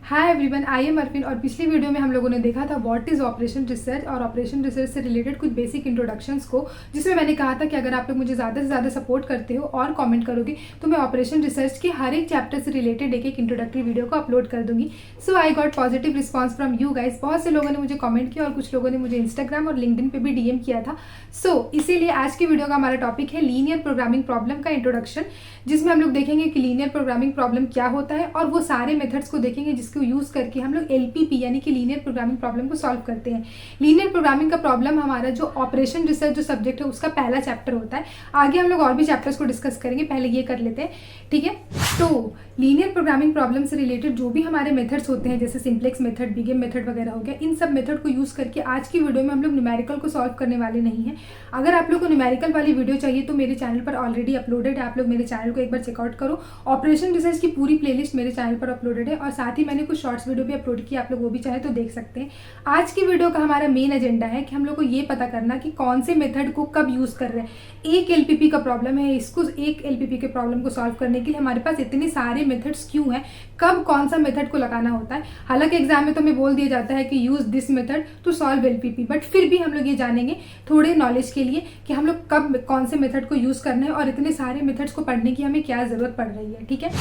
Hi everyone, I am अरफिन। और पिछली video में हम लोगों ने देखा था व्हाट इज़ ऑपरेशन रिसर्च और ऑपरेशन रिसर्च से रिलेटेड कुछ बेसिक इंट्रोडक्शंस को, जिसमें मैंने कहा था कि अगर आप लोग मुझे ज़्यादा से ज़्यादा सपोर्ट करते हो और कमेंट करोगे तो मैं ऑपरेशन रिसर्च के हर एक चैप्टर से रिलेटेड एक एक इंट्रोडक्टरी वीडियो को अपलोड कर दूंगी। So I got positive response from you guys. बहुत से लोगों ने मुझे कमेंट किया और कुछ लोगों ने मुझे इंस्टाग्राम और लिंक्डइन पे भी डीएम किया था। सो इसीलिए आज की वीडियो का हमारा टॉपिक है लीनियर प्रोग्रामिंग प्रॉब्लम का इंट्रोडक्शन, जिसमें हम लोग देखेंगे कि लीनियर प्रोग्रामिंग प्रॉब्लम क्या होता है और वो सारे मेथड्स को देखेंगे जिसको यूज़ करके हम लोग एलपीपी यानी कि लीनियर प्रोग्रामिंग प्रॉब्लम को सॉल्व करते हैं। लीनियर प्रोग्रामिंग का प्रॉब्लम हमारा जो ऑपरेशन रिसर्च जो सब्जेक्ट है उसका पहला चैप्टर होता है। आगे हम लोग और भी चैप्टर्स को डिस्कस करेंगे, पहले ये कर लेते हैं, ठीक है। तो लीनियर प्रोग्रामिंग प्रॉब्लम से रिलेटेड जो भी हमारे मेथड्स होते हैं, जैसे सिंप्लेक्स मेथड, बिगेम मेथड वगैरह हो गया, इन सब मेथड को यूज़ करके आज की वीडियो में हम लोग न्यूमेरिकल को सॉल्व करने वाले नहीं हैं। अगर आप लोग को न्यूमेरिकल वाली वीडियो चाहिए तो मेरे चैनल पर ऑलरेडी अपलोडेड है, आप लोग मेरे चैनल को एक बार चेकआउट करो। ऑपरेशन रिसर्च की पूरी प्लेलिस्ट मेरे चैनल पर अपलोडेड है और साथ ही मैंने कुछ शॉर्ट्स वीडियो भी अपलोड किया, आप लोग वो भी चाहे तो देख सकते हैं। आज की वीडियो का हमारा मेन एजेंडा है कि हम लोग को ये पता करना कि कौन से मेथड को कब यूज़ कर रहे हैं। एक एलपीपी का प्रॉब्लम है, इसको एक एलपीपी के प्रॉब्लम को सॉल्व करने के लिए हमारे पास इतने सारे मेथड्स क्यों हैं, कब कौन सा मेथड को लगाना होता है। हालांकि एग्जाम में तो हमें बोल दिया जाता है कि use this method to solve LPP, but फिर भी हम लोग ये जानेंगे थोड़े नॉलेज के लिए कि हम लोग कब कौन से मेथड को यूज करना है और इतने सारे मेथड्स को पढ़ने की हमें क्या जरूरत पड़ रही है, ठीक है।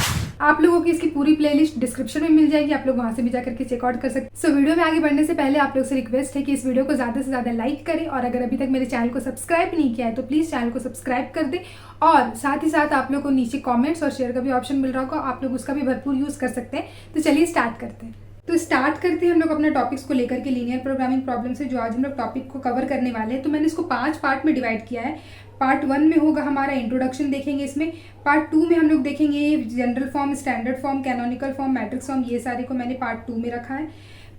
आप लोगों की इसकी पूरी प्लेलिस्ट डिस्क्रिप्शन में मिल जाएगी, आप लोग वहां से भी जाकर के चेकआउट कर सकते हैं। सो वीडियो में आगे बढ़ने से पहले आप लोग से रिक्वेस्ट है कि इस वीडियो को ज्यादा से ज्यादा लाइक करें और अगर अभी तक मेरे चैनल को सब्सक्राइब नहीं किया है तो प्लीज चैनल को सब्सक्राइब कर दें और साथ ही साथ आप लोग को नीचे कमेंट्स और शेयर का भी ऑप्शन मिल रहा होगा, आप लोग उसका भी भरपूर यूज कर सकते हैं। तो चलिए स्टार्ट करते हैं। तो स्टार्ट करते हैं हम लोग अपने टॉपिक्स को लेकर के लीनियर प्रोग्रामिंग प्रॉब्लम से, जो आज हम लोग टॉपिक को कवर करने वाले हैं। तो मैंने इसको 5 पार्ट में डिवाइड किया है। पार्ट 1 में होगा हमारा इंट्रोडक्शन देखेंगे इसमें। पार्ट 2 में हम लोग देखेंगे general form, standard form, canonical form, matrix form, ये सारे को मैंने पार्ट 2 में रखा है।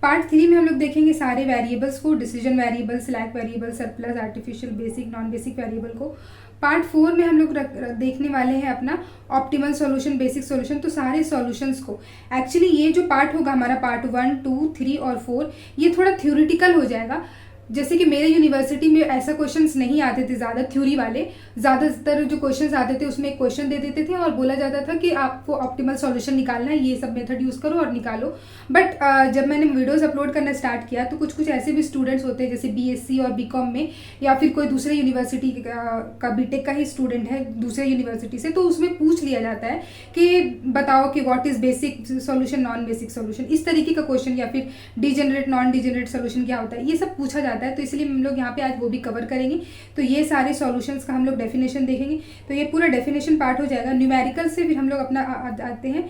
पार्ट 3 में हम लोग देखेंगे सारे वेरिएबल्स को, decision variable, slack variable, surplus, artificial, basic, non basic variable को। पार्ट 4 में हम लोग देखने वाले हैं अपना ऑप्टिमल सॉल्यूशन, बेसिक सॉल्यूशन। तो सारे सॉल्यूशंस को एक्चुअली ये जो पार्ट होगा हमारा पार्ट 1, 2, 3 और 4, ये थोड़ा थ्योरेटिकल हो जाएगा। जैसे कि मेरे यूनिवर्सिटी में ऐसा क्वेश्चंस नहीं आते थे ज़्यादा थ्योरी वाले, ज़्यादातर जो क्वेश्चंस आते थे उसमें एक क्वेश्चन दे देते थे और बोला जाता था कि आपको ऑप्टिमल सॉल्यूशन निकालना है, ये सब मेथड यूज़ करो और निकालो। बट जब मैंने वीडियोस अपलोड करना स्टार्ट किया तो कुछ कुछ ऐसे भी स्टूडेंट्स होते हैं, जैसे बीएससी और बीकॉम में, या फिर कोई दूसरे यूनिवर्सिटी का बीटेक का ही स्टूडेंट है दूसरे यूनिवर्सिटी से, तो उसमें पूछ लिया जाता है कि बताओ कि what is basic solution, non basic solution, इस तरीके का क्वेश्चन, या फिर डिजेनरेट, नॉन डिजेनरेट सॉल्यूशन क्या होता है, ये सब पूछा जाता है। तो इसलिए हम लोग यहाँ पे आज वो भी कवर करेंगे। तो ये सारे सॉल्यूशंस का हम लोग डेफिनेशन देखेंगे। तो ये पूरा डेफिनेशन पार्ट हो जाएगा। न्यूमेरिकल से फिर हम लोग अपना आते हैं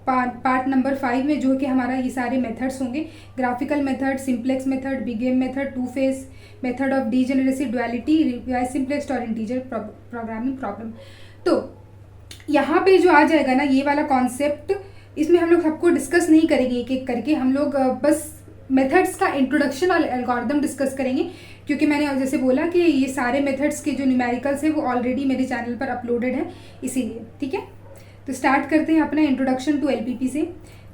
पार्ट नंबर 5 में, जो कि हमारा ये सारे मेथड्स होंगे। Graphical method, simplex method, big M method, two phase method of degeneracy, duality, revise simplex और इंटीजर प्रोग्रामिंग प्रॉब्लम। तो यहाँ पे जो आ जाएगा ना ये वाला कॉन्सेप्ट, इसमें हम लोग सबको डिस्कस नहीं करेंगे एक एक करके, हम लोग बस मेथड्स का इंट्रोडक्शन और एल्गोरिथम डिस्कस करेंगे, क्योंकि मैंने जैसे बोला कि ये सारे मेथड्स के जो न्यूमेरिकल्स है वो ऑलरेडी मेरे चैनल पर अपलोडेड है, इसीलिए, ठीक है। तो स्टार्ट करते हैं अपना इंट्रोडक्शन टू एलपीपी से।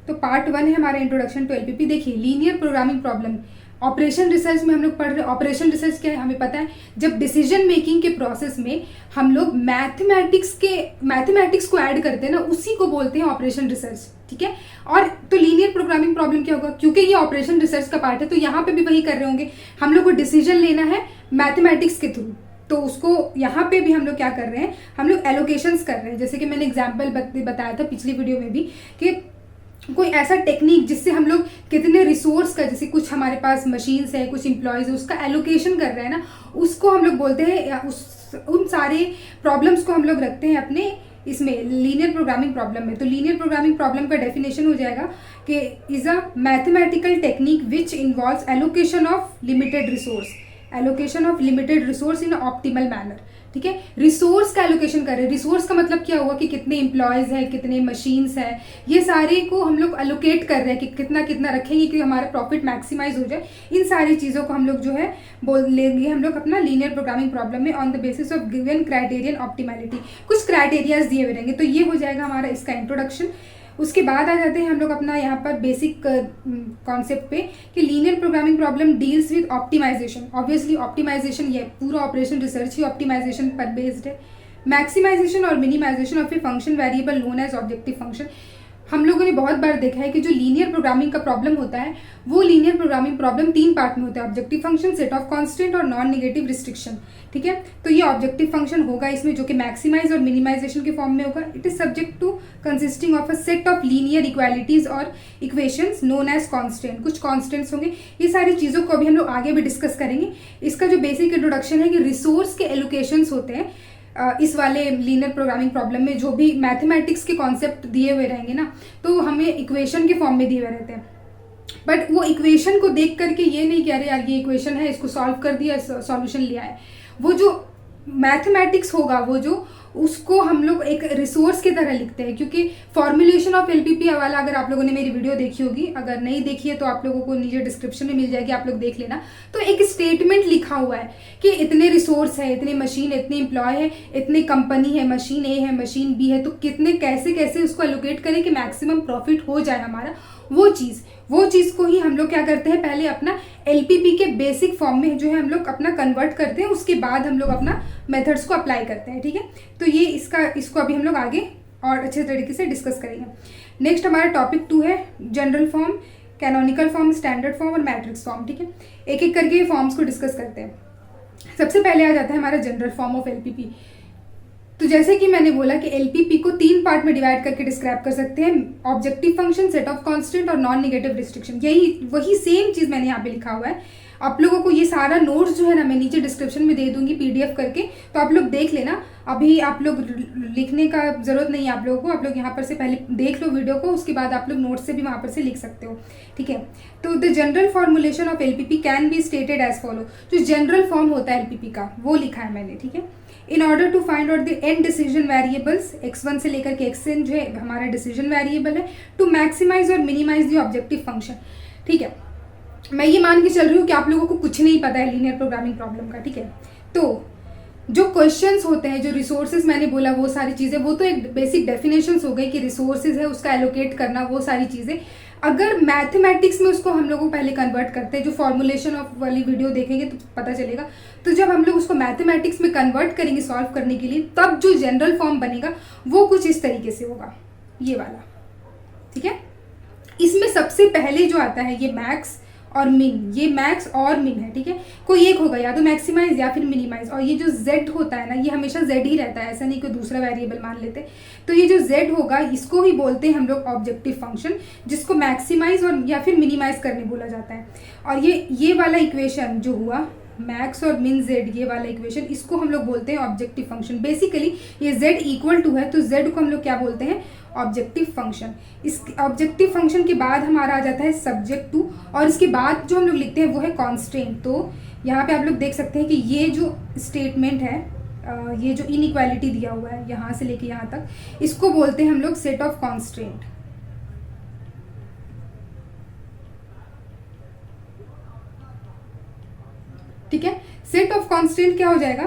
तो पार्ट 1 है हमारा इंट्रोडक्शन टू एलपीपी। देखिए linear programming problem operation research में हम लोग पढ़ रहे हैं। ऑपरेशन रिसर्च क्या है हमें पता है, जब डिसीजन मेकिंग के प्रोसेस में हम लोग मैथमेटिक्स को ऐड करते हैं ना, उसी को बोलते हैं ऑपरेशन रिसर्च, ठीक है। और तो लीनियर प्रोग्रामिंग प्रॉब्लम क्या होगा, क्योंकि ये ऑपरेशन रिसर्च का पार्ट है तो यहाँ पे भी वही कर रहे होंगे, हम लोग को डिसीजन लेना है मैथमेटिक्स के थ्रू। तो उसको यहाँ पे भी हम लोग क्या कर रहे हैं, हम लोग एलोकेशंस कर रहे हैं। जैसे कि मैंने एग्जाम्पल बताया था पिछली वीडियो में भी कि कोई ऐसा टेक्निक जिससे हम लोग कितने रिसोर्स का, जैसे कुछ हमारे पास मशीन्स है, कुछ एम्प्लॉयज़ है, उसका एलोकेशन कर रहे हैं ना, उसको हम लोग बोलते हैं, उन सारे प्रॉब्लम्स को हम लोग रखते हैं अपने इसमें लीनियर प्रोग्रामिंग प्रॉब्लम में। तो लीनियर प्रोग्रामिंग प्रॉब्लम का डेफिनेशन हो जाएगा कि is a mathematical technique which involves allocation of limited resource in optimal manner, ठीक है। रिसोर्स का एलोकेशन कर रहे हैं। रिसोर्स का मतलब क्या हुआ कि कितने एम्प्लॉयज़ है, कितने मशीन्स है, ये सारे को हम लोग एलोकेट कर रहे हैं कि कितना कितना रखेंगे कि हमारा प्रॉफिट मैक्सिमाइज हो जाए। इन सारी चीज़ों को हम लोग जो है बोल लेंगे हम लोग अपना लीनियर प्रोग्रामिंग प्रॉब्लम में on the basis of given criterion optimality. कुछ क्राइटेरियाज दिए हुए रहेंगे। तो ये हो जाएगा हमारा इसका इंट्रोडक्शन। उसके बाद आ जाते हैं हम लोग अपना यहाँ पर बेसिक कॉन्सेप्ट पे कि linear programming problem deals with optimisation. Obviously optimisation, ये पूरा ऑपरेशन रिसर्च ही ऑप्टिमाइजेशन पर बेस्ड है। मैक्सिमाइजेशन और minimisation of a function variable known as objective function. हम लोगों ने बहुत बार देखा है कि जो लीनियर प्रोग्रामिंग का प्रॉब्लम होता है वो लीनियर प्रोग्रामिंग प्रॉब्लम 3 पार्ट में होता है, objective function, set of constant और नॉन नेगेटिव रिस्ट्रिक्शन। ठीक है, तो ये ऑब्जेक्टिव फंक्शन होगा इसमें जो कि मैक्सिमाइज और मिनिमाइजेशन के फॉर्म में होगा। It is subject to consisting of a set of linear equalities और इक्वेशंस नोन एज कांस्टेंट। कुछ कांस्टेंट्स होंगे, ये सारी चीज़ों को अभी हम लोग आगे भी डिस्कस करेंगे। इसका जो बेसिक इंट्रोडक्शन है कि रिसोर्स के एलोकेशंस होते हैं इस वाले लीनियर प्रोग्रामिंग प्रॉब्लम में, जो भी मैथमेटिक्स के कॉन्सेप्ट दिए हुए रहेंगे ना, तो हमें इक्वेशन के फॉर्म में दिए हुए रहते हैं। बट वो इक्वेशन को देख करके ये नहीं कह रहे यार ये इक्वेशन है, इसको सॉल्व कर दिया, सॉल्यूशन लिया है। वो जो मैथमेटिक्स होगा, वो जो उसको हम लोग एक रिसोर्स की तरह लिखते हैं, क्योंकि फॉर्मुलेशन ऑफ एलपीपी वाला अगर आप लोगों ने मेरी वीडियो देखी होगी, अगर नहीं देखी है तो आप लोगों को नीचे डिस्क्रिप्शन में मिल जाएगी, आप लोग देख लेना। तो एक स्टेटमेंट लिखा हुआ है कि इतने रिसोर्स है, इतने मशीन, इतने एम्प्लॉय है, इतनी कंपनी है, मशीन ए है, मशीन बी है, तो कितने कैसे कैसे उसको एलोकेट करें कि मैक्सिमम प्रॉफिट हो जाए हमारा। वो चीज़ को ही हम लोग क्या करते हैं, पहले अपना एलपीपी के बेसिक फॉर्म में जो है हम लोग अपना कन्वर्ट करते हैं, उसके बाद हम लोग अपना मेथड्स को अप्लाई करते हैं। ठीक है, तो ये इसको अभी हम लोग आगे और अच्छे तरीके से डिस्कस करेंगे। नेक्स्ट हमारा टॉपिक 2 है general form, canonical form, standard form और मैट्रिक्स फॉर्म। ठीक है, एक एक करके ये फॉर्म्स को डिस्कस करते हैं। सबसे पहले आ जाता है हमारा जनरल फॉर्म ऑफ एलपीपी। तो जैसे कि मैंने बोला कि एलपीपी को 3 पार्ट में डिवाइड करके डिस्क्राइब कर सकते हैं, objective function, set of constant और नॉन नेगेटिव रिस्ट्रिक्शन। वही सेम चीज़ मैंने यहाँ पे लिखा हुआ है। आप लोगों को ये सारा नोट्स जो है ना मैं नीचे डिस्क्रिप्शन में दे दूंगी पीडीएफ करके, तो आप लोग देख लेना। अभी आप लोग लिखने का ज़रूरत नहीं है आप लोगों को, आप लोग यहाँ पर से पहले देख लो वीडियो को, उसके बाद आप लोग नोट्स से भी वहाँ पर से लिख सकते हो। ठीक है, तो the general formulation of LPP can be stated as follow. जो जनरल फॉर्म होता है एलपीपी का वो लिखा है मैंने। ठीक है, in order to find out the and decision variables, x1 से लेकर के xn जो है हमारा डिसीजन वेरिएबल है, टू मैक्सिमाइज और मिनिमाइज द ऑब्जेक्टिव फंक्शन। ठीक है, मैं ये मान के चल रही हूँ कि आप लोगों को कुछ नहीं पता है लीनियर प्रोग्रामिंग प्रॉब्लम का। ठीक है, तो जो क्वेश्चंस होते हैं, जो रिसोर्सेज मैंने बोला, वो सारी चीज़ें, वो तो एक बेसिक डेफिनेशंस हो गई कि रिसोर्सेज है उसका एलोकेट करना, वो सारी चीज़ें। अगर मैथमेटिक्स में उसको हम लोग को पहले कन्वर्ट करते हैं, जो फॉर्मुलेशन ऑफ वाली वीडियो देखेंगे तो पता चलेगा, तो जब हम लोग उसको मैथमेटिक्स में कन्वर्ट करेंगे सॉल्व करने के लिए, तब जो जनरल फॉर्म बनेगा वो कुछ इस तरीके से होगा, ये वाला। ठीक है, इसमें सबसे पहले जो आता है ये मैक्स और मिन, ये मैक्स और मिन है। ठीक है, कोई एक होगा, या तो मैक्सिमाइज या फिर मिनिमाइज। और ये जो z होता है ना, ये हमेशा z ही रहता है, ऐसा नहीं कोई दूसरा वेरिएबल मान लेते। तो ये जो z होगा इसको ही बोलते हैं हम लोग ऑब्जेक्टिव फंक्शन, जिसको मैक्सिमाइज और या फिर मिनिमाइज करने बोला जाता है। और ये वाला इक्वेशन जो हुआ मैक्स और मिन z, ये वाला इक्वेशन, इसको हम लोग बोलते हैं ऑब्जेक्टिव फंक्शन। बेसिकली ये z इक्वल टू है, तो z को हम लोग क्या बोलते हैं, ऑब्जेक्टिव फंक्शन। इस ऑब्जेक्टिव फंक्शन के बाद हमारा आ जाता है सब्जेक्ट टू, और इसके बाद जो हम लोग लिखते हैं वो है कांस्टेंट। तो यहाँ पे आप लोग देख सकते हैं कि ये जो स्टेटमेंट है, ये जो इनइक्वालिटी दिया हुआ है यहाँ से लेके यहाँ तक, इसको बोलते हैं हम लोग सेट ऑफ कांस्टेंट। ठीक है, सेट ऑफ कांस्टेंट क्या हो जाएगा,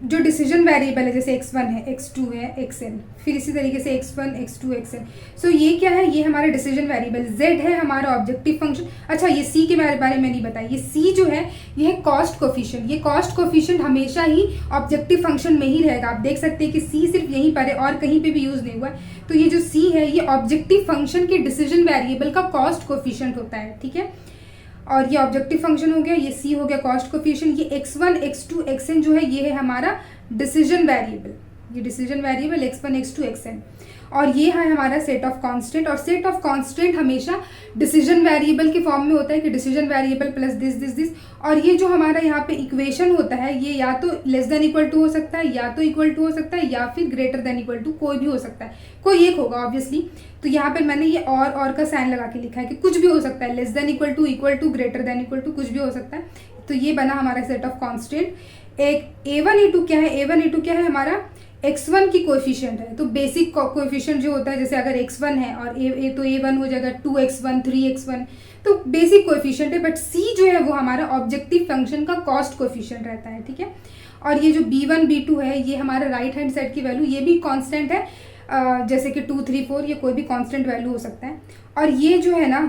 जो डिसीजन वेरिएबल है, जैसे x1 है, x2 है, xn, फिर इसी तरीके से x1, x2, xn। सो ये क्या है, ये हमारा डिसीजन वेरिएबल, z है हमारा ऑब्जेक्टिव फंक्शन। अच्छा, ये c के बारे में नहीं बताया, ये c जो है ये है कॉस्ट कोफिशिएंट। ये कॉस्ट कोफिशिएंट हमेशा ही ऑब्जेक्टिव फंक्शन में ही रहेगा। आप देख सकते हैं कि c सिर्फ यहीं पर है और कहीं पे भी यूज़ नहीं हुआ है। तो ये जो c है ये ऑब्जेक्टिव फंक्शन के डिसीजन वेरिएबल का कॉस्ट कोफिशिएंट होता है। ठीक है, और ये ऑब्जेक्टिव फंक्शन हो गया, ये c हो गया कॉस्ट कोफिशिएंट, ये x1, x2, xn जो है ये है हमारा डिसीजन वेरिएबल, ये decision variable x1, x2, xn। और ये है हमारा सेट ऑफ कांस्टेंट। और सेट ऑफ कांस्टेंट हमेशा डिसीजन वेरिएबल के फॉर्म में होता है कि decision variable plus this this this. और ये जो हमारा यहाँ पे इक्वेशन होता है, ये या तो लेस देन इक्वल टू हो सकता है, या तो इक्वल टू हो सकता है, या फिर ग्रेटर देन इक्वल टू, कोई भी हो सकता है, कोई एक होगा ऑब्वियसली। तो यहाँ पर मैंने ये और का साइन लगा के लिखा है कि कुछ भी हो सकता है, less than equal to, greater than equal to, कुछ भी हो सकता है। तो ये बना हमारा सेट ऑफ कांस्टेंट। एक a1 a2 क्या है, a1 a2 क्या है, हमारा x1 की कोएफिशिएंट है। तो बेसिक कोएफिशिएंट जो होता है, जैसे अगर x1 है और a तो a1 हो जाएगा 2x1, 3x1, तो बेसिक कोएफिशिएंट है। बट c जो है वो हमारा ऑब्जेक्टिव फंक्शन का कॉस्ट कोएफिशिएंट रहता है। ठीक है, और ये जो b1 b2 है ये हमारा राइट हैंड साइड की वैल्यू, ये भी कांस्टेंट है, जैसे कि 2 3 4 ये कोई भी कांस्टेंट वैल्यू हो सकता है। और ये जो है ना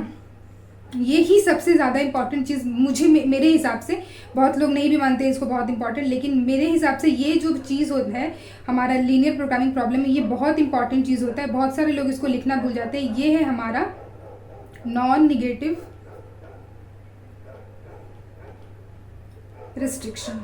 ये ही सबसे ज़्यादा इंपॉर्टेंट चीज़ मुझे मेरे हिसाब से, बहुत लोग नहीं भी मानते हैं इसको बहुत इंपॉर्टेंट, लेकिन मेरे हिसाब से ये जो चीज़ होता है हमारा लीनियर प्रोग्रामिंग प्रॉब्लम में, ये बहुत इंपॉर्टेंट चीज़ होता है। बहुत सारे लोग इसको लिखना भूल जाते हैं। ये है हमारा नॉन निगेटिव रिस्ट्रिक्शन।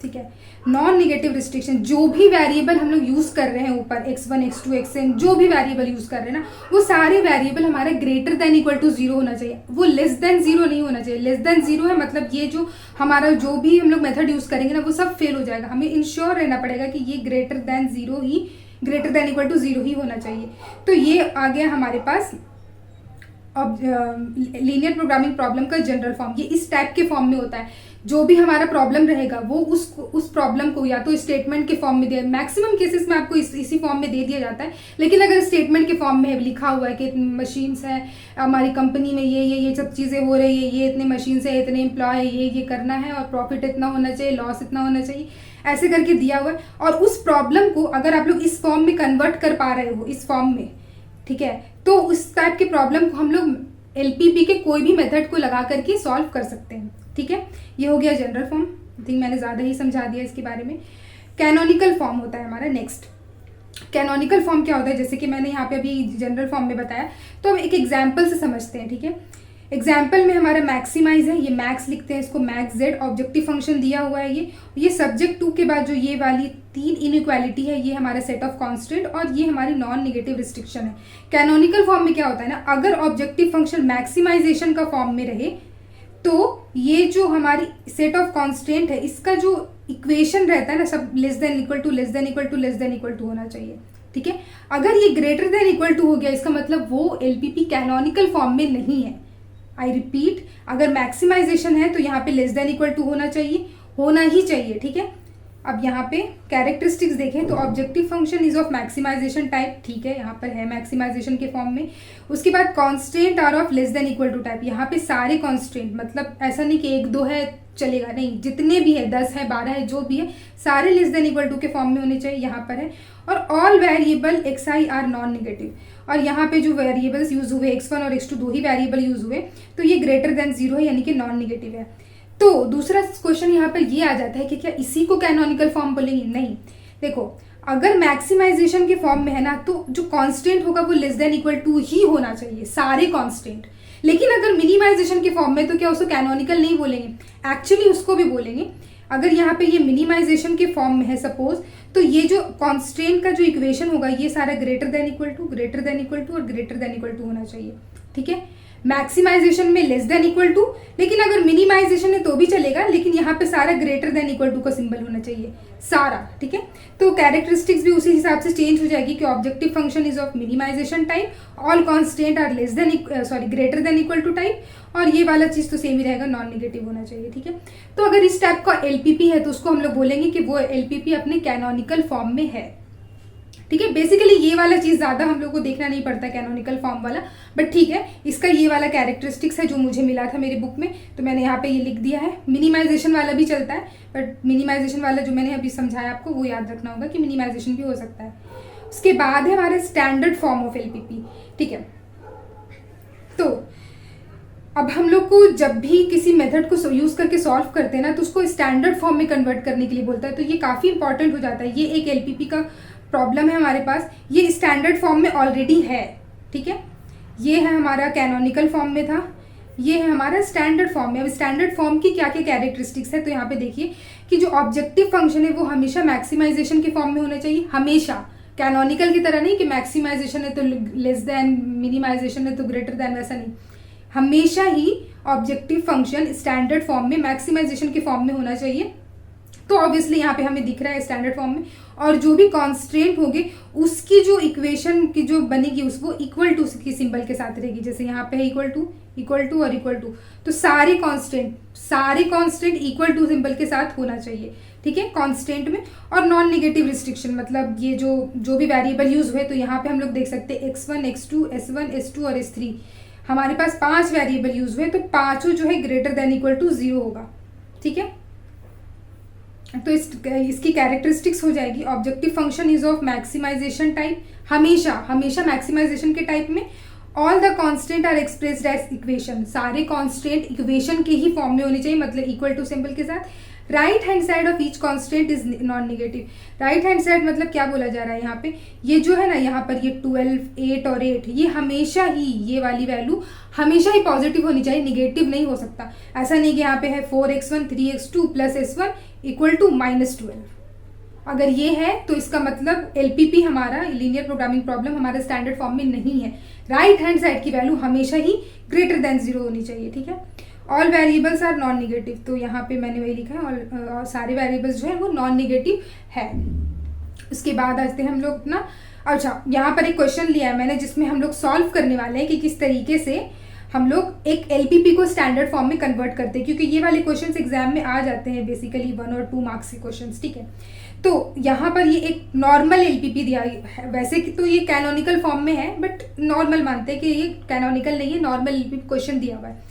ठीक है, नॉन निगेटिव रिस्ट्रिक्शन, जो भी वेरिएबल हम लोग यूज कर रहे हैं ऊपर x1 x2 xn, जो भी वेरिएबल यूज कर रहे हैं ना, वो सारे वेरिएबल हमारे ग्रेटर देन इक्वल टू 0 होना चाहिए। वो लेस देन 0 नहीं होना चाहिए। लेस देन 0 है मतलब ये जो हमारा जो भी हम लोग मेथड यूज करेंगे ना वो सब फेल हो जाएगा। हमें इंश्योर रहना पड़ेगा कि ये ग्रेटर देन 0 ही, ग्रेटर देन इक्वल टू 0 ही होना चाहिए। तो ये आ गया हमारे पास अब लीनियर प्रोग्रामिंग प्रॉब्लम का जनरल फॉर्म। ये इस टाइप के फॉर्म में होता है। जो भी हमारा प्रॉब्लम रहेगा वो उस प्रॉब्लम को या तो स्टेटमेंट के फॉर्म में दिया, मैक्सिमम केसेस में आपको इसी फॉर्म में दे दिया जाता है। लेकिन अगर स्टेटमेंट के फॉर्म में लिखा हुआ है कि मशीन्स है हमारी कंपनी में, ये सब चीज़ें हो रही है, ये इतने मशीन्स है, इतने एम्प्लॉय है, ये करना है और प्रॉफिट इतना होना चाहिए, लॉस इतना होना चाहिए, ऐसे करके दिया हुआ है। और उस प्रॉब्लम को अगर आप लोग इस फॉर्म में कन्वर्ट कर पा रहे हो, इस फॉर्म में, ठीक है, तो उस टाइप के प्रॉब्लम को हम लोग एलपीपी के कोई भी मेथड को लगा करके सॉल्व कर सकते हैं। ठीक है, ये हो गया जनरल फॉर्म। आई थिंक मैंने ज़्यादा ही समझा दिया इसके बारे में। कैनोनिकल फॉर्म होता है हमारा नेक्स्ट। कैनोनिकल फॉर्म क्या होता है, जैसे कि मैंने यहाँ पे अभी जनरल फॉर्म में बताया, तो हम एक एग्जाम्पल से समझते हैं। ठीक है, एग्जाम्पल में हमारा मैक्सिमाइज है, ये मैक्स लिखते हैं इसको, मैक्स जेड, ऑब्जेक्टिव फंक्शन दिया हुआ है ये सब्जेक्ट टू के बाद जो ये वाली 3 इनइक्वालिटी है ये हमारा सेट ऑफ कॉन्स्टेंट, और ये हमारी नॉन निगेटिव रिस्ट्रिक्शन है। कैनोनिकल फॉर्म में क्या होता है ना, अगर ऑब्जेक्टिव फंक्शन मैक्सिमाइजेशन का फॉर्म में रहे तो ये जो हमारी सेट ऑफ कॉन्स्टेंट है इसका जो इक्वेशन रहता है ना, सब less than equal to less than equal to less than equal to होना चाहिए। ठीक है, अगर ये ग्रेटर देन इक्वल टू हो गया इसका मतलब वो एलपीपी कैनोनिकल फॉर्म में नहीं है। आई रिपीट, अगर मैक्सिमाइजेशन है तो यहाँ पे लेस देन इक्वल टू होना चाहिए, होना ही चाहिए। ठीक है, अब यहाँ पे कैरेक्टरिस्टिक्स देखें तो objective function is of maximisation type, ठीक है, यहाँ पर है मैक्सिमाइजेशन के फॉर्म में। उसके बाद constant are of less than equal to type, यहाँ पे सारे कॉन्स्टेंट, मतलब ऐसा नहीं कि 1 2 है चलेगा, नहीं, जितने भी है 10 है 12 है जो भी है सारे लेस देन इक्वल टू के फॉर्म में होने चाहिए, यहाँ पर है। और all variable xi are non negative, और यहाँ पे जो वेरिएबल्स यूज हुए x1 और x2 2 ही वेरिएबल यूज हुए, तो ये ग्रेटर देन 0 है यानी कि नॉन निगेटिव है। तो दूसरा क्वेश्चन यहाँ पर ये आ जाता है कि क्या इसी को कैनोनिकल फॉर्म बोलेंगे? नहीं, देखो अगर मैक्सिमाइजेशन के फॉर्म में है ना तो जो कांस्टेंट होगा वो लेस देन इक्वल टू ही होना चाहिए, सारे कांस्टेंट। लेकिन अगर मिनिमाइजेशन के फॉर्म में तो क्या उसको कैनोनिकल नहीं बोलेंगे, एक्चुअली उसको भी बोलेंगे। अगर यहाँ पे ये मिनिमाइजेशन के फॉर्म में है सपोज, तो ये जो कांस्टेंट का जो इक्वेशन होगा ये सारा greater than equal to, greater than equal to और ग्रेटर देन इक्वल टू होना चाहिए। ठीक है, मैक्सिमाइजेशन में लेस देन इक्वल टू, लेकिन अगर मिनिमाइजेशन है तो भी चलेगा, लेकिन यहाँ पे सारा ग्रेटर देन इक्वल टू का सिंबल होना चाहिए सारा। ठीक है, तो कैरेक्टरिस्टिक्स भी उसी हिसाब से चेंज हो जाएगी कि objective function is of minimization type, all constant are less than greater than equal to type, और ये वाला चीज तो सेम ही रहेगा, नॉन निगेटिव होना चाहिए। ठीक है, तो अगर इस टाइप का एलपीपी है तो उसको हम लोग बोलेंगे कि वो एलपीपी अपने कैनोनिकल फॉर्म में है। ठीक है, बेसिकली ये वाला चीज ज्यादा हम लोग को देखना नहीं पड़ता कैनोनिकल फॉर्म वाला, बट ठीक है, इसका ये वाला कैरेक्टरिस्टिक्स है जो मुझे मिला था मेरी बुक में, तो मैंने यहाँ पे ये लिख दिया है। मिनिमाइजेशन वाला भी चलता है, बट मिनिमाइजेशन वाला जो मैंने अभी समझाया आपको वो याद रखना होगा कि मिनिमाइजेशन भी हो सकता है। उसके बाद है हमारे स्टैंडर्ड फॉर्म ऑफ एलपीपी। ठीक है, तो अब हम लोग को जब भी किसी मेथड को यूज करके सॉल्व करते हैं ना तो उसको स्टैंडर्ड फॉर्म में कन्वर्ट करने के लिए बोलता है, तो ये काफी इंपॉर्टेंट हो जाता है। ये एक एलपीपी का प्रॉब्लम है हमारे पास, ये स्टैंडर्ड फॉर्म में ऑलरेडी है। ठीक है, ये है हमारा कैनोनिकल फॉर्म में था, ये है हमारा स्टैंडर्ड फॉर्म में। अब स्टैंडर्ड फॉर्म की क्या क्या कैरेक्टरिस्टिक्स है, तो यहाँ पे देखिए कि जो ऑब्जेक्टिव फंक्शन है वो हमेशा मैक्सिमाइजेशन के फॉर्म में होना चाहिए, हमेशा। कैनोनिकल की तरह नहीं कि मैक्सिमाइजेशन है तो लेस देन, मिनिमाइजेशन है तो ग्रेटर देन, वैसा नहीं। हमेशा ही ऑब्जेक्टिव फंक्शन स्टैंडर्ड फॉर्म में मैक्सिमाइजेशन के फॉर्म में होना चाहिए। तो ऑब्वियसली यहाँ पे हमें दिख रहा है स्टैंडर्ड फॉर्म में, और जो भी कॉन्स्टेंट होगी उसकी जो इक्वेशन की जो बनेगी उसको इक्वल टू की सिंबल के साथ रहेगी। जैसे यहाँ पे है इक्वल टू और इक्वल टू, तो सारे कांस्टेंट इक्वल टू सिंबल के साथ होना चाहिए। ठीक है, कांस्टेंट में। और नॉन नेगेटिव रिस्ट्रिक्शन मतलब ये जो भी वेरिएबल यूज हुए, तो यहाँ पे हम लोग देख सकते हैं x1 x2 s1 s2 और s3, हमारे पास 5 वेरिएबल यूज हुए, तो पांचों जो है ग्रेटर देन इक्वल टू 0 होगा। ठीक है, तो इसकी कैरेक्टरिस्टिक्स हो जाएगी objective function is of maximisation type, हमेशा मैक्सिमाइजेशन के टाइप में, all the constant are expressed as equation, सारे कांस्टेंट इक्वेशन के ही फॉर्म में होने चाहिए, मतलब इक्वल टू सिंबल के साथ। Right hand side of each constant is non negative. Right hand side मतलब क्या बोला जा रहा है यहाँ पे, ये जो है ना यहाँ पर ये 12, 8 और 8, ये हमेशा ही, ये वाली वैल्यू हमेशा ही पॉजिटिव होनी चाहिए, निगेटिव नहीं हो सकता। ऐसा नहीं कि यहाँ पे है 4x1 3x2 plus s1 equal to -12। अगर ये है तो इसका मतलब LPP हमारा लीनियर प्रोग्रामिंग प्रॉब्लम हमारे स्टैंडर्ड फॉर्म में नहीं है। राइट हैंड साइड की वैल्यू हमेशा ही ग्रेटर देन 0 होनी चाहिए, ठीक है। All variables are non negative, तो यहाँ पे मैंने वही लिखा है, और सारे वेरिएबल्स जो है वो नॉन निगेटिव है। उसके बाद आते हैं हम लोग ना, अच्छा यहाँ पर एक क्वेश्चन लिया है मैंने जिसमें हम लोग सॉल्व करने वाले हैं कि किस तरीके से हम लोग एक LPP को स्टैंडर्ड फॉर्म में कन्वर्ट करते हैं, क्योंकि ये वाले क्वेश्चंस एग्जाम में आ जाते हैं, बेसिकली 1 और 2 मार्क्स के क्वेश्चंस, ठीक है। तो यहाँ पर ये एक नॉर्मल LPP दिया है, वैसे कि तो ये कैनोनिकल फॉर्म में है, बट नॉर्मल मानते हैं कि ये कैनोनिकल नहीं है, नॉर्मल LPP क्वेश्चन दिया हुआ है।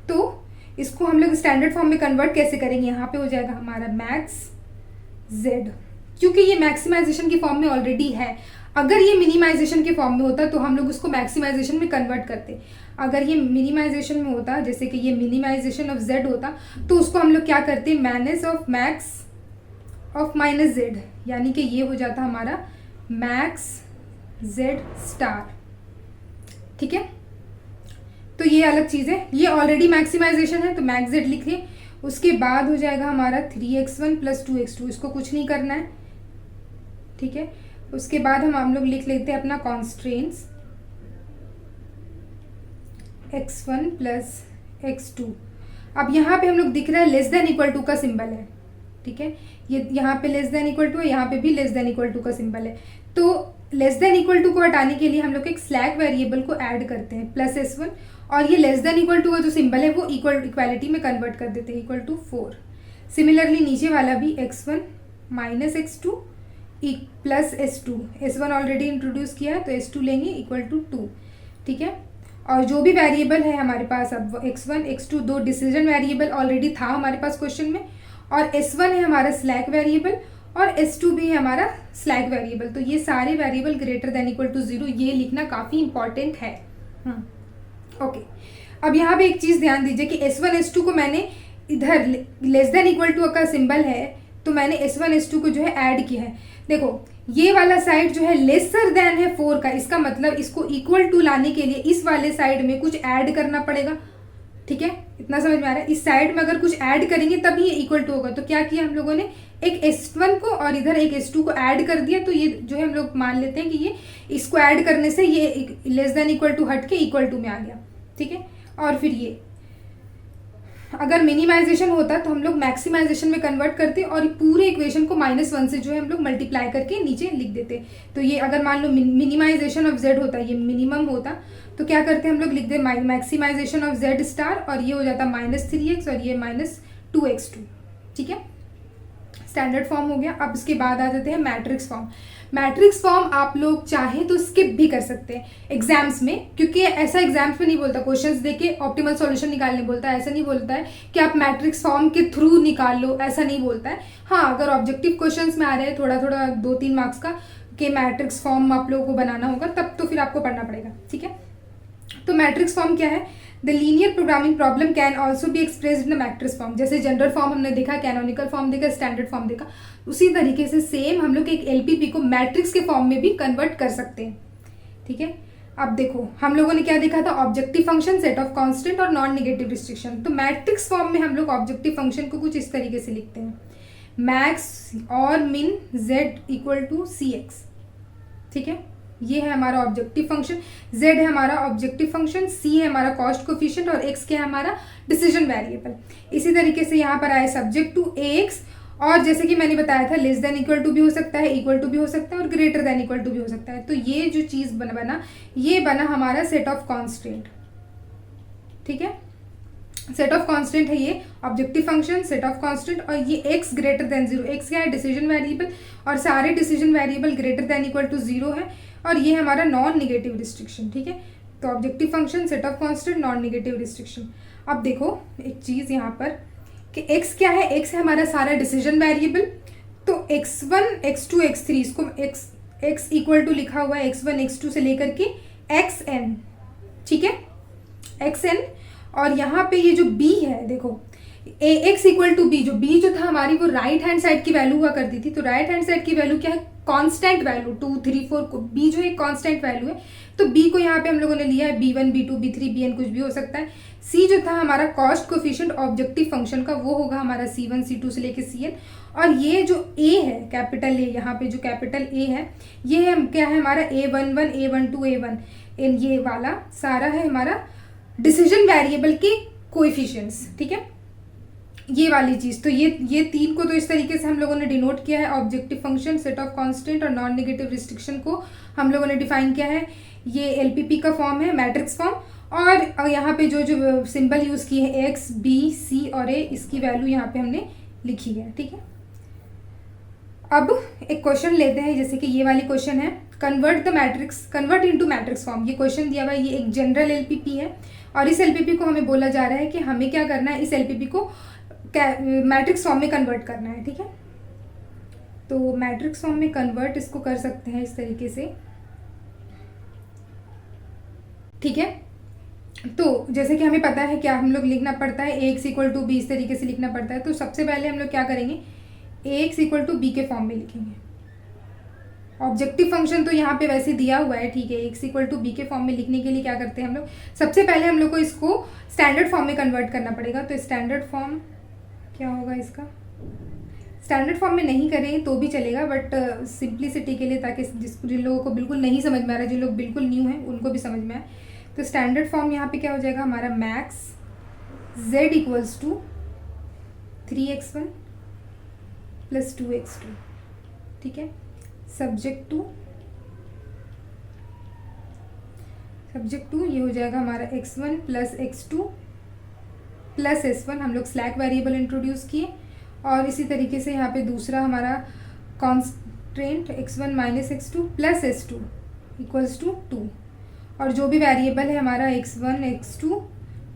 तो इसको हम लोग स्टैंडर्ड फॉर्म में कन्वर्ट कैसे करेंगे, यहाँ पे हो जाएगा हमारा मैक्स z, क्योंकि ये मैक्सिमाइजेशन की फॉर्म में ऑलरेडी है। अगर ये मिनिमाइजेशन के फॉर्म में होता तो हम लोग उसको मैक्सिमाइजेशन में कन्वर्ट करते। अगर ये मिनिमाइजेशन में होता, जैसे कि ये मिनिमाइजेशन ऑफ z होता, तो उसको हम लोग क्या करते, minus of max of minus z, यानी कि ये हो जाता हमारा मैक्स z स्टार, ठीक है। तो ये अलग चीज़ है, ये ऑलरेडी मैक्सिमाइजेशन है तो मैक्स z लिख लें। उसके बाद हो जाएगा हमारा 3x1 प्लस 2x2, इसको कुछ नहीं करना है, ठीक है। उसके बाद हम लोग लिख लेते हैं अपना कॉन्स्ट्रेंट्स x1 प्लस x2। अब यहाँ पे हम लोग दिख रहा है लेस देन इक्वल टू का सिंबल है, ठीक है। ये यहाँ पे लेस देन इक्वल टू है, यहाँ पे भी लेस देन इक्वल टू का सिंबल है। तो लेस देन इक्वल टू को हटाने के लिए हम लोग एक स्लैग वेरिएबल को ऐड करते हैं प्लस s1, और ये लेस देन इक्वल टू का जो सिंबल है वो इक्वालिटी में कन्वर्ट कर देते हैं, इक्वल टू 4। सिमिलरली नीचे वाला भी x1 minus x2 plus s2, s1 already introduce किया है तो s2 लेंगे इक्वल टू 2, ठीक है। और जो भी वेरिएबल है हमारे पास, अब x1 x2 दो डिसीजन वेरिएबल ऑलरेडी था हमारे पास क्वेश्चन में, और s1 है हमारा स्लैक वेरिएबल और s2 भी है हमारा स्लैक वेरिएबल। तो ये सारे variable greater than equal to 0, ये लिखना काफ़ी इंपॉर्टेंट है। ओके, अब यहाँ पे एक चीज़ ध्यान दीजिए कि s1 s2 को मैंने इधर लेस देन इक्वल टू का सिंबल है तो मैंने s1 s2 को जो है ऐड किया है। देखो ये वाला साइड जो है लेसर देन है 4 का, इसका मतलब इसको इक्वल टू लाने के लिए इस वाले साइड में कुछ ऐड करना पड़ेगा, ठीक है। इतना समझ में आ रहा है, इस साइड में अगर कुछ ऐड करेंगे तभी ये इक्वल टू होगा। तो क्या किया हम लोगों ने, एक s1 को और इधर एक s2 को ऐड कर दिया, तो ये जो है हम लोग मान लेते हैं कि ये इसको ऐड करने से ये लेस देन इक्वल टू हट के इक्वल टू में आ गया, ठीक है। और फिर ये अगर मिनिमाइजेशन होता तो हम लोग मैक्सिमाइजेशन में कन्वर्ट करते और पूरे इक्वेशन को -1 से जो है हम लोग मल्टीप्लाई करके नीचे लिख देते। तो ये अगर मान लो मिनिमाइजेशन ऑफ z होता, ये मिनिमम होता, तो क्या करते हम लोग, लिख दे मैक्सिमाइजेशन ऑफ z स्टार, और ये हो जाता -3x और ये -2x2, ठीक है। स्टैंडर्ड फॉर्म हो गया। अब इसके बाद आ जाते हैं मैट्रिक्स फॉर्म। मैट्रिक्स फॉर्म आप लोग चाहे तो स्किप भी कर सकते हैं एग्जाम्स में, क्योंकि ऐसा एग्जाम्स में नहीं बोलता, क्वेश्चंस देके ऑप्टिमल सॉल्यूशन निकालने बोलता है। ऐसा नहीं बोलता है कि आप मैट्रिक्स फॉर्म के थ्रू निकाल लो, ऐसा नहीं बोलता है। हाँ, अगर ऑब्जेक्टिव क्वेश्चंस में आ रहे हैं थोड़ा थोड़ा 2-3 मार्क्स का कि मैट्रिक्स फॉर्म आप लोगों को बनाना होगा, तब तो फिर आपको पढ़ना पड़ेगा, ठीक है। तो मैट्रिक्स फॉर्म क्या है, the linear programming problem can also be expressed in the matrix form. जैसे जनरल फॉर्म हमने देखा, कैनोनिकल फॉर्म देखा, स्टैंडर्ड फॉर्म देखा, उसी तरीके से सेम हम लोग एक LPP को मैट्रिक्स के फॉर्म में भी कन्वर्ट कर सकते हैं, ठीक है। अब देखो हम लोगों ने क्या देखा था, objective function, set of constant और नॉन नेगेटिव रिस्ट्रिक्शन। तो मैट्रिक्स फॉर्म में हम लोग ऑब्जेक्टिव फंक्शन को कुछ इस तरीके से लिखते हैं, मैक्स और मिन z इक्वल टू CX, ठीक है। ये है हमारा ऑब्जेक्टिव फंक्शन, z है हमारा ऑब्जेक्टिव फंक्शन, c है हमारा कॉस्ट कोफिशिएंट और x क्या है हमारा डिसीजन वेरिएबल। इसी तरीके से यहाँ पर आए सब्जेक्ट टू ax, और जैसे कि मैंने बताया था लेस देन इक्वल टू भी हो सकता है, इक्वल टू भी हो सकता है और ग्रेटर देन इक्वल टू भी हो सकता है। तो ये जो चीज़ बना ये बना हमारा सेट ऑफ कॉन्स्टेंट, ठीक है। सेट ऑफ कांस्टेंट है ये objective function, set of constant, और ये x ग्रेटर देन 0, x क्या है डिसीजन वेरिएबल, और सारे decision variable greater than equal to 0 है, और ये हमारा नॉन निगेटिव रिस्ट्रिक्शन, ठीक है। तो objective function, set of constant, non negative restriction. अब देखो एक चीज़ यहाँ पर कि x क्या है, x है हमारा सारा डिसीजन वेरिएबल, तो x1 x2 x3, इसको x इक्वल टू लिखा हुआ है x1 x2 से लेकर के xn, ठीक है, एक्स एन। और यहाँ पे ये जो बी है देखो, ए एक्स इक्वल टू बी, जो बी जो था हमारी वो राइट हैंड साइड की वैल्यू हुआ करती थी, तो राइट हैंड साइड की वैल्यू क्या है, कांस्टेंट वैल्यू 2 3 4 को बी जो है कांस्टेंट वैल्यू है, तो बी को यहाँ पे हम लोगों ने लिया है b1 b2 b3 bn, कुछ भी हो सकता है। सी जो था हमारा कॉस्ट कोफिशिएंट ऑब्जेक्टिव फंक्शन का, वो होगा हमारा c1 c2 से लेके cn। और ये जो a है, कैपिटल ए, यहाँ पे जो कैपिटल ए है, ये है क्या है हमारा a11 a12 a1, ये वाला सारा है हमारा डिसीजन वेरिएबल के कोएफिशिएंट्स, ठीक है, ये वाली चीज। तो ये तीन को तो इस तरीके से हम लोगों ने डिनोट किया है, objective function, set of constant और नॉन नेगेटिव रिस्ट्रिक्शन को हम लोगों ने डिफाइन किया है। ये एलपीपी का फॉर्म है, मैट्रिक्स फॉर्म। और यहाँ पे जो जो सिंबल यूज किए हैं एक्स बी सी और ए, इसकी वैल्यू यहाँ पे हमने लिखी है, ठीक है। अब एक क्वेश्चन लेते हैं, जैसे कि ये वाली क्वेश्चन है, कन्वर्ट इनटू मैट्रिक्स फॉर्म। ये क्वेश्चन दिया हुआ है, ये एक जनरल एलपीपी है और इस एलपीपी को हमें बोला जा रहा है कि हमें क्या करना है, इस एलपीपी को मैट्रिक्स फॉर्म में कन्वर्ट करना है, ठीक है। तो मैट्रिक्स फॉर्म में कन्वर्ट इसको कर सकते हैं इस तरीके से, ठीक है। तो जैसे कि हमें पता है क्या हम लोग लिखना पड़ता है, ए एक्स इक्वल टू बी, इस तरीके से लिखना पड़ता है। तो सबसे पहले हम लोग क्या करेंगे, ए एक्स इक्वल टू बी के फॉर्म में लिखेंगे। ऑब्जेक्टिव फंक्शन तो यहाँ पे वैसे दिया हुआ है, ठीक है। एक्स इक्वल टू बी के फॉर्म में लिखने के लिए क्या करते हैं हम लोग, सबसे पहले हम लोग को इसको स्टैंडर्ड फॉर्म में कन्वर्ट करना पड़ेगा। तो स्टैंडर्ड फॉर्म क्या होगा इसका, स्टैंडर्ड फॉर्म में नहीं करें तो भी चलेगा, बट सिंप्लिसिटी के लिए, ताकि जिन लोगों को बिल्कुल नहीं समझ में आ रहा है, जिन लोग बिल्कुल न्यू हैं उनको भी समझ में आए। तो स्टैंडर्ड फॉर्म यहाँ पे क्या हो जाएगा हमारा, max z equals to 3x1 plus 2x2, ठीक है। सब्जेक्ट टू ये हो जाएगा हमारा x1 plus x2 plus s1, हम लोग स्लैक वेरिएबल इंट्रोड्यूस किए। और इसी तरीके से यहाँ पे दूसरा हमारा constant x1 minus x2 plus s2 equals to 2। और जो भी वेरिएबल है हमारा x1 x2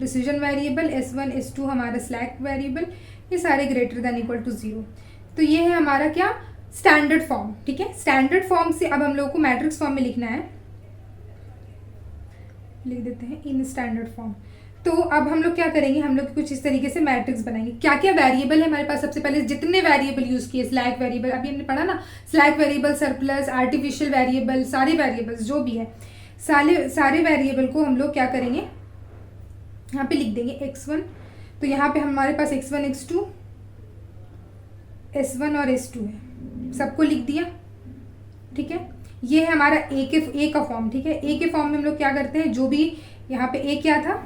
decision variable, s1 s2 हमारा स्लैक वेरिएबल, ये सारे ग्रेटर देन इक्वल टू 0। तो ये है हमारा क्या, स्टैंडर्ड फॉर्म, ठीक है। स्टैंडर्ड फॉर्म से अब हम लोगों को मैट्रिक्स फॉर्म में लिखना है, लिख देते हैं इन स्टैंडर्ड फॉर्म। तो अब हम लोग क्या करेंगे, हम लोग कुछ इस तरीके से मैट्रिक्स बनाएंगे। क्या क्या वेरिएबल है हमारे पास, सबसे पहले जितने वेरिएबल यूज किए, स्लैक वेरिएबल, अभी हमने पढ़ा ना, slack variable, surplus, artificial variable, सारे वेरिएबल्स जो भी है, सारे वेरिएबल को हम लोग क्या करेंगे, यहाँ पे लिख देंगे x1। तो यहाँ पे हमारे पास x1 x2 s1 और s2 है, सबको लिख दिया, ठीक है। ये है हमारा ए का फॉर्म, ठीक है। ए के फॉर्म में हम लोग क्या करते हैं, जो भी यहाँ पे ए क्या था,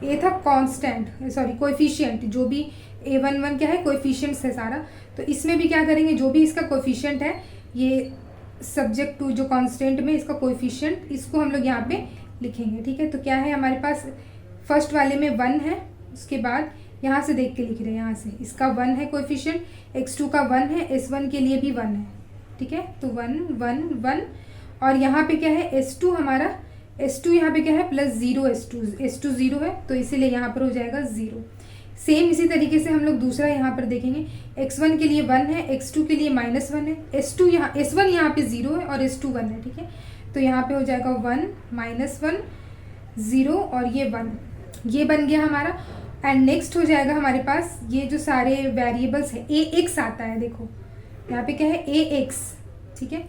ए था कांस्टेंट, सॉरी कोएफिशिएंट, जो भी a11 क्या है, कोएफिशिएंट्स है सारा। तो इसमें भी क्या करेंगे, जो भी इसका कोएफिशिएंट है, ये सब्जेक्ट टू जो कांस्टेंट में इसका कोएफिशिएंट, इसको हम लोग यहाँ पे लिखेंगे, ठीक है। तो क्या है हमारे पास, फर्स्ट वाले में 1 है, उसके बाद यहाँ से देख के लिख रहे हैं, यहाँ से इसका 1 है कोएफिशिएंट, x2 का 1 है, s1 के लिए भी 1 है, ठीक है। तो 1 1 1 और यहाँ पे क्या है, s2 हमारा, s2 यहाँ पे क्या है, प्लस 0 s2 0 है, तो इसीलिए यहाँ पर हो जाएगा 0। सेम इसी तरीके से हम लोग दूसरा यहाँ पर देखेंगे, x1 के लिए 1 है, x2 के लिए -1 है, s1 यहाँ पे 0 है और s2 1 है, ठीक है। तो यहाँ पे हो जाएगा 1 -1 0 और ये 1, ये बन गया हमारा। एंड नेक्स्ट हो जाएगा हमारे पास ये जो सारे वेरिएबल्स है, ए एक्स आता है, देखो यहाँ पे क्या है, ए एक्स, ठीक है।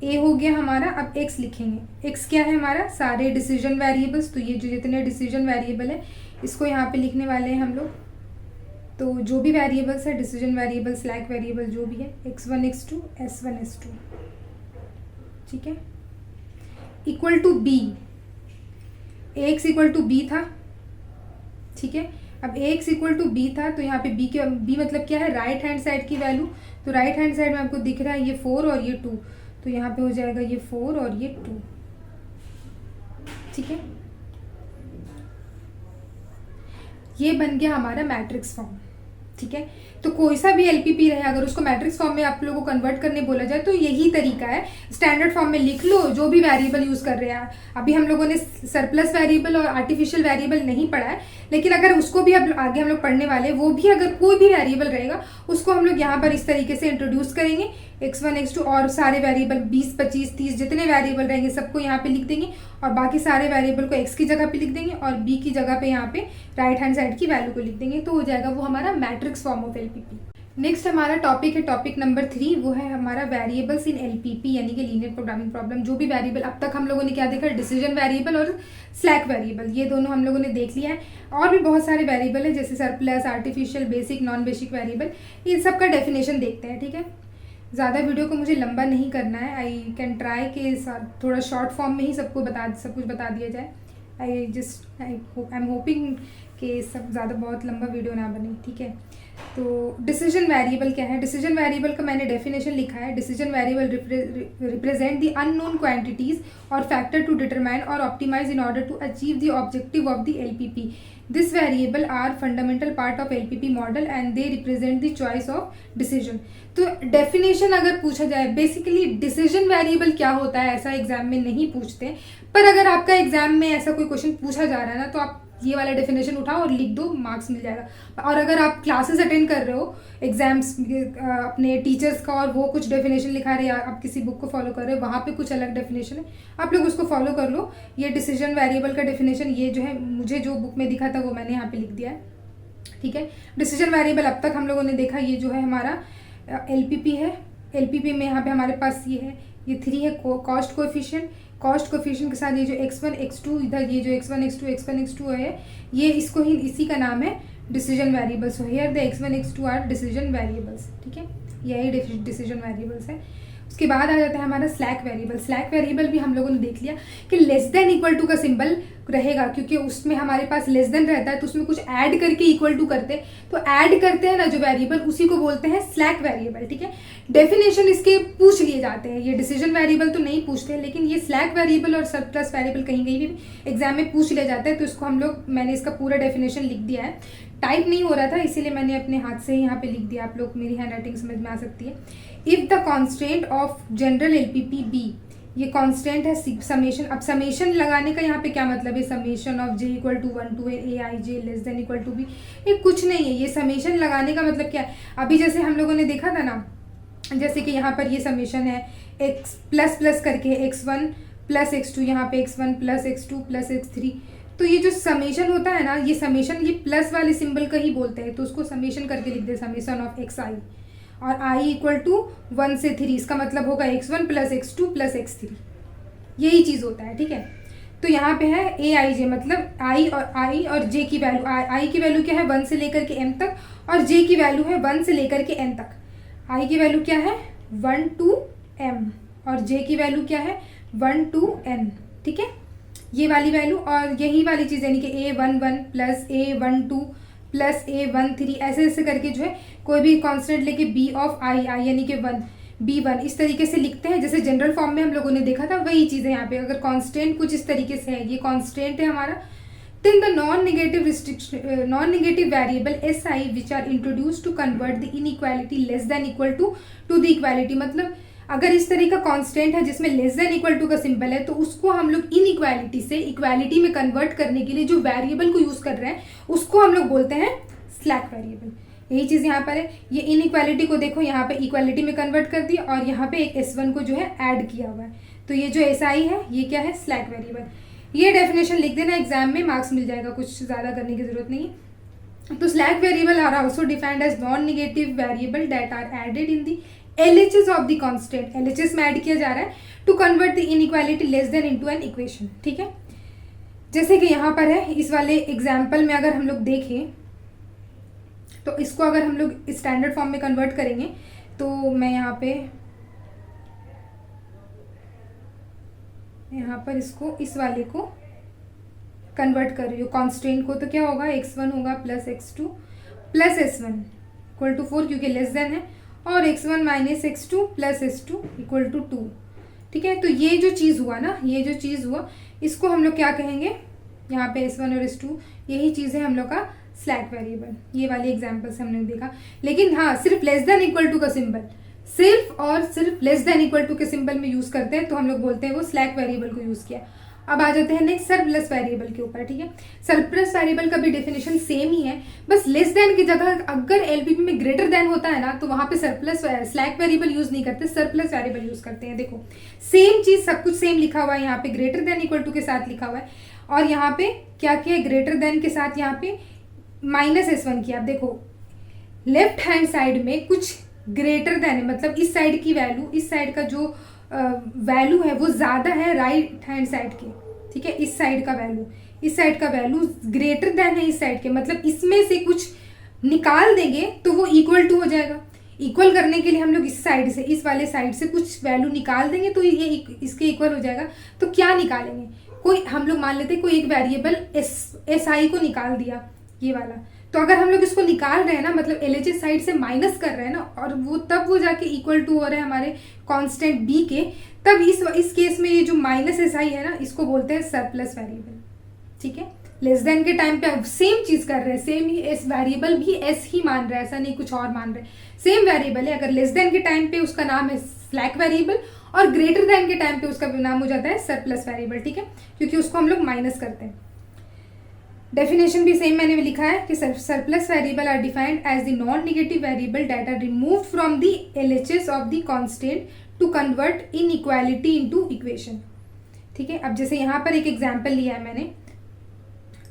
ए हो गया हमारा, अब एक्स लिखेंगे, एक्स क्या है हमारा, सारे डिसीजन वेरिएबल्स। तो ये जो जितने डिसीजन वेरिएबल है, इसको यहाँ पे लिखने वाले हैं हम लोग। तो जो भी वेरिएबल्स है, डिसीजन वेरिएबल, स्लैक वेरिएबल, जो भी है, x1 x2 s1 s2, ठीक है, equal to B, X equal to B था, ठीक है। अब एक्स इक्वल टू बी था, तो यहाँ पे बी मतलब क्या है, राइट हैंड साइड की वैल्यू। तो राइट हैंड साइड में आपको दिख रहा है ये 4 और ये 2, तो यहाँ पे हो जाएगा ये 4 और ये 2, ठीक है। ये बन गया हमारा मैट्रिक्स फॉर्म, ठीक है। तो कोई सा भी एलपीपी रहे, अगर उसको मैट्रिक्स फॉर्म में आप लोगों को कन्वर्ट करने बोला जाए, तो यही तरीका है। स्टैंडर्ड फॉर्म में लिख लो जो भी वेरिएबल यूज कर रहे हैं। अभी हम लोगों ने सरप्लस वेरिएबल और आर्टिफिशियल वेरिएबल नहीं पढ़ा है, लेकिन अगर उसको भी अब आगे हम लोग पढ़ने वाले, वो भी अगर कोई भी वेरिएबल रहेगा, उसको हम लोग यहाँ पर इस तरीके से इंट्रोड्यूस करेंगे, x1 x2 और सारे वेरिएबल 20 25 30 जितने वेरिएबल रहेंगे सबको यहाँ पे लिख देंगे और बाकी सारे वेरिएबल को x की जगह पे लिख देंगे और b की जगह पे यहाँ पे राइट हैंड साइड की वैल्यू को लिख देंगे, तो हो जाएगा वो हमारा matrix form of LPP. Next हमारा टॉपिक है टॉपिक नंबर 3, वो है हमारा वेरिएबल्स इन एलपीपी यानी कि लीनियर प्रोग्रामिंग प्रॉब्लम। जो भी वेरिएबल अब तक हम लोगों ने क्या देखा, डिसीजन वेरिएबल और स्लैक वेरिएबल, ये दोनों हम लोगों ने देख लिया है। और भी बहुत सारे वेरिएबल है जैसे surplus, artificial, basic, non basic variable, इन सब का डेफिनेशन देखते हैं। ठीक है, ज़्यादा वीडियो को मुझे लंबा नहीं करना है, आई कैन ट्राई के साथ थोड़ा शॉर्ट फॉर्म में ही सब कुछ बता दिया जाए। आई एम होपिंग कि सब ज़्यादा बहुत लंबा वीडियो ना बने। ठीक है, तो डिसीजन वेरिएबल क्या है, डिसीजन वेरिएबल का मैंने डेफिनेशन लिखा है। Decision variable represent the unknown quantities और फैक्टर टू डिटरमाइन और optimize in order to achieve the objective of the LPP. This variable are fundamental part of LPP model and they represent the choice of decision. तो definition अगर पूछा जाए, basically decision variable क्या होता है ऐसा exam में नहीं पूछते, पर अगर आपका एग्जाम में ऐसा कोई क्वेश्चन पूछा जा रहा है ना, तो आप ये वाला डेफिनेशन उठाओ और लिख दो, मार्क्स मिल जाएगा। और अगर आप क्लासेस अटेंड कर रहे हो एग्जाम्स अपने टीचर्स का और वो कुछ डेफिनेशन लिखा रहे हैं, आप किसी बुक को फॉलो कर रहे हो, वहाँ पे कुछ अलग डेफिनेशन है, आप लोग उसको फॉलो कर लो। ये डिसीजन वेरिएबल का डेफिनेशन ये जो है मुझे जो बुक में दिखा था वो मैंने यहाँ पे लिख दिया है। ठीक है, डिसीजन वेरिएबल अब तक हम लोगों ने देखा, ये जो है हमारा एलपीपी है। एलपीपी में यहाँ पे हमारे पास ये है, ये 3 है कॉस्ट कोएफिशिएंट। कॉस्ट कोएफिशिएंट के साथ ये जो x1 x2 इधर ये जो x1 x2 है, ये इसको ही इसी का नाम है decision variables. So here the x1 x2 are decision variables. ठीक है, यही डिसीजन वेरिएबल्स है। उसके बाद आ जाता है हमारा स्लैक वेरिएबल। स्लैक वेरिएबल भी हम लोगों ने देख लिया कि लेस देन इक्वल टू का सिंबल रहेगा, क्योंकि उसमें हमारे पास लेस देन रहता है तो उसमें कुछ ऐड करके इक्वल टू करते हैं, तो ऐड करते हैं ना जो वेरिएबल, उसी को बोलते हैं स्लैक वेरिएबल। ठीक है, डेफिनेशन इसके पूछ लिए जाते हैं, ये डिसीजन वेरिएबल तो नहीं पूछते, लेकिन ये स्लैक वेरिएबल और सरप्लस वेरिएबल कहीं कहीं भी एग्जाम में पूछ लिया जाता है, तो इसको हम लोग, मैंने इसका पूरा डेफिनेशन लिख दिया है। टाइप नहीं हो रहा था इसीलिए मैंने अपने हाथ से ही यहाँ पे लिख दिया, आप लोग मेरी हैंड राइटिंग समझ में आ सकती है। If the constant of general LPP B, ये कॉन्स्टेंट है समेशन। अब समेशन लगाने का यहाँ पे क्या मतलब है, summation of J equal to 1 to A I J less than equal to B, ये कुछ नहीं है। ये समेशन लगाने का मतलब क्या है, अभी जैसे हम लोगों ने देखा था ना, जैसे कि यहाँ पर ये समेशन है x प्लस प्लस करके x1 प्लस x2, यहाँ पे x1 plus x2 plus x3, तो ये जो समेशन होता है ना, ये समेशन ये प्लस वाले सिंबल का ही बोलते हैं, तो उसको समेशन करके लिख दे, समेशन ऑफ एक्स आई, और आई इक्वल टू 1 से 3, इसका मतलब होगा x1 plus x2 plus x3, यही चीज़ होता है। ठीक है, तो यहाँ पे है ए आई जे, मतलब आई और जे की वैल्यू, आई की वैल्यू क्या है 1 से लेकर के m तक, और जे की वैल्यू है 1 से लेकर के n तक। आई की वैल्यू क्या है 1 to m और जे की वैल्यू क्या है 1 to n। ठीक है, ये वाली वैल्यू और यही वाली चीज़, यानी कि a11 plus a12 plus a13, ऐसे ऐसे करके जो है कोई भी कांस्टेंट लेके b ऑफ आई यानी कि 1 b1 इस तरीके से लिखते हैं, जैसे जनरल फॉर्म में हम लोगों ने देखा था, वही चीज़ है यहाँ पे। अगर कांस्टेंट कुछ इस तरीके से है, ये कांस्टेंट है हमारा, then the non-negative variable si which are introduced to convert the inequality less than equal to the equality, मतलब अगर इस तरह का कांस्टेंट है जिसमें लेस देन इक्वल टू का सिंबल है, तो उसको हम लोग इनइक्वालिटी से इक्वालिटी में कन्वर्ट करने के लिए जो वेरिएबल को यूज़ कर रहे हैं उसको हम लोग बोलते हैं स्लैक वेरिएबल। यही चीज़ यहाँ पर है, ये इनइक्वालिटी को देखो यहाँ पे इक्वालिटी में कन्वर्ट कर दिया और यहाँ पे एक S1 को जो है ऐड किया हुआ है, तो ये जो SI है ये क्या है स्लैक वेरिएबल। ये डेफिनेशन लिख देना, एग्जाम में मार्क्स मिल जाएगा, कुछ ज़्यादा करने की जरूरत नहीं है। तो slack variable are also defined as non negative variable that are added in the LHS of the constant, LHS में ऐड किया जा रहा है to convert the inequality less than into an equation. ठीक है, जैसे कि यहाँ पर है इस वाले एग्जाम्पल में अगर हम लोग देखें तो इसको अगर हम लोग स्टैंडर्ड फॉर्म में कन्वर्ट करेंगे, तो मैं यहाँ पर इसको इस वाले को कन्वर्ट कर रही हूँ कॉन्स्टेंट को, तो क्या होगा x1 होगा plus x2 plus s1 equal to 4 क्योंकि लेस देन है, और x1 minus x2 plus s2 equal to 2। ठीक है, तो ये जो चीज़ हुआ ना, ये जो चीज़ हुआ इसको हम लोग क्या कहेंगे, यहाँ पे s1 और s2 यही चीज़ है हम लोग का स्लैक वेरिएबल। ये वाली एग्जाम्पल से हमने देखा, लेकिन हाँ सिर्फ लेस देन इक्वल टू का सिंबल, सिर्फ और सिर्फ लेस देन इक्वल टू के सिंबल में यूज़ करते हैं तो हम लोग बोलते हैं वो स्लैक वेरिएबल को यूज़ किया। अब आ जाते हैं नेक्स्ट सरप्लस वेरिएबल के ऊपर, ठीक है। सरप्लस वेरिएबल का भी डेफिनेशन सेम ही है, बस लेस देन की जगह अगर एलपीपी में ग्रेटर देन होता है ना तो वहां पे सरप्लस स्लैक वेरिएबल यूज नहीं करते, सरप्लस वेरिएबल यूज करते हैं। देखो सेम चीज, सब कुछ सेम लिखा हुआ है, यहाँ पे ग्रेटर देन इक्वल टू के साथ लिखा हुआ है, और यहाँ पे क्या किया, ग्रेटर देन के साथ यहाँ पे -s1 किया। अब देखो लेफ्ट हैंड साइड में कुछ ग्रेटर देन है, मतलब इस साइड की वैल्यू, इस साइड का जो वैल्यू है वो ज्यादा है राइट हैंड साइड की, ठीक है। इस साइड का वैल्यू, इस साइड का वैल्यू ग्रेटर देन है इस साइड के, मतलब इसमें से कुछ निकाल देंगे तो वो इक्वल टू हो जाएगा। इक्वल करने के लिए हम लोग इस साइड से, इस वाले साइड से कुछ वैल्यू निकाल देंगे तो ये इसके इक्वल हो जाएगा। तो क्या निकालेंगे, कोई हम लोग मान लेते हैं कोई एक वेरिएबल एस आई को निकाल दिया, ये वाला। तो अगर हम लोग इसको निकाल रहे हैं ना, मतलब एलएचएस साइड से माइनस कर रहे हैं ना, और वो तब वो जाके इक्वल टू हो रहे हैं हमारे कांस्टेंट बी के, तब इस केस में ये जो -si है ना, इसको बोलते हैं सरप्लस वेरिएबल, ठीक है। लेस देन के टाइम पे सेम चीज कर रहे हैं, सेम ही एस वेरिएबल भी एस ही मान रहा है, ऐसा नहीं कुछ और मान रहे, सेम वेरिएबल है। अगर लेस देन के टाइम पे उसका नाम है स्लैक वेरिएबल, और ग्रेटर देन के टाइम पे उसका नाम हो जाता है सरप्लस वेरिएबल, ठीक है, क्योंकि उसको हम लोग माइनस करते हैं। डेफिनेशन भी सेम मैंने भी लिखा है कि surplus variable are defined as the non negative variable that are removed from the LHS of the constant to convert inequality into equation, ठीक है। अब जैसे यहाँ पर एक एग्जांपल लिया है मैंने,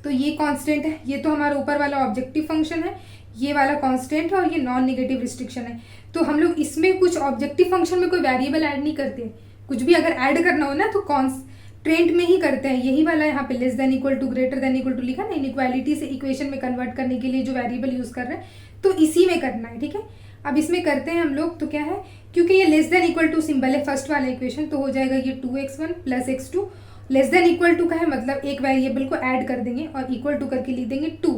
तो ये कांस्टेंट है, ये तो हमारा ऊपर वाला ऑब्जेक्टिव फंक्शन है, ये वाला कांस्टेंट है, और ये नॉन नेगेटिव रिस्ट्रिक्शन है। तो हम लोग इसमें कुछ ऑब्जेक्टिव फंक्शन में कोई वेरिएबल ऐड नहीं करते, कुछ भी अगर ऐड करना हो ना तो ट्रेंड में ही करते हैं। यही वाला यहाँ पे less than equal to greater than equal to लिखा ना, इनइक्वालिटी से इक्वेशन में कन्वर्ट करने के लिए जो वेरिएबल यूज कर रहे हैं, तो इसी में करना है, ठीक है। अब इसमें करते हैं हम लोग, तो क्या है, क्योंकि ये less than equal to symbol है फर्स्ट वाला इक्वेशन, तो हो जाएगा ये 2x1 + x2। Less than equal to का है, मतलब एक वेरिएबल को ऐड कर देंगे और इक्वल टू करके लिख देंगे 2,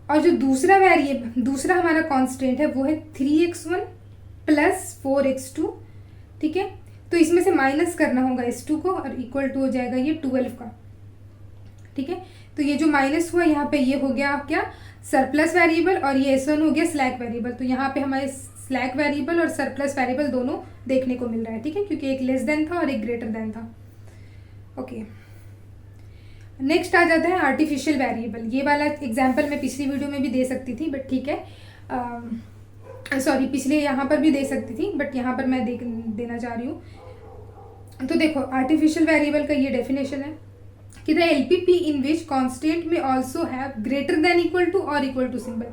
और जो दूसरा वेरिएबल, दूसरा हमारा कॉन्स्टेंट है वो है 3x1 + 4x2, ठीक है। तो इसमें से माइनस करना होगा s2 को, और इक्वल टू हो जाएगा ये 12 का, ठीक है। तो ये जो माइनस हुआ यहाँ पे, ये हो गया क्या, सरप्लस वेरिएबल, और ये s1 हो गया स्लैक वेरिएबल। तो यहाँ पे हमारे स्लैक वेरिएबल और सरप्लस वेरिएबल दोनों देखने को मिल रहा है, ठीक है, क्योंकि एक लेस देन था और एक ग्रेटर देन था। ओके, नेक्स्ट आ जाता है आर्टिफिशियल वेरिएबल। ये वाला एग्जाम्पल मैं पिछली वीडियो में भी दे सकती थी, बट ठीक है, सॉरी पिछले यहाँ पर भी दे सकती थी, बट यहाँ पर मैं देना चाह रही हूँ। तो देखो आर्टिफिशियल वेरिएबल का ये डेफिनेशन है कि the LPP in which constant में also have greater than equal to और इक्वल टू सिंबल।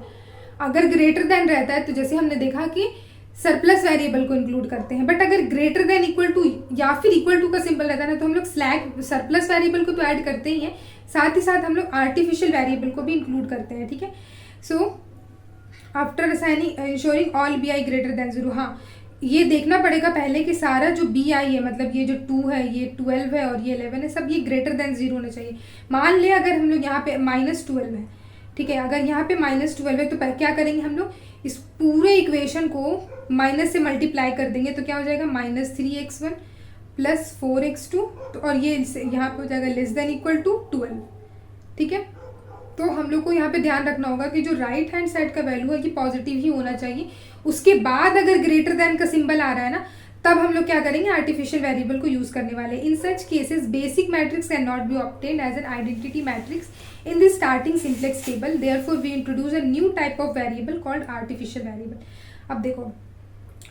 अगर ग्रेटर देन रहता है तो जैसे हमने देखा कि सरप्लस वेरिएबल को इंक्लूड करते हैं, बट अगर ग्रेटर देन इक्वल टू या फिर इक्वल टू का सिंबल रहता है ना, तो हम लोग स्लैक सरप्लस वेरिएबल को तो ऐड करते ही हैं, साथ ही साथ हम लोग आर्टिफिशियल वेरिएबल को भी इंक्लूड करते हैं, ठीक है। So after assigning ensuring all B I greater than 0, हाँ ये देखना पड़ेगा पहले कि सारा जो बी आई है, मतलब ये जो 2 है, ये 12 है और ये 11 है, सब ये ग्रेटर देन 0 होने चाहिए। मान ले अगर हम लोग यहाँ पे -12 है, ठीक है, अगर यहाँ पे -12 है तो क्या करेंगे हम लोग, इस पूरे इक्वेशन को माइनस से मल्टीप्लाई कर देंगे, तो क्या हो जाएगा -3x1 + 4x2, तो और ये यहाँ पे हो जाएगा लेस देन इक्वल टू 12, ठीक है। तो हम लोग को यहाँ पे ध्यान रखना होगा कि जो राइट हैंड साइड का वैल्यू है ये पॉजिटिव ही होना चाहिए। उसके बाद अगर ग्रेटर देन का सिंबल आ रहा है ना, तब हम लोग क्या करेंगे, आर्टिफिशियल वेरिएबल को यूज करने वाले। In such cases basic matrix can not be obtained as an identity matrix in the starting simplex table, therefore we introduce a new type of variable called artificial variable. अब देखो,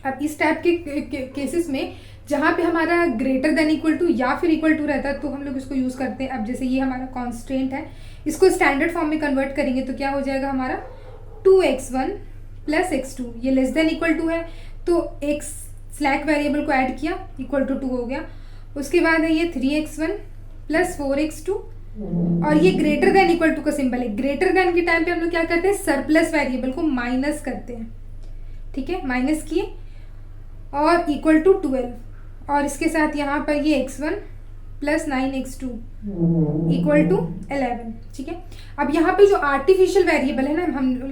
अब इस type के cases में जहाँ पे हमारा greater than equal to या फिर इक्वल टू रहता है तो हम लोग इसको यूज करते हैं। अब जैसे ये हमारा कॉन्स्टेंट है, इसको स्टैंडर्ड फॉर्म में कन्वर्ट करेंगे तो क्या हो जाएगा हमारा 2x1 + x2, ये लेस देन इक्वल टू है, तो एक स्लैक वेरिएबल को ऐड किया, इक्वल टू 2 हो गया। उसके बाद है ये 3x1 + 4x2, और ये ग्रेटर देन इक्वल टू का सिंबल है। ग्रेटर देन के टाइम पे हम लोग क्या करते हैं, सरप्लस वेरिएबल को माइनस करते हैं, ठीक है, माइनस किए और इक्वल टू 12, और इसके साथ यहाँ पर ये x1 + 9x2 इक्वल टू 11, ठीक है। अब यहाँ पे जो आर्टिफिशियल वेरिएबल है ना,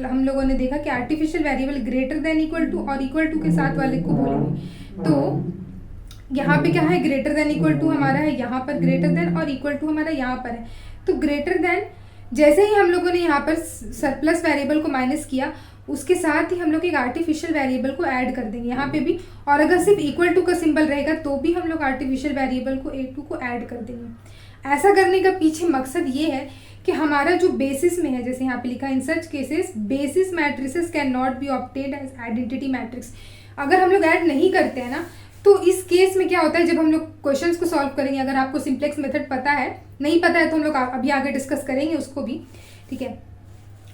हम लोगों ने देखा कि artificial variable greater than equal to और इक्वल टू के साथ वाले को बोलेंगे। तो यहाँ पे क्या है, ग्रेटर देन इक्वल टू हमारा है यहाँ पर ग्रेटर देन, और इक्वल टू हमारा यहाँ पर है। तो ग्रेटर देन जैसे ही हम लोगों ने यहाँ पर सरप्लस वेरिएबल को माइनस किया, उसके साथ ही हम लोग एक आर्टिफिशियल वेरिएबल को ऐड कर देंगे यहाँ पे भी, और अगर सिर्फ इक्वल टू का सिंबल रहेगा तो भी हम लोग आर्टिफिशियल वेरिएबल को a2 को ऐड कर देंगे। ऐसा करने का पीछे मकसद ये है कि हमारा जो बेसिस में है, जैसे यहाँ पे लिखा in such cases basis matrices can not be obtained as identity matrix. अगर हम लोग ऐड नहीं करते हैं ना, तो इस केस में क्या होता है, जब हम लोग क्वेश्चंस को सॉल्व करेंगे, अगर आपको सिंप्लेक्स मेथड पता है, नहीं पता है तो हम लोग अभी आगे डिस्कस करेंगे उसको भी, ठीक है।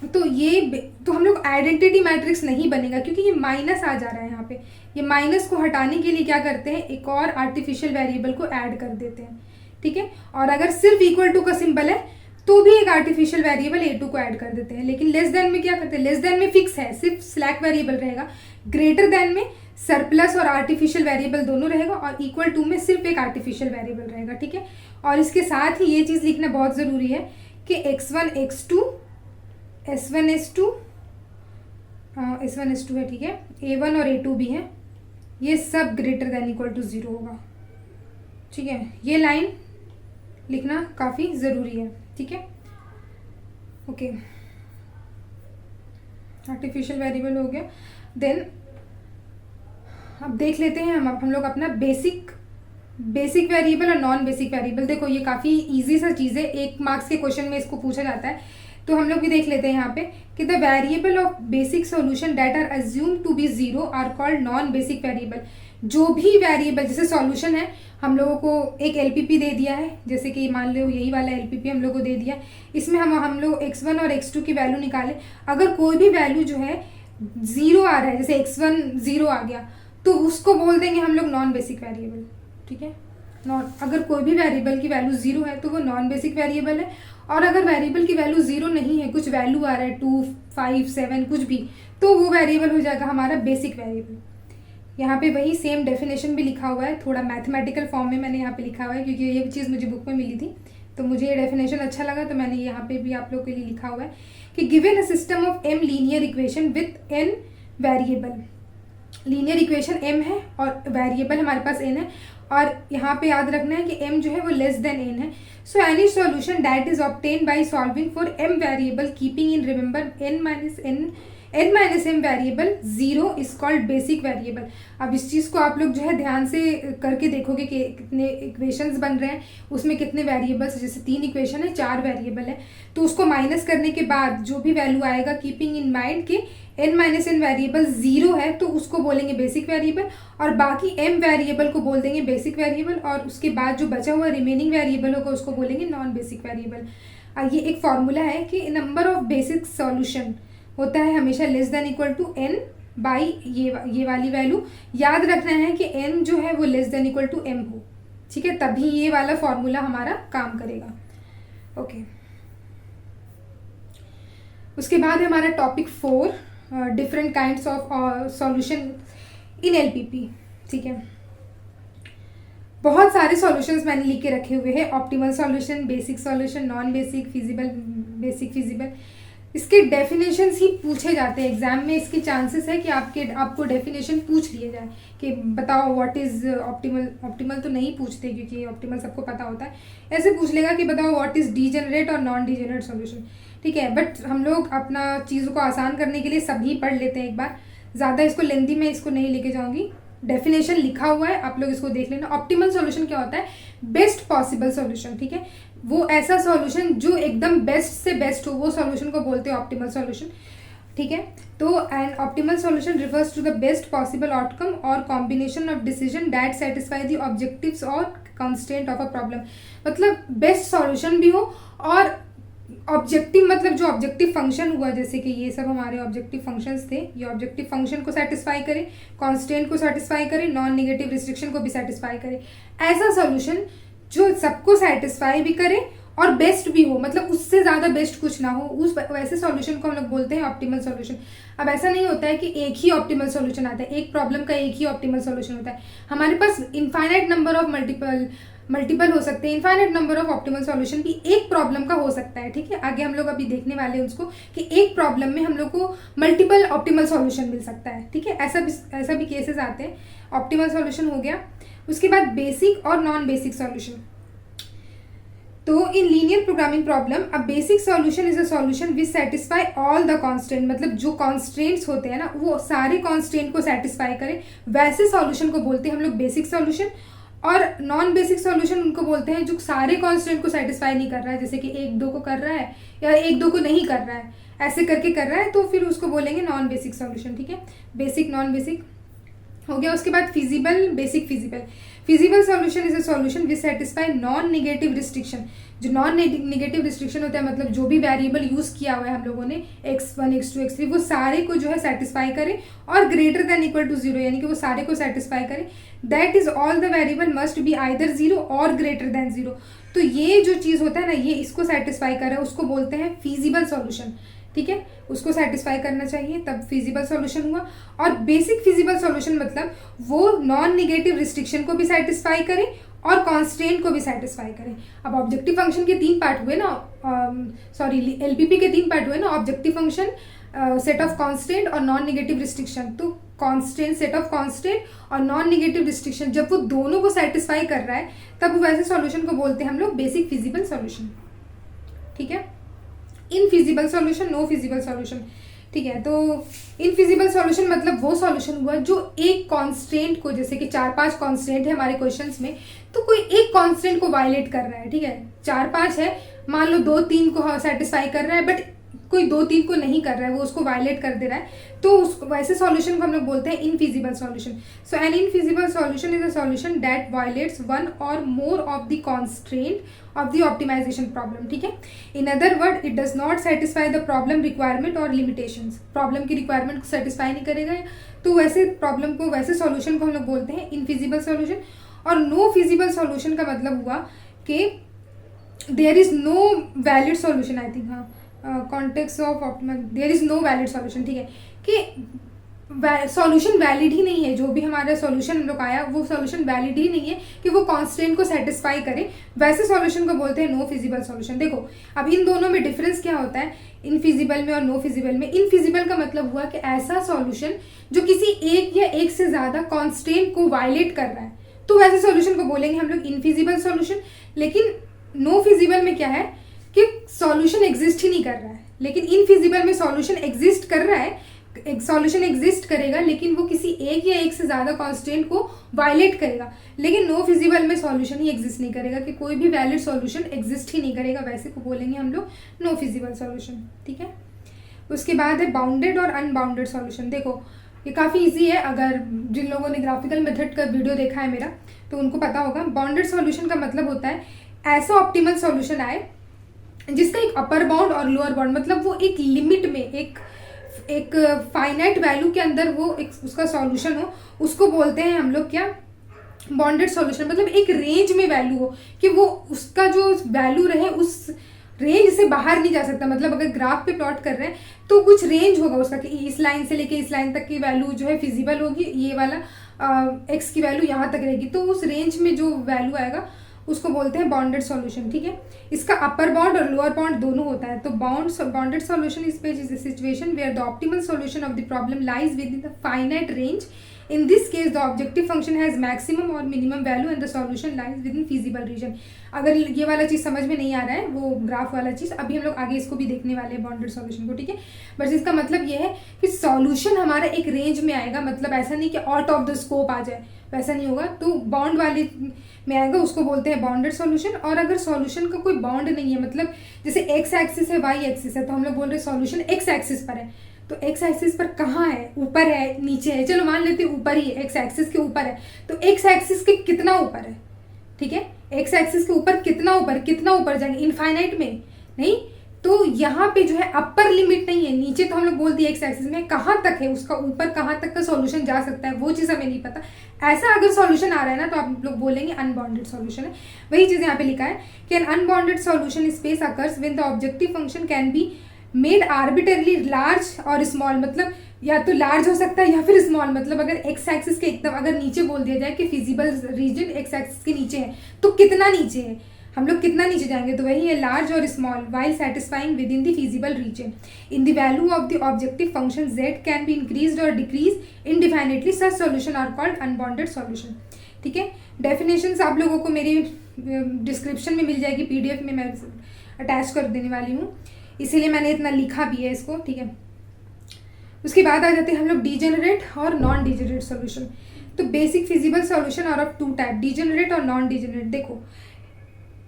तो हम लोग आइडेंटिटी मैट्रिक्स नहीं बनेगा, क्योंकि ये माइनस आ जा रहा है यहाँ पे। ये माइनस को हटाने के लिए क्या करते हैं, एक और आर्टिफिशियल वेरिएबल को ऐड कर देते हैं, ठीक है। और अगर सिर्फ इक्वल टू का सिंबल है तो भी एक आर्टिफिशियल वेरिएबल a2 को ऐड कर देते हैं। लेकिन लेस देन में क्या करते हैं, लेस देन में फिक्स है, सिर्फ स्लैक वेरिएबल रहेगा। ग्रेटर देन में सरप्लस और आर्टिफिशियल वेरिएबल दोनों रहेगा, और इक्वल टू में सिर्फ एक आर्टिफिशियल वेरिएबल रहेगा, ठीक है। और इसके साथ ही ये चीज़ लिखना बहुत ज़रूरी है कि x1 x2 s1 s2 s1 s2 है, ठीक है, a1 और a2 भी है, ये सब ग्रेटर देन इक्वल टू 0 होगा, ठीक है। ये लाइन लिखना काफ़ी ज़रूरी है, ठीक है। ओके, आर्टिफिशियल वेरिएबल हो गया। देन अब देख लेते हैं हम लोग अपना बेसिक वेरिएबल और नॉन बेसिक वेरिएबल। देखो ये काफ़ी इजी सा चीज़ है, 1 मार्क्स के क्वेश्चन में इसको पूछा जाता है, तो हम लोग भी देख लेते हैं यहाँ पे कि the variable of basic solution that are assume to be 0 are called non basic variable. जो भी वेरिएबल, जैसे सॉल्यूशन है, हम लोगों को एक एलपीपी दे दिया है, जैसे कि मान लो यही वाला एलपीपी हम लोग को दे दिया, इसमें हम लोग x1 और x2 की वैल्यू निकाले। अगर कोई भी वैल्यू जो है 0 आ रहा है, जैसे x1 0 आ गया, तो उसको बोल देंगे हम लोग नॉन बेसिक वेरिएबल, ठीक है। अगर कोई भी वेरिएबल की वैल्यू 0 है तो वो नॉन बेसिक वेरिएबल है, और अगर वेरिएबल की वैल्यू 0 नहीं है, कुछ वैल्यू आ रहा है 2, 5, 7 कुछ भी, तो वो वेरिएबल हो जाएगा हमारा बेसिक वेरिएबल। यहाँ पे वही सेम डेफिनेशन भी लिखा हुआ है, थोड़ा मैथमेटिकल फॉर्म में मैंने यहाँ पे लिखा हुआ है, क्योंकि ये चीज़ मुझे बुक में मिली थी, तो मुझे ये डेफिनेशन अच्छा लगा, तो मैंने यहाँ पे भी आप लोग के लिए लिखा हुआ है कि given a system of m linear equation with n variable. Linear equation m है और वेरिएबल हमारे पास n है, और यहाँ पे याद रखना है कि m जो है वो लेस देन n है। So any solution that is obtain by solving for m variable keeping in remember n minus m variable 0 is called basic variable. अब इस चीज़ को आप लोग जो है ध्यान से करके देखोगे कि कितने इक्वेशंस बन रहे हैं, उसमें कितने वेरिएबल्स, जैसे 3 इक्वेशन है, 4 वेरिएबल है, तो उसको माइनस करने के बाद जो भी वैल्यू आएगा, कीपिंग इन माइंड कि n माइनस n वेरिएबल 0 है, तो उसको बोलेंगे बेसिक वेरिएबल, और बाकी m वेरिएबल को बोल देंगे बेसिक वेरिएबल, और उसके बाद जो बचा हुआ रिमेनिंग वेरिएबल होगा उसको बोलेंगे नॉन बेसिक वेरिएबल। ये एक फॉर्मूला है कि नंबर ऑफ बेसिक सॉल्यूशन होता है हमेशा less than equal to n by ये वाली वैल्यू। याद रखना है कि n जो है वो less than equal to m हो, ठीक है, तभी ये वाला फॉर्मूला हमारा काम करेगा। ओके, उसके बाद है हमारा topic 4, different kinds of solution in LPP, ठीक है। बहुत सारे सॉल्यूशंस मैंने लिख के रखे हुए हैं, optimal solution, basic solution, non basic, feasible, basic feasible. इसके डेफिनेशंस ही पूछे जाते हैं एग्जाम में। इसके चांसेस है कि आपको डेफिनेशन पूछ लिए जाए कि बताओ व्हाट इज़ ऑप्टिमल। ऑप्टिमल तो नहीं पूछते क्योंकि ऑप्टिमल सबको पता होता है, ऐसे पूछ लेगा कि बताओ व्हाट इज़ डीजेनरेट और नॉन डीजेनरेट सॉल्यूशन, ठीक है। बट हम लोग अपना चीज़ों को आसान करने के लिए सभी पढ़ लेते हैं एक बार, ज़्यादा इसको लेंदी में इसको नहीं लेके जाऊँगी। डेफिनेशन लिखा हुआ है, आप लोग इसको देख लेना। ऑप्टिमल सॉल्यूशन क्या होता है, बेस्ट पॉसिबल सॉल्यूशन, ठीक है। वो ऐसा सॉल्यूशन जो एकदम बेस्ट से बेस्ट हो, वो सॉल्यूशन को बोलते हैं ऑप्टिमल सॉल्यूशन, ठीक है। तो and optimal solution refers to the best possible outcome or combination of decision that satisfy the objectives or constraint of a problem. मतलब बेस्ट सॉल्यूशन भी हो, और ऑब्जेक्टिव मतलब जो ऑब्जेक्टिव फंक्शन हुआ, जैसे कि ये सब हमारे ऑब्जेक्टिव फंक्शंस थे, ये ऑब्जेक्टिव फंक्शन को सेटिस्फाई करे, कांस्टेंट को सेटिस्फाई करे, नॉन नेगेटिव रिस्ट्रिक्शन को भी सेटिस्फाई करे। ऐसा सॉल्यूशन जो सबको सेटिस्फाई भी करे और बेस्ट भी हो, मतलब उससे ज़्यादा बेस्ट कुछ ना हो, उस वैसे सॉल्यूशन को हम लोग बोलते हैं ऑप्टिमल सॉल्यूशन। अब ऐसा नहीं होता है कि एक ही ऑप्टिमल सॉल्यूशन आता है, एक प्रॉब्लम का एक ही ऑप्टिमल सॉल्यूशन होता है। हमारे पास इनफाइनाइट नंबर ऑफ मल्टीपल हो सकते हैं, infinite number of optimal solution भी एक प्रॉब्लम का हो सकता है, ठीक है। आगे हम लोग अभी देखने वाले हैं उसको कि एक प्रॉब्लम में हम लोग को मल्टीपल ऑप्टिमल सॉल्यूशन मिल सकता है, ठीक है। ऐसा भी केसेस आते हैं। ऑप्टिमल सॉल्यूशन हो गया। उसके बाद बेसिक और नॉन बेसिक सॉल्यूशन। तो in linear programming problem a basic solution is a solution which satisfy all the constant, मतलब जो कॉन्स्टेंट्स होते हैं ना, वो सारे कॉन्स्टेंट को सेटिस्फाई करे, वैसे सॉल्यूशन को बोलते हैं हम लोग बेसिक सॉल्यूशन। और नॉन बेसिक सॉल्यूशन उनको बोलते हैं जो सारे कांस्टेंट को सेटिस्फाई नहीं कर रहा है, जैसे कि 1 2 को कर रहा है या 1 2 को नहीं कर रहा है, ऐसे करके कर रहा है, तो फिर उसको बोलेंगे नॉन बेसिक सॉल्यूशन। ठीक है, बेसिक नॉन बेसिक हो गया। उसके बाद feasible basic feasible. Feasible solution is a solution which satisfy non negative restriction. जो नॉन नेगेटिव रिस्ट्रिक्शन होता है मतलब जो भी वेरिएबल यूज किया हुआ है हम लोगों ने x1 x2 x3 वो सारे को जो है सेटिस्फाई करे और ग्रेटर देन इक्वल टू 0, यानी कि वो सारे को सेटिस्फाई करे। That is all the variable must be either 0 और ग्रेटर देन 0। तो ये जो चीज़ होता है ना, ये इसको सेटिस्फाई करे, उसको बोलते हैं फिजिबल सॉल्यूशन। ठीक है, उसको सेटिस्फाई करना चाहिए तब फिजिबल सॉल्यूशन हुआ। और बेसिक फिजिबल सॉल्यूशन मतलब वो नॉन नेगेटिव रिस्ट्रिक्शन को भी सेटिस्फाई करे और कॉन्स्टेंट को भी सेटिस्फाई करें। अब ऑब्जेक्टिव फंक्शन के 3 पार्ट हुए ना, सॉरी एलपीपी के 3 पार्ट हुए ना, objective function, set of constant और नॉन नेगेटिव रिस्ट्रिक्शन। तो कॉन्स्टेंट, सेट ऑफ कॉन्स्टेंट और नॉन नेगेटिव रिस्ट्रिक्शन जब वो दोनों को सेटिस्फाई कर रहा है तब वैसे सॉल्यूशन को बोलते हैं हम लोग बेसिक फिजिबल सॉल्यूशन। ठीक है, infeasible solution, no feasible solution. ठीक है, तो इनफिजिबल सॉल्यूशन मतलब वो सॉल्यूशन हुआ जो एक कांस्टेंट को, जैसे कि 4-5 कांस्टेंट है हमारे क्वेश्चंस में, तो कोई एक कांस्टेंट को वायलेट कर रहा है। ठीक है, 4-5 है, मान लो 2-3 को सेटिस्फाई कर रहा है बट कोई 2-3 को नहीं कर रहा है, वो उसको वायलेट कर दे रहा है, तो उस वैसे सॉल्यूशन को हम लोग बोलते हैं infeasible solution. So an infeasible solution is a solution that violates one or more of the constraint of the optimization problem. ठीक है, in other word it does not satisfy the problem requirement or limitations. Problem की requirement को satisfy नहीं करेगा, तो वैसे problem को, वैसे सॉल्यूशन को हम लोग बोलते हैं इनफिजिबल सॉल्यूशन। और नो फिजिबल सॉल्यूशन का मतलब हुआ कि there is no valid solution, I think, हाँ, context of optimal, there is no valid solution. ठीक है, कि सॉल्यूशन वैलिड ही नहीं है, जो भी हमारा सॉल्यूशन हम लोग आया वो सॉल्यूशन वैलिड ही नहीं है कि वो कांस्टेंट को सेटिस्फाई करे, वैसे सॉल्यूशन को बोलते हैं नो फिजिबल सॉल्यूशन। देखो अब इन दोनों में डिफरेंस क्या होता है, इनफिजिबल में और नो फिजिबल में। इनफिजिबल का मतलब हुआ कि ऐसा सॉल्यूशन जो किसी एक या एक से ज़्यादा कांस्टेंट को वायलेट कर रहा है, तो वैसे सॉल्यूशन को बोलेंगे हम लोग इनफिजिबल सॉल्यूशन। लेकिन नो फिजिबल में क्या है कि सॉल्यूशन एग्जिस्ट ही नहीं कर रहा है, लेकिन इनफिजिबल में सॉल्यूशन एग्जिस्ट कर रहा है, सॉल्यूशन एग्जिस्ट करेगा लेकिन वो किसी एक या एक से ज़्यादा कांस्टेंट को वायलेट करेगा। लेकिन नो फिजिबल में सॉल्यूशन ही एग्जिस्ट नहीं करेगा, कि कोई भी वैलिड सॉल्यूशन एग्जिस्ट ही नहीं करेगा, वैसे को बोलेंगे हम लोग नो फिजिबल सॉल्यूशन। ठीक है, उसके बाद है बाउंडेड और अनबाउंडेड सॉल्यूशन। देखो ये काफ़ी ईजी है, अगर जिन लोगों ने ग्राफिकल मेथड का वीडियो देखा है मेरा तो उनको पता होगा। बाउंडेड सॉल्यूशन का मतलब होता है ऐसा ऑप्टिमल सॉल्यूशन आए जिसका एक अपर बाउंड और लोअर बाउंड, मतलब वो एक लिमिट में, एक फाइनाइट वैल्यू के अंदर वो एक उसका सॉल्यूशन हो, उसको बोलते हैं हम लोग क्या, बाउंडेड सॉल्यूशन। मतलब एक रेंज में वैल्यू हो कि वो उसका जो वैल्यू रहे उस रेंज से बाहर नहीं जा सकता। मतलब अगर ग्राफ पे प्लॉट कर रहे हैं तो कुछ रेंज होगा उसका कि इस लाइन से लेके इस लाइन तक की वैल्यू जो है फिजिबल होगी, ये वाला एक्स की वैल्यू यहाँ तक रहेगी, तो उस रेंज में जो वैल्यू आएगा उसको बोलते हैं बाउंडेड सॉल्यूशन। ठीक है, इसका अपर बाउंड और लोअर बाउंड दोनों होता है। तो bounded solution is page is a situation where the optimal solution of the problem lies within the finite range. In this case, the objective function has maximum or minimum value and the solution lies within feasible region. अगर ये वाला चीज़ समझ में नहीं आ रहा है, वो graph वाला चीज़, अभी हम लोग आगे इसको भी देखने वाले हैं बाउंडेड सॉल्यूशन को। ठीक है, बस इसका मतलब ये है कि सॉल्यूशन हमारा एक रेंज में आएगा, मतलब ऐसा नहीं कि आउट ऑफ द स्कोप आ जाए, वैसा नहीं होगा। तो बाउंड वाले में आएगा, उसको बोलते हैं बाउंडेड सॉल्यूशन। और अगर सॉल्यूशन का कोई बाउंड नहीं है, मतलब जैसे एक्स एक्सिस है, वाई एक्सिस है, तो हम लोग बोल रहे हैं सॉल्यूशन एक्स एक्सिस पर है, तो एक्स एक्सिस पर कहाँ है, ऊपर है नीचे है, चलो मान लेते हैं ऊपर ही है, एक्स एक्सिस के ऊपर है, तो एक्स एक्सिस के कितना ऊपर है, ठीक है, एक्स एक्सिस के ऊपर कितना ऊपर जाएंगे, इनफाइनाइट में नहीं, तो यहाँ पे जो है अपर लिमिट नहीं है, नीचे तो हम लोग बोल दिए एक्स एक्सिस में कहाँ तक है, उसका ऊपर कहाँ तक का सॉल्यूशन जा सकता है वो चीज़ हमें नहीं पता। ऐसा अगर सॉल्यूशन आ रहा है ना तो आप लोग बोलेंगे अनबाउंडेड सॉल्यूशन है। वही चीज़ यहाँ पे लिखा है कि an unbounded solution space occurs when the objective function can be made arbitrarily large or small, मतलब या तो लार्ज हो सकता है या फिर स्मॉल। मतलब अगर एक्स एक्सिस के एकदम अगर नीचे बोल दिया जाए कि फिजिबल रीजन एक्स एक्सिस के नीचे है, तो कितना नीचे है, हम लोग कितना नीचे जाएंगे, तो वही है large or small while satisfying within the feasible region. In the value of the objective function z can be increase or decrease indefinitely, such solution are called unbounded solution. ठीक है, डेफिनेशंस आप लोगों को मेरी description में मिल जाएगी, PDF में मैं अटैच कर देने वाली हूँ, इसीलिए मैंने इतना लिखा भी है इसको। ठीक है, उसके बाद आ जाते हैं हम लोग डिजेनरेट और नॉन डिजेनरेट सॉल्यूशन। तो basic feasible solution are of two type, degenerate और नॉन डीजेनरेट। देखो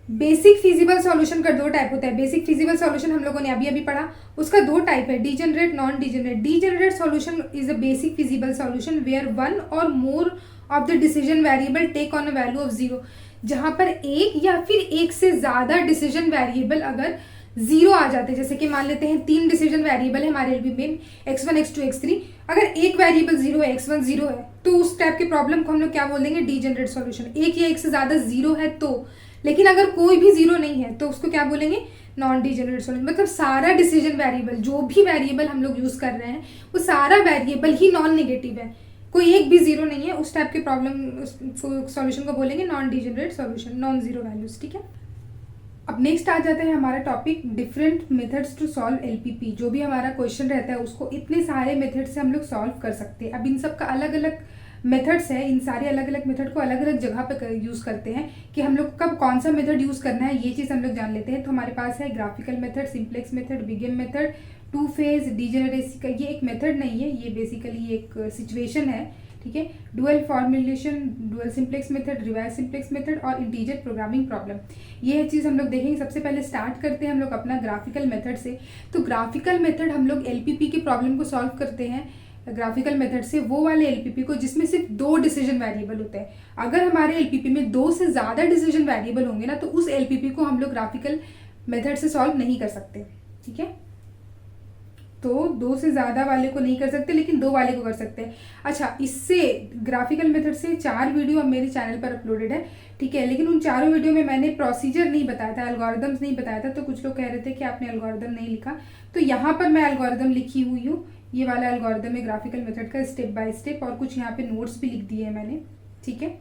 बेसिक फिजिबल सॉल्यूशन का दो टाइप होता है। बेसिक फिजिबल सॉल्यूशन हम लोगों ने अभी अभी पढ़ा, उसका दो टाइप है, degenerate non degenerate. Degenerate solution is a basic feasible solution where one or more of the decision variable take on a value of zero, जहां पर एक या फिर एक से ज्यादा डिसीजन वेरिएबल अगर जीरो आ जाते हैं, जैसे कि मान लेते हैं 3 डिसीजन वेरिएबल है हमारे एलपीपी में, x1 x2 x3, अगर एक वेरिएबल जीरो है, x1 जीरो है, तो उस टाइप के प्रॉब्लम को हम लोग क्या बोल देंगे, डीजेनरेट सॉल्यूशन। एक या एक से ज्यादा जीरो है तो, लेकिन अगर कोई भी जीरो नहीं है तो उसको क्या बोलेंगे, नॉन डीजेनरेट सॉल्यूशन। मतलब सारा डिसीजन वेरिएबल, जो भी वेरिएबल हम लोग यूज कर रहे हैं वो सारा वेरिएबल ही नॉन नेगेटिव है, कोई एक भी जीरो नहीं है, उस टाइप के प्रॉब्लम सॉल्यूशन को बोलेंगे non degenerate solution, non zero values. ठीक है, अब नेक्स्ट आ जाता है हमारा topic different methods to solve LPP. जो भी हमारा क्वेश्चन रहता है उसको इतने सारे मेथड से हम लोग सॉल्व कर सकते हैं। अब इन सब का अलग अलग मेथड्स है, इन सारे अलग अलग मेथड को अलग अलग जगह पे यूज़ करते हैं कि हम लोग कब कौन सा मेथड यूज़ करना है, ये चीज़ हम लोग जान लेते हैं। तो हमारे पास है graphical method, simplex method, big M method, two phase, degeneracy का। ये एक मेथड नहीं है, ये बेसिकली एक सिचुएशन है। ठीक है, dual formulation, dual simplex method, reverse simplex method और इंटीजर प्रोग्रामिंग प्रॉब्लम, ये चीज़ हम लोग देखेंगे। सबसे पहले स्टार्ट करते हैं हम लोग अपना ग्राफिकल मेथड से। तो ग्राफिकल मेथड हम लोग एलपीपी के प्रॉब्लम को सॉल्व करते हैं ग्राफिकल मेथड से, वो वाले एलपीपी को जिसमें सिर्फ 2 डिसीजन वेरिएबल होते हैं। अगर हमारे एलपीपी में 2 से ज़्यादा डिसीजन वेरिएबल होंगे ना, तो उस एलपीपी को हम लोग ग्राफिकल मेथड से सॉल्व नहीं कर सकते। ठीक है, तो 2 से ज़्यादा वाले को नहीं कर सकते, लेकिन 2 वाले को कर सकते हैं। अच्छा, इससे ग्राफिकल मेथड से 4 वीडियो अब मेरे चैनल पर अपलोडेड है। ठीक है, लेकिन उन चारों वीडियो में मैंने प्रोसीजर नहीं बताया था, एल्गोरिदम्स नहीं बताया था। तो कुछ लोग कह रहे थे कि आपने एल्गोरिदम नहीं लिखा, तो यहाँ पर मैं एल्गोरिदम लिखी हुई हूँ। ये वाला एल्गोरिदम है ग्राफिकल मेथड का, स्टेप बाय स्टेप, और कुछ यहाँ पे नोट्स भी लिख दिए हैं मैंने। ठीक है,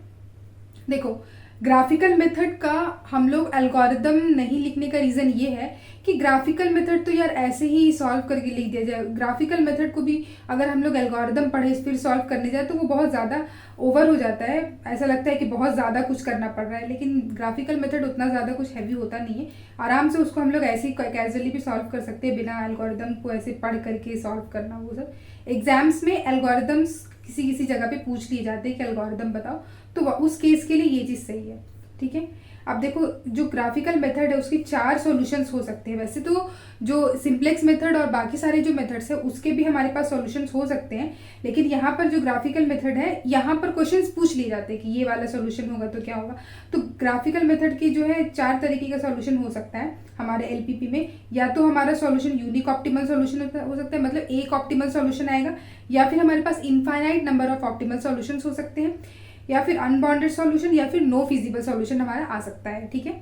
देखो ग्राफिकल मेथड का हम लोग एल्गोरिदम नहीं लिखने का रीज़न ये है कि ग्राफिकल मेथड तो यार ऐसे ही सॉल्व करके लिख दिया जाए। ग्राफिकल मेथड को भी अगर हम लोग एल्गोरिदम पढ़े फिर सॉल्व करने जाए तो वो बहुत ज़्यादा ओवर हो जाता है, ऐसा लगता है कि बहुत ज़्यादा कुछ करना पड़ रहा है। लेकिन ग्राफिकल मेथड उतना ज़्यादा कुछ हैवी होता नहीं है, आराम से उसको हम लोग ऐसे ही कैजुअली भी सॉल्व कर सकते हैं, बिना एल्गोरिदम को ऐसे पढ़ करके सॉल्व करना। वो सब एग्जाम्स में एल्गोरिदम्स किसी किसी जगह पे पूछ लिए जाते हैं कि एल्गोरिदम बताओ, तो उस केस के लिए ये चीज़ सही है। ठीक है, अब देखो जो ग्राफिकल मेथड है उसके 4 सॉल्यूशंस हो सकते हैं। वैसे तो जो सिंप्लेक्स मेथड और बाकी सारे जो मेथड्स है उसके भी हमारे पास सॉल्यूशंस हो सकते हैं, लेकिन यहाँ पर जो ग्राफिकल मेथड है यहाँ पर क्वेश्चंस पूछ लिए जाते हैं कि ये वाला सॉल्यूशन होगा तो क्या होगा। तो ग्राफिकल मेथड की जो है 4 तरीके का सॉल्यूशन हो सकता है हमारे एलपीपी में। या तो हमारा सॉल्यूशन यूनिक ऑप्टिमल सॉल्यूशन हो सकता है, मतलब एक ऑप्टिमल सॉल्यूशन आएगा, या फिर हमारे पास infinite number of optimal solutions हो सकते हैं, या फिर अनबाउंडेड सॉल्यूशन, या फिर नो फिजिबल सॉल्यूशन हमारा आ सकता है। ठीक है,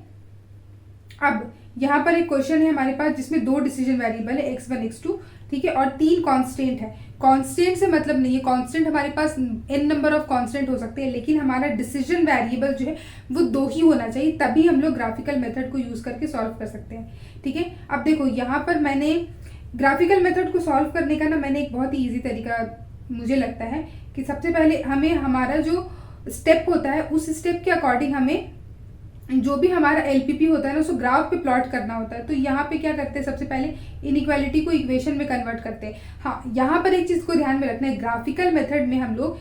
अब यहाँ पर एक क्वेश्चन है हमारे पास जिसमें 2 डिसीजन वेरिएबल है, x1 x2, ठीक है, और 3 कांस्टेंट है। कांस्टेंट से मतलब नहीं है, कांस्टेंट हमारे पास n नंबर ऑफ कांस्टेंट हो सकते हैं, लेकिन हमारा डिसीजन वेरिएबल जो है वो 2 ही होना चाहिए, तभी हम लोग ग्राफिकल मेथड को यूज करके सॉल्व कर सकते हैं। ठीक है, अब देखो यहाँ पर मैंने ग्राफिकल मेथड को सॉल्व करने का ना मैंने एक बहुत ही ईजी तरीका मुझे लगता है कि सबसे पहले हमें हमारा जो स्टेप होता है उस स्टेप के अकॉर्डिंग हमें जो भी हमारा एलपीपी होता है ना उसको ग्राफ पे प्लॉट करना होता है। तो यहाँ पे क्या करते हैं, सबसे पहले इनइक्वालिटी को इक्वेशन में कन्वर्ट करते हैं। हाँ, यहाँ पर एक चीज़ को ध्यान में रखना है, ग्राफिकल मेथड में हम लोग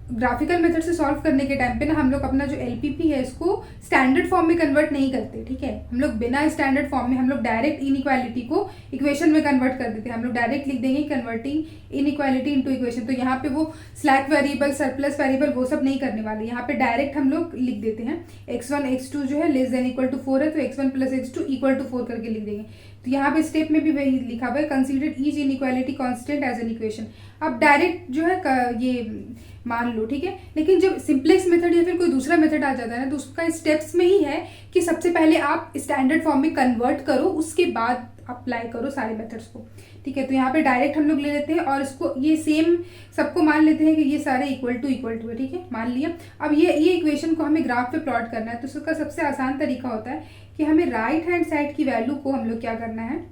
ग्राफिकल मेथड से सॉल्व करने के टाइम पे ना हम लोग अपना जो एलपीपी है इसको स्टैंडर्ड फॉर्म में कन्वर्ट नहीं करते। ठीक है, हम लोग बिना स्टैंडर्ड फॉर्म में हम लोग डायरेक्ट इनइक्वालिटी को इक्वेशन में कन्वर्ट कर देते हैं। हम लोग डायरेक्ट लिख देंगे कन्वर्टिंग इनइक्वालिटी इनटू इक्वेशन। तो यहाँ पे वो स्लैक वेरिएबल, सरप्लस वेरिएबल वो सब नहीं करने वाले, यहाँ पे डायरेक्ट हम लोग लिख देते हैं x1 x2 जो है लेस देन इक्वल टू 4 है, तो x1 plus x2 equal to 4 करके लिख देंगे। तो यहाँ पे स्टेप में भी वही लिखा हुआ है, consider each inequality constant as an equation. अब डायरेक्ट जो है ये मान लो, ठीक है, लेकिन जब सिंप्लेक्स मेथड या फिर कोई दूसरा मेथड आ जाता है ना तो उसका स्टेप्स में ही है कि सबसे पहले आप स्टैंडर्ड फॉर्म में कन्वर्ट करो, उसके बाद अप्लाई करो सारे मेथड्स को। ठीक है, तो यहाँ पे डायरेक्ट हम लोग ले लेते हैं और इसको ये सेम सबको मान लेते हैं कि ये सारे इक्वल टू है। ठीक है, मान लिया। अब ये इक्वेशन को हमें ग्राफ पे प्लॉट करना है, तो उसका सबसे आसान तरीका होता है कि हमें राइट हैंड साइड की वैल्यू को हम लोग क्या करना है,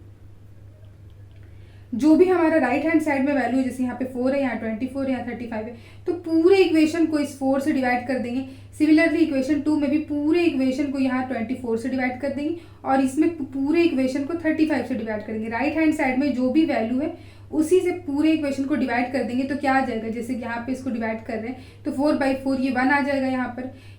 जो भी हमारा राइट हैंड साइड में वैल्यू, जैसे यहाँ पे 4 है, यहाँ 24 है, यहाँ 35 है, तो पूरे इक्वेशन को इस 4 से डिवाइड कर देंगे। सिमिलरली इक्वेशन 2 में भी पूरे इक्वेशन को यहाँ 24 से डिवाइड कर देंगे और इसमें पूरे इक्वेशन को 35 से डिवाइड करेंगे। राइट हैंड साइड में जो भी वैल्यू है उसी से पूरे इक्वेशन को डिवाइड कर देंगे। तो क्या आ जाएगा, जैसे यहाँ पे इसको डिवाइड कर रहे हैं तो 4/4 ये 1 आ जाएगा।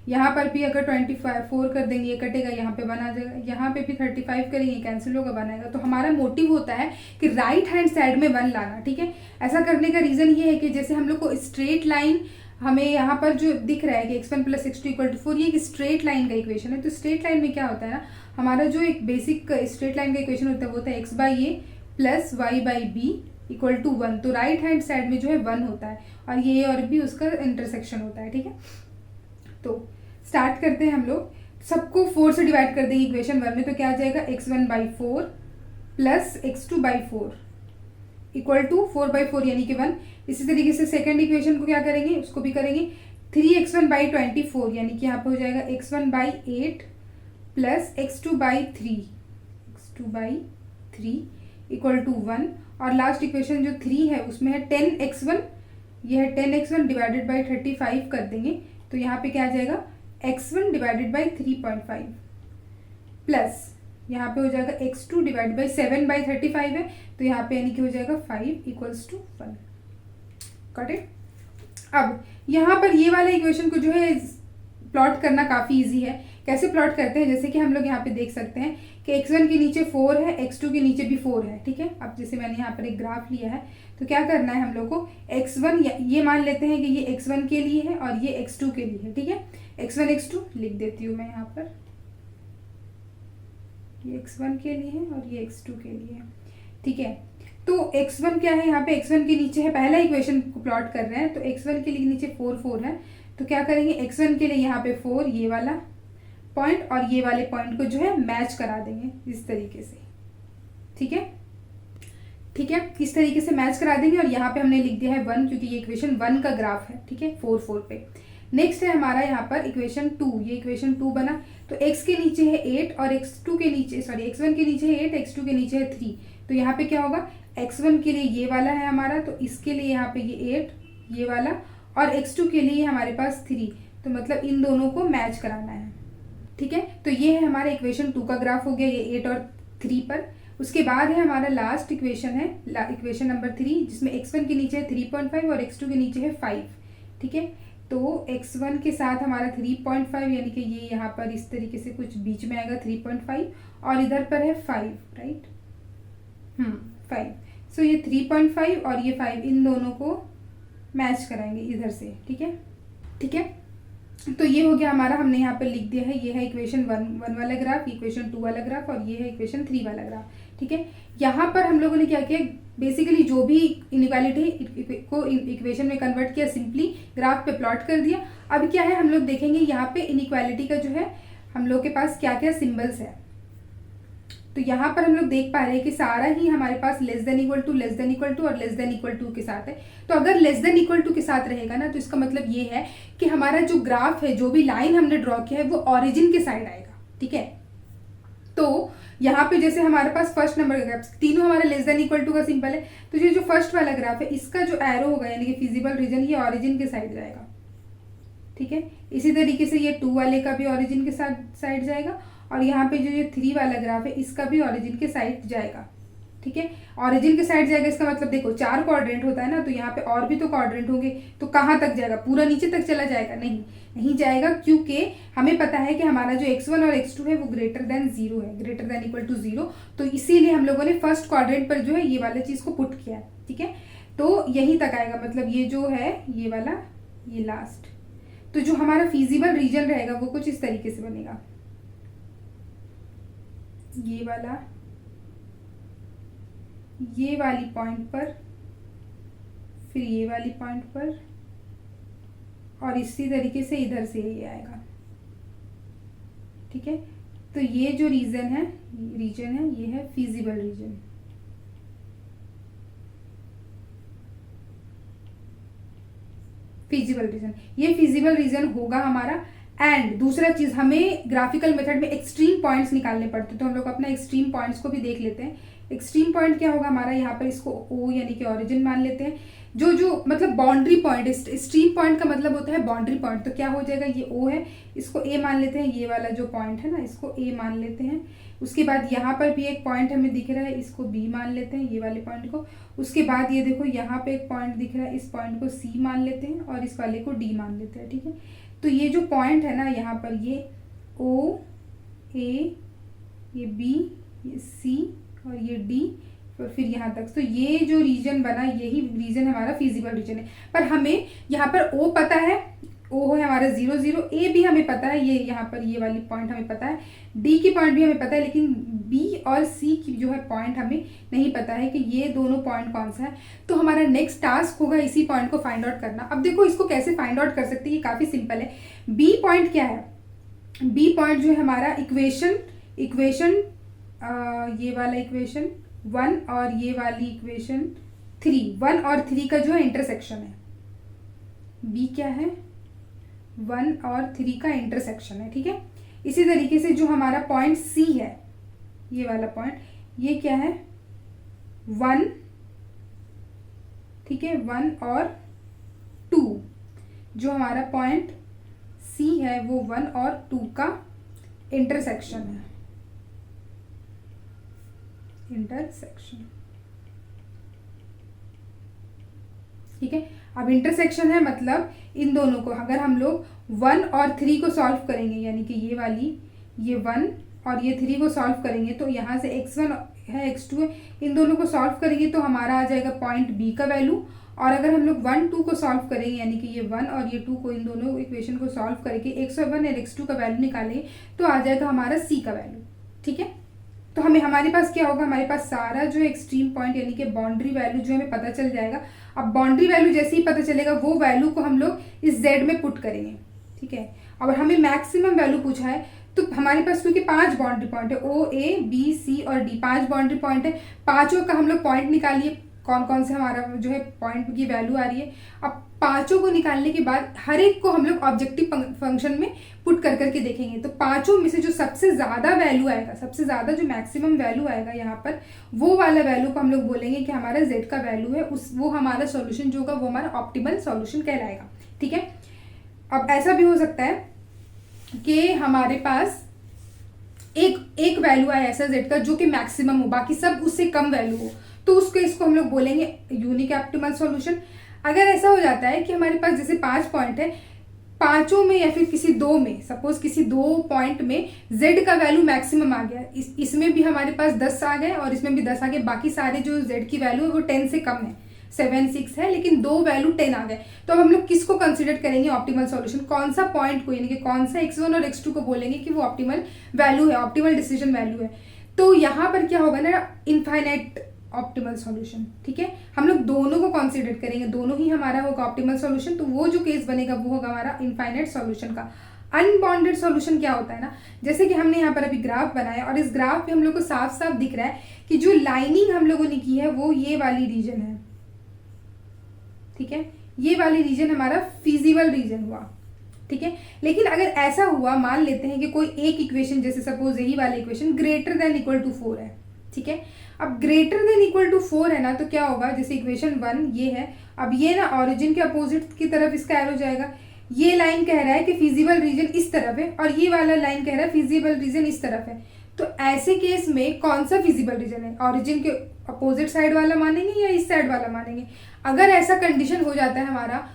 यहाँ पर भी अगर 24 कर देंगे ये कटेगा, यहाँ पे 1 आ जाएगा। यहाँ पे भी 35 करेंगे कैंसिल होगा, 1 आएगा। तो हमारा मोटिव होता है कि राइट हैंड साइड में 1 लाना। ठीक है, ऐसा करने का रीज़न ये है कि जैसे हम लोग को स्ट्रेट लाइन हमें यहाँ पर जो दिख रहा है कि x1 + x2 = 4, ये एक स्ट्रेट लाइन का इक्वेशन है। तो स्ट्रेट लाइन में क्या होता है ना, हमारा जो एक बेसिक स्ट्रेट लाइन का इक्वेशन होता है वो होता है x/a + y/b = 1। तो राइट हैंड साइड में जो है 1 होता है और ये और b उसका इंटरसेक्शन होता है। ठीक है, तो स्टार्ट करते हैं हम लोग। सबको 4 से डिवाइड कर देंगे इक्वेशन 1 में, तो क्या आ जाएगा x1/4 + x2/4 = 4/4 यानी कि 1। इसी तरीके से सेकंड इक्वेशन को क्या करेंगे, उसको भी करेंगे 3x1/24 यानी कि यहाँ पे हो जाएगा x1/8 + x2/3 = 1। और लास्ट इक्वेशन जो 3 है उसमें है 10x1, ये है 10x1 / 35 कर देंगे। तो यहाँ पे क्या आ जाएगा x1 / 3.5 प्लस यहाँ पे हो जाएगा x2 / 7/35 है। तो यहाँ पे यानी कि हो जाएगा 5 = 1। Got it. अब यहाँ पर ये वाला इक्वेशन को जो है प्लॉट करना काफ़ी इजी है। कैसे प्लॉट करते हैं, जैसे कि हम लोग यहाँ पे देख सकते हैं कि x1 के नीचे 4 है, x2 के नीचे भी 4 है। ठीक है, अब जैसे मैंने यहाँ पर एक ग्राफ लिया है तो क्या करना है हम लोग को, x1 ये मान लेते हैं कि ये x1 के लिए है और ये x2 के लिए है। ठीक है, x1 x2 लिख देती हूँ मैं यहाँ पर, ये x1 के लिए है और ये x2 के लिए है। ठीक है, तो x1 क्या है, यहाँ पे x1 के नीचे है, पहला इक्वेशन को प्लॉट कर रहे हैं तो x1 के लिए नीचे 4 है। तो क्या करेंगे, x1 के लिए यहाँ पे 4 ये वाला पॉइंट और ये वाले पॉइंट को जो है मैच करा देंगे इस तरीके से। ठीक है, इस तरीके से मैच करा देंगे और यहाँ पे हमने लिख दिया है 1 क्योंकि ये इक्वेशन 1 का ग्राफ है। ठीक है, 4 पे। नेक्स्ट है हमारा यहाँ पर इक्वेशन 2, ये इक्वेशन 2 बना। तो x के नीचे है 8 और x1 के नीचे है 8, x2 के नीचे है 3। तो यहाँ पे क्या होगा, x1 के लिए ये वाला है हमारा, तो इसके लिए यहाँ पे ये 8 ये वाला और x2 के लिए हमारे पास 3। तो मतलब इन दोनों को मैच कराना है। ठीक है, तो ये है हमारा इक्वेशन 2 का ग्राफ हो गया, ये 8 और 3 पर। उसके बाद है हमारा लास्ट इक्वेशन है इक्वेशन नंबर 3, जिसमें x1 के नीचे है 3.5 और x2 के नीचे है 5। ठीक है, तो x1 के साथ हमारा 3.5 यानी कि ये यहाँ पर इस तरीके से कुछ बीच में आएगा 3.5 और इधर पर है 5, राइट। 5। सो ये 3.5 और ये 5 इन दोनों को मैच कराएंगे इधर से। ठीक है, तो ये हो गया हमारा, हमने यहाँ पर लिख दिया है, ये है इक्वेशन 1 वाला ग्राफ, इक्वेशन 2 वाला ग्राफ और ये है इक्वेशन 3 वाला ग्राफ। ठीक है, यहाँ पर हम लोगों ने क्या किया, बेसिकली जो भी इनइक्वालिटी को इक्वेशन में कन्वर्ट किया, सिंपली ग्राफ पे प्लॉट कर दिया। अब क्या है, हम लोग देखेंगे यहाँ पे इनइक्वालिटी का जो है हम लोग के पास क्या क्या सिंबल्स है। तो यहाँ पर हम लोग देख पा रहे हैं कि सारा ही हमारे पास लेस देन इक्वल टू और लेस देन इक्वल टू के साथ है। तो अगर लेस देन इक्वल टू के साथ रहेगा ना, तो इसका मतलब ये है कि हमारा जो ग्राफ है, जो भी लाइन हमने ड्रॉ किया है वो ऑरिजिन के साइड आएगा। ठीक है, तो यहाँ पे जैसे हमारे पास फर्स्ट नंबर का ग्राफ, तीनों हमारे लेस देन इक्वल टू का सिंबल है, तो ये जो फर्स्ट वाला ग्राफ है इसका जो एरो होगा यानी कि फिजिबल रीजन, ये ऑरिजिन के साइड जाएगा। ठीक है, इसी तरीके से ये 2 वाले का भी ऑरिजिन के साइड जाएगा और यहाँ पे जो ये 3 वाला ग्राफ है इसका भी ऑरिजिन के साइड जाएगा। ठीक है, ऑरिजिन के साइड जाएगा, इसका मतलब देखो 4 कोऑर्डिनेट होता है ना, तो यहाँ पे और भी तो कोऑर्डिनेट होंगे, तो कहाँ तक जाएगा, पूरा नीचे तक चला जाएगा? नहीं जाएगा, क्योंकि हमें पता है कि हमारा जो x1 और x2 है वो ग्रेटर देन 0 है, ग्रेटर देन इक्वल टू 0। तो इसीलिए हम लोगों ने फर्स्ट क्वाड्रेंट पर जो है ये वाला चीज को पुट किया है। ठीक है, तो यहीं तक आएगा, मतलब ये जो है ये वाला, ये लास्ट। तो जो हमारा फिजिबल रीजन रहेगा वो कुछ इस तरीके से बनेगा, ये वाला, ये वाली पॉइंट पर, फिर ये वाली पॉइंट पर और इसी तरीके से इधर से ये आएगा। ठीक है, तो ये जो रीजन है ये है फिजिबल रीजन। ये फिजिबल रीजन होगा हमारा। एंड दूसरा चीज, हमें ग्राफिकल मेथड में एक्सट्रीम पॉइंट्स निकालने पड़ते हैं, तो हम लोग अपना एक्सट्रीम पॉइंट्स को भी देख लेते हैं एक्सट्रीम पॉइंट क्या होगा हमारा, यहाँ पर इसको ओ यानी कि ओरिजिन मान लेते हैं। जो मतलब बाउंड्री पॉइंट, एक्सट्रीम पॉइंट का मतलब होता है बाउंड्री पॉइंट, तो क्या हो जाएगा, ये ओ है, इसको ए मान लेते हैं, ये वाला जो पॉइंट है ना इसको ए मान लेते हैं। उसके बाद यहाँ पर भी एक पॉइंट हमें दिख रहा है, इसको बी मान लेते हैं, ये वाले पॉइंट को। उसके बाद ये देखो यहाँ पे एक पॉइंट दिख रहा है, इस पॉइंट को सी मान लेते हैं और इस वाले को डी मान लेते हैं, ठीक है। तो ये जो पॉइंट है ना यहाँ पर, ये ओ, ए, ये बी, ये सी और ये डी और फिर यहाँ तक, तो ये जो रीजन बना यही रीजन हमारा फिजिबल रीजन है। पर हमें यहाँ पर ओ पता है, ओ है हमारा 0 0, ए भी हमें पता है, ये यहाँ पर ये वाली पॉइंट हमें पता है, डी की पॉइंट भी हमें पता है, लेकिन बी और सी की जो है पॉइंट हमें नहीं पता है कि ये दोनों पॉइंट कौन सा है। तो हमारा नेक्स्ट टास्क होगा इसी पॉइंट को फाइंड आउट करना। अब देखो इसको कैसे फाइंड आउट कर सकते हैं, ये काफ़ी सिंपल है। बी पॉइंट क्या है, बी पॉइंट जो है हमारा इक्वेशन ये वाला इक्वेशन 1 और ये वाली इक्वेशन 3, 1 और 3 का जो है इंटरसेक्शन है। बी क्या है, 1 और 3 का इंटरसेक्शन है, ठीक है। इसी तरीके से जो हमारा पॉइंट सी है, ये वाला पॉइंट, ये क्या है 1, ठीक है, 1 और 2, जो हमारा पॉइंट सी है वो 1 और 2 का इंटरसेक्शन है, इंटरसेक्शन, ठीक है। अब इंटरसेक्शन है मतलब इन दोनों को अगर हम लोग 1 और 3 को सॉल्व करेंगे, यानी कि ये वाली, ये 1 और ये 3 को सॉल्व करेंगे तो यहाँ से x1 है x2 है, इन दोनों को सॉल्व करेंगे तो हमारा आ जाएगा पॉइंट बी का वैल्यू। और अगर हम लोग 1 2 को सॉल्व करेंगे, यानी कि ये 1 और ये 2 को, इन दोनों इक्वेशन को सॉल्व करके x1 और x2 का वैल्यू निकालेंगे तो आ जाएगा हमारा c का वैल्यू, ठीक है। तो हमारे पास क्या होगा, हमारे पास सारा जो एक्सट्रीम पॉइंट यानी कि बाउंड्री वैल्यू जो हमें पता चल जाएगा। अब बाउंड्री वैल्यू जैसे ही पता चलेगा वो वैल्यू को हम लोग इस z में पुट करेंगे, ठीक है। और हमें मैक्सिमम वैल्यू पूछा है तो हमारे पास क्योंकि 5 बाउंड्री पॉइंट है, ओ, ए, बी, सी और डी, 5 बाउंड्री पॉइंट है, पांचों का हम लोग पॉइंट निकालिए कौन कौन से हमारा जो है पॉइंट की वैल्यू आ रही है। अब पांचों को निकालने के बाद हर एक को हम लोग ऑब्जेक्टिव फंक्शन में पुट कर करके देखेंगे, तो पांचों में से जो सबसे ज़्यादा वैल्यू आएगा, सबसे ज़्यादा जो मैक्सिमम वैल्यू आएगा यहाँ पर, वो वाला वैल्यू को हम लोग बोलेंगे कि हमारा z का वैल्यू है, वो हमारा सॉल्यूशन जो होगा वो हमारा ऑप्टिमल सॉल्यूशन कहलाएगा, ठीक है। अब ऐसा भी हो सकता है कि हमारे पास एक वैल्यू आए ऐसा z का जो कि मैक्सिमम हो, बाकी सब उससे कम वैल्यू हो, तो उसको इसको हम लोग बोलेंगे यूनिक ऑप्टिमल सॉल्यूशन। अगर ऐसा हो जाता है कि हमारे पास जैसे 5 पॉइंट है, पांचों में या फिर किसी 2 में, सपोज किसी 2 पॉइंट में z का वैल्यू मैक्सिमम आ गया, इसमें भी हमारे पास 10 आ गए और इसमें भी 10 आ गए, बाकी सारे जो z की वैल्यू है वो 10 से कम है, 7 6 है, लेकिन 2 वैल्यू 10 आ गए, तो अब हम लोग किसको कंसिडर करेंगे ऑप्टिमल सॉल्यूशन, कौन सा पॉइंट को, यानी कि कौन सा x1 और x2 को बोलेंगे कि वो ऑप्टिमल वैल्यू है, ऑप्टिमल डिसीजन वैल्यू है। तो यहाँ पर क्या होगा ना, इनफाइनाइट ऑप्टिमल सॉल्यूशन, ठीक है। हम लोग दोनों को कंसीडर करेंगे, दोनों ही हमारा होगा ऑप्टिमल सॉल्यूशन, तो वो जो केस बनेगा वो होगा हमारा इनफाइनाइट सॉल्यूशन का। अनबाउंडेड सॉल्यूशन क्या होता है ना, जैसे कि हमने यहाँ पर अभी ग्राफ बनाया और इस ग्राफ पे हम लोग को साफ साफ दिख रहा है कि जो लाइनिंग हम लोगों ने की है वो ये वाली रीजन है, ठीक है, ये वाली रीजन हमारा फिजिबल रीजन हुआ, ठीक है। लेकिन अगर ऐसा हुआ, मान लेते हैं कि कोई एक इक्वेशन, जैसे सपोज यही वाली equation greater than equal to 4 है, ठीक है। अब ग्रेटर देन इक्वल टू 4 है ना, तो क्या होगा, जैसे इक्वेशन 1 ये है, अब ये ना ओरिजिन के अपोजिट की तरफ इसका एरो जाएगा, ये लाइन कह रहा है कि फिजिबल रीजन इस तरफ है और ये वाला लाइन कह रहा है फिजिबल रीजन इस तरफ है। तो ऐसे केस में कौन सा फिजिबल रीजन है, ओरिजिन के अपोजिट साइड वाला मानेंगे या इस साइड वाला मानेंगे। अगर ऐसा कंडीशन हो जाता है हमारा